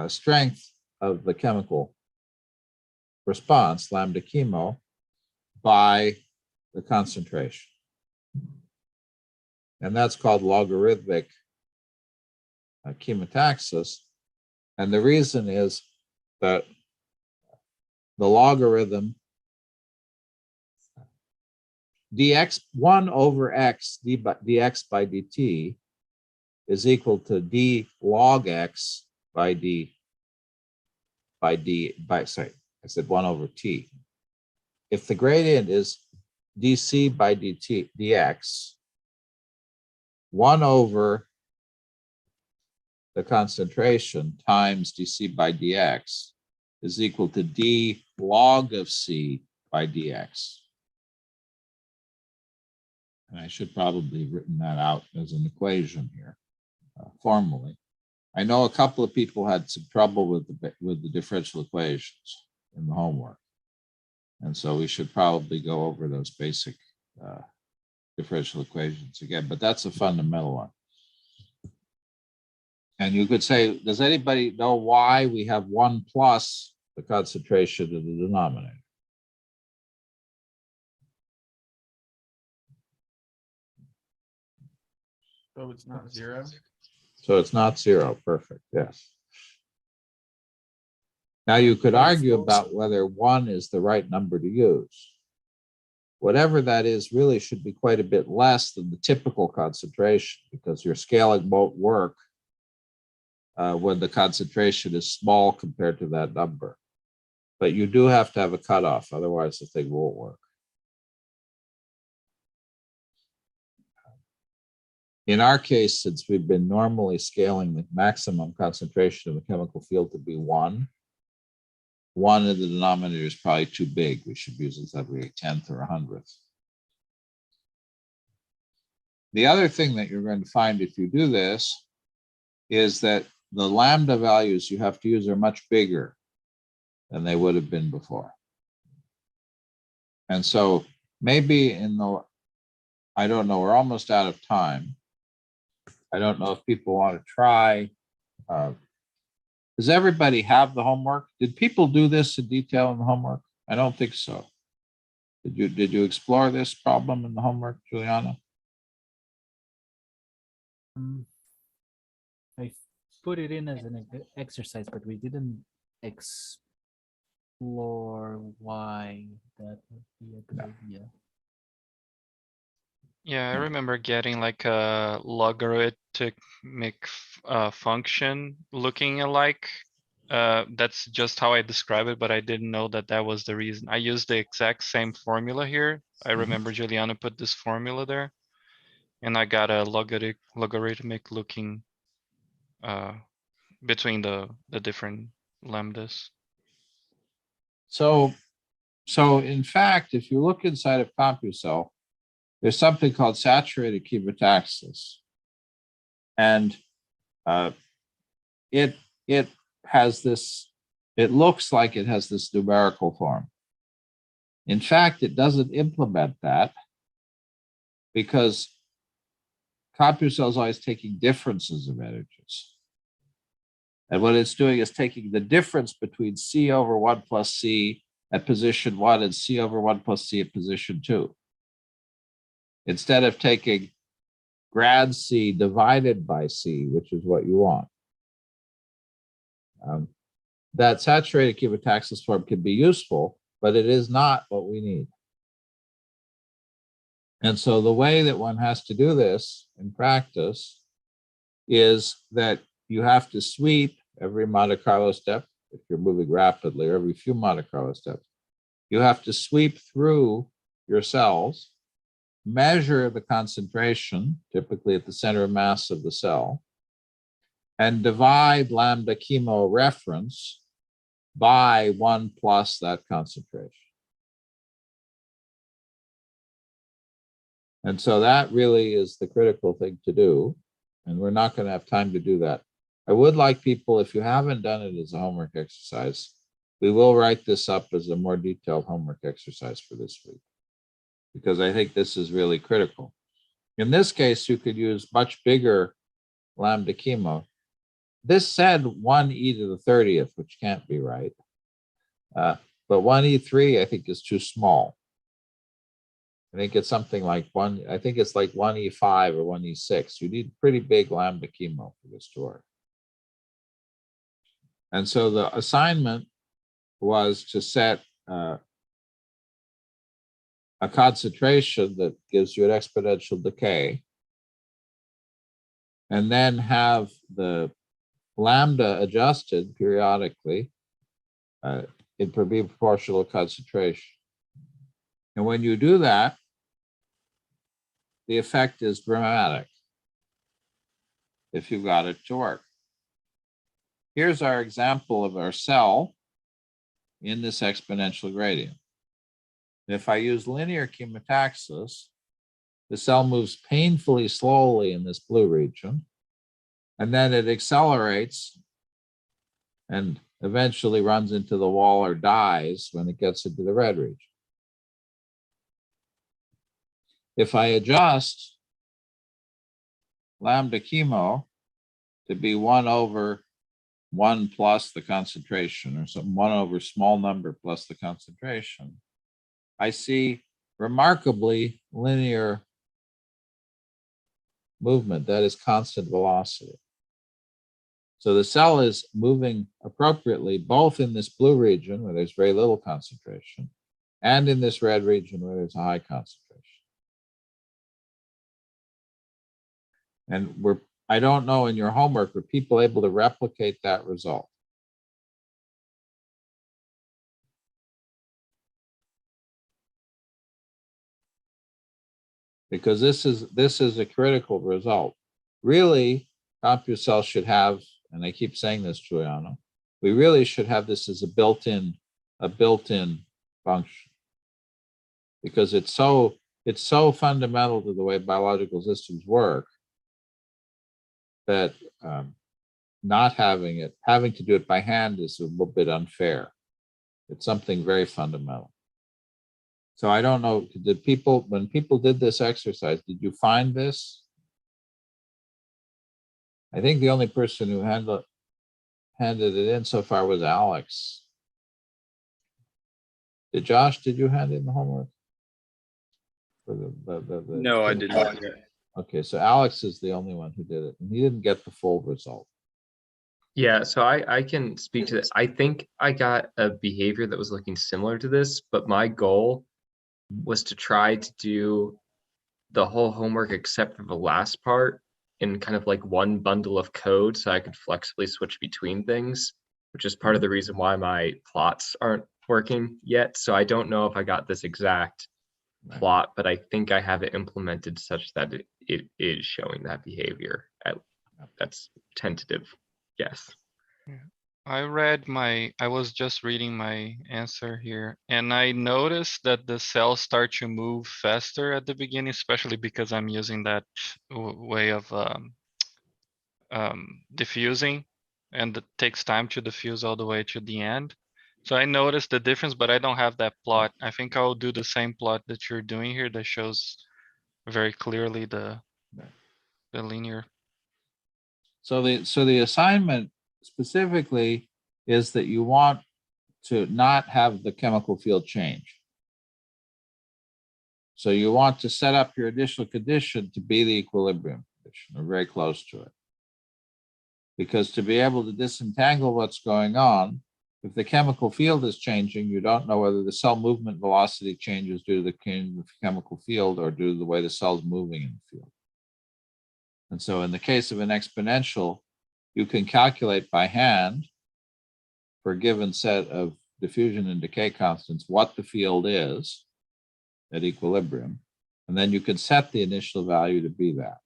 strength of the chemical response, lambda chemo, by the concentration. And that's called logarithmic chemotaxis. And the reason is that the logarithm dx 1 over x dx by dt is equal to d log x by sorry, I said 1 over t. If the gradient is dc by dt dx, 1 over the concentration times dc by dx is equal to d log of c by dx. And I should probably have written that out as an equation here formally. I know a couple of people had some trouble with the differential equations in the homework. And so we should probably go over those basic differential equations again, but that's a fundamental one. And you could say, does anybody know why we have 1 plus the concentration in the denominator? So it's not 0. So it's not 0. Perfect. Yes. Now you could argue about whether 1 is the right number to use. Whatever that is really should be quite a bit less than the typical concentration, because your scaling won't work when the concentration is small compared to that number. But you do have to have a cutoff, otherwise the thing won't work. In our case, since we've been normally scaling the maximum concentration of the chemical field to be 1, 1 in the denominator is probably too big. We should use it every 1/10 or 100th. The other thing that you're going to find if you do this is that the lambda values you have to use are much bigger than they would have been before. And so maybe I don't know, we're almost out of time. I don't know if people want to try. Does everybody have the homework? Did people do this in detail in the homework? I don't think so. Did you explore this problem in the homework, Juliana? I put it in as an exercise, but we didn't explore why that would be a good idea. Yeah, I remember getting like a logarithmic function looking alike. That's just how I describe it, but I didn't know that that was the reason. I used the exact same formula here. I remember Juliana put this formula there, and I got a logarithmic looking between the different lambdas. So in fact, if you look inside of CompuCell, there's something called saturated chemotaxis. And it has this, it looks like it has this numerical form. In fact, it doesn't implement that because CompuCell is always taking differences of energies. And what it's doing is taking the difference between C over 1 plus C at position 1 and C over 1 plus C at position 2. Instead of taking grad C divided by C, which is what you want. That saturated chemotaxis form can be useful, but it is not what we need. And so the way that one has to do this in practice is that you have to sweep every Monte Carlo step, if you're moving rapidly, or every few Monte Carlo steps. You have to sweep through your cells, measure the concentration, typically at the center of mass of the cell, and divide lambda chemo reference by 1 plus that concentration. And so that really is the critical thing to do. And we're not going to have time to do that. I would like people, if you haven't done it as a homework exercise, we will write this up as a more detailed homework exercise for this week, because I think this is really critical. In this case, you could use much bigger lambda chemo. This said 1e to the 30th, which can't be right. But 1e3, I think, is too small. I think it's something like I think it's like 1e5 or 1e6. You need pretty big lambda chemo for this to work. And so the assignment was to set a concentration that gives you an exponential decay, and then have the lambda adjusted periodically in proportional concentration. And when you do that, the effect is dramatic if you've got it to work. Here's our example of our cell in this exponential gradient. If I use linear chemotaxis, the cell moves painfully slowly in this blue region, and then it accelerates and eventually runs into the wall or dies when it gets into the red region. if I adjust lambda chemo to be 1 over 1 plus the concentration, or some 1 over small number plus the concentration, I see remarkably linear movement, that is constant velocity. So the cell is moving appropriately both in this blue region where there's very little concentration and in this red region where there's a high concentration. And I don't know in your homework, were people able to replicate that result? Because this is a critical result. Really, CompuCell should have, and I keep saying this, Giuliano, we really should have this as a built-in function, because it's so fundamental to the way biological systems work that not having it, having to do it by hand is a little bit unfair. It's something very fundamental. So I don't know, did people, when people did this exercise, did you find this? I think the only person who handed it in so far was Alex. Did you hand in the homework? For No, I did not yet. Okay, so Alex is the only one who did it, and he didn't get the full result. Yeah, so I can speak to this. I think I got a behavior that was looking similar to this, but my goal was to try to do the whole homework except for the last part in kind of like one bundle of code so I could flexibly switch between things, which is part of the reason why my plots aren't working yet. So I don't know if I got this exact plot, but I think I have it implemented such that it is showing that behavior. That's tentative. Yes. I was just reading my answer here, and I noticed that the cells start to move faster at the beginning, especially because I'm using that way of diffusing, and it takes time to diffuse all the way to the end. So I noticed the difference, but I don't have that plot. I think I'll do the same plot that you're doing here that shows very clearly the linear. So the assignment specifically is that you want to not have the chemical field change. So you want to set up your initial condition to be the equilibrium condition, or very close to it. Because to be able to disentangle what's going on, if the chemical field is changing, you don't know whether the cell movement velocity changes due to the chemical field or due to the way the cell's moving in the field. And so in the case of an exponential, you can calculate by hand for a given set of diffusion and decay constants what the field is at equilibrium. And then you can set the initial value to be that.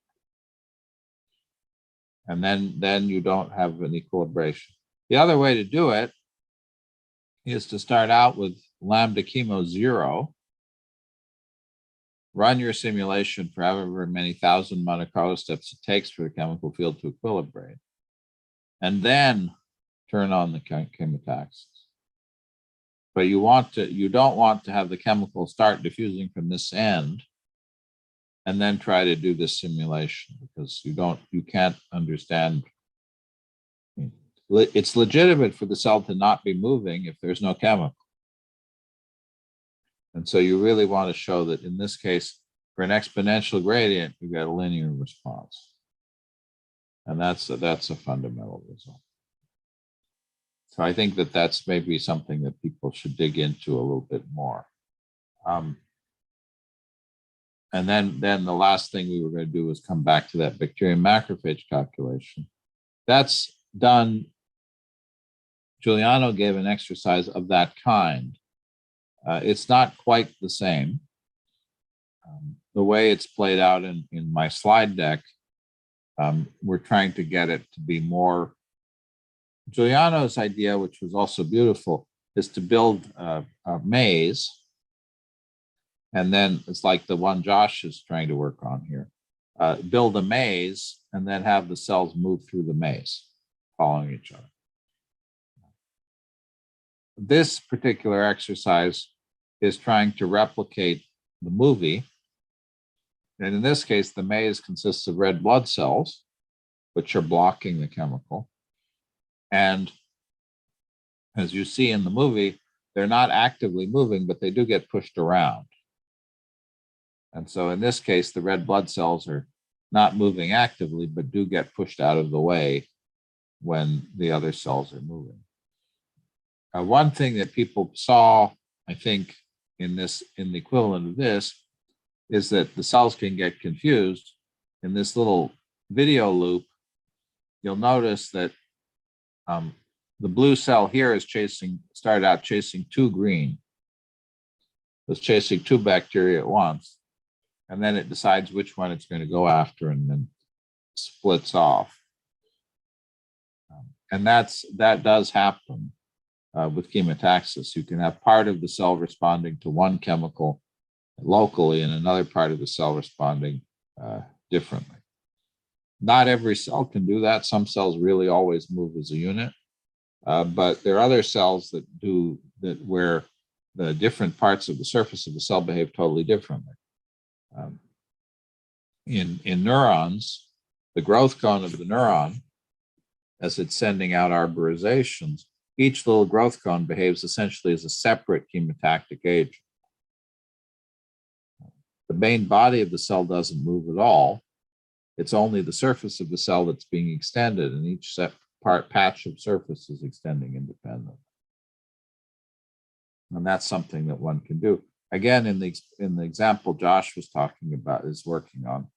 And then you don't have an equilibration. The other way to do it is to start out with lambda chemo 0, run your simulation for however many thousand Monte Carlo steps it takes for the chemical field to equilibrate, and then turn on the chemotaxis. But you don't want to have the chemical start diffusing from this end and then try to do this simulation, because you can't understand. It's legitimate for the cell to not be moving if there's no chemical. And so you really want to show that in this case, for an exponential gradient, you get a linear response. And that's a fundamental result. So I think that that's maybe something that people should dig into a little bit more. And then the last thing we were going to do was come back to that bacterium macrophage calculation. That's done. Giuliano gave an exercise of that kind. It's not quite the same. The way it's played out in my slide deck, we're trying to get it to be more. Giuliano's idea, which was also beautiful, is to build a maze. And then it's like the one Josh is trying to work on here. Build a maze and then have the cells move through the maze, following each other. This particular exercise is trying to replicate the movie And in this case, the maze consists of red blood cells, which are blocking the chemical. And as you see in the movie, they're not actively moving, but they do get pushed around. And so in this case, the red blood cells are not moving actively, but do get pushed out of the way when the other cells are moving. One thing that people saw, I think, in the equivalent of this, is that the cells can get confused. In this little video loop, you'll notice that the blue cell here is started out chasing two green. It's chasing two bacteria at once. And then it decides which one it's going to go after and then splits off. And that does happen with chemotaxis. You can have part of the cell responding to one chemical locally and another part of the cell responding differently. Not every cell can do that. Some cells really always move as a unit, but there are other cells that do that where the different parts of the surface of the cell behave totally differently. In neurons, the growth cone of the neuron, as it's sending out arborizations, each little growth cone behaves essentially as a separate chemotactic agent. The main body of the cell doesn't move at all. It's only the surface of the cell that's being extended, and each patch of surface is extending independently. And that's something that one can do. Again, in the example Josh was talking about, is working on,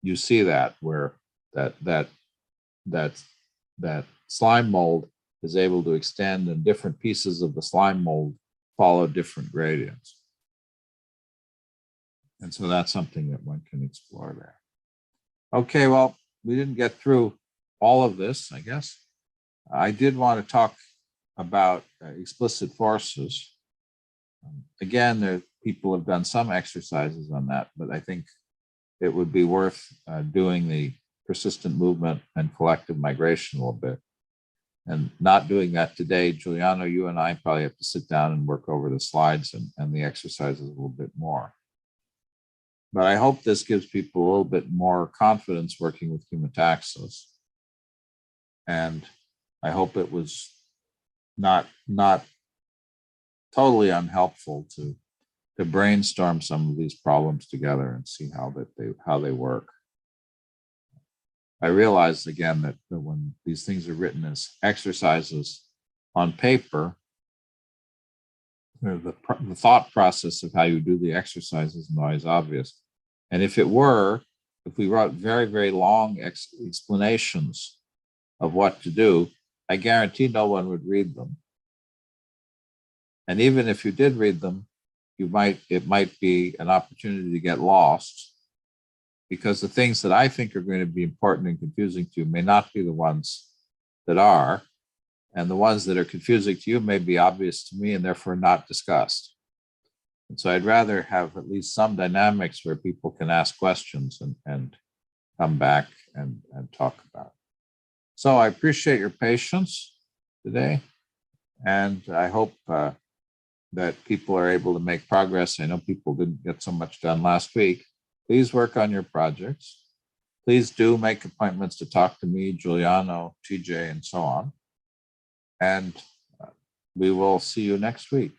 you see that where that slime mold is able to extend, and different pieces of the slime mold follow different gradients. And so that's something that one can explore there. Okay, well, we didn't get through all of this, I guess. I did want to talk about explicit forces. Again, people have done some exercises on that, but I think it would be worth doing the persistent movement and collective migration a little bit. And not doing that today, Giuliano, you and I probably have to sit down and work over the slides and the exercises a little bit more. But I hope this gives people a little bit more confidence working with chemotaxis. And I hope it was not totally unhelpful to brainstorm some of these problems together and see how they work. I realized again that when these things are written as exercises on paper, the thought process of how you do the exercise isn't always obvious. And if we wrote very, very long explanations of what to do, I guarantee no one would read them. And even if you did read them, it might be an opportunity to get lost, because the things that I think are going to be important and confusing to you may not be the ones that are. And the ones that are confusing to you may be obvious to me and therefore not discussed. And so I'd rather have at least some dynamics where people can ask questions and come back and talk about it. So I appreciate your patience today. And I hope that people are able to make progress. I know people didn't get so much done last week. Please work on your projects. Please do make appointments to talk to me, Giuliano, TJ, and so on. And we will see you next week.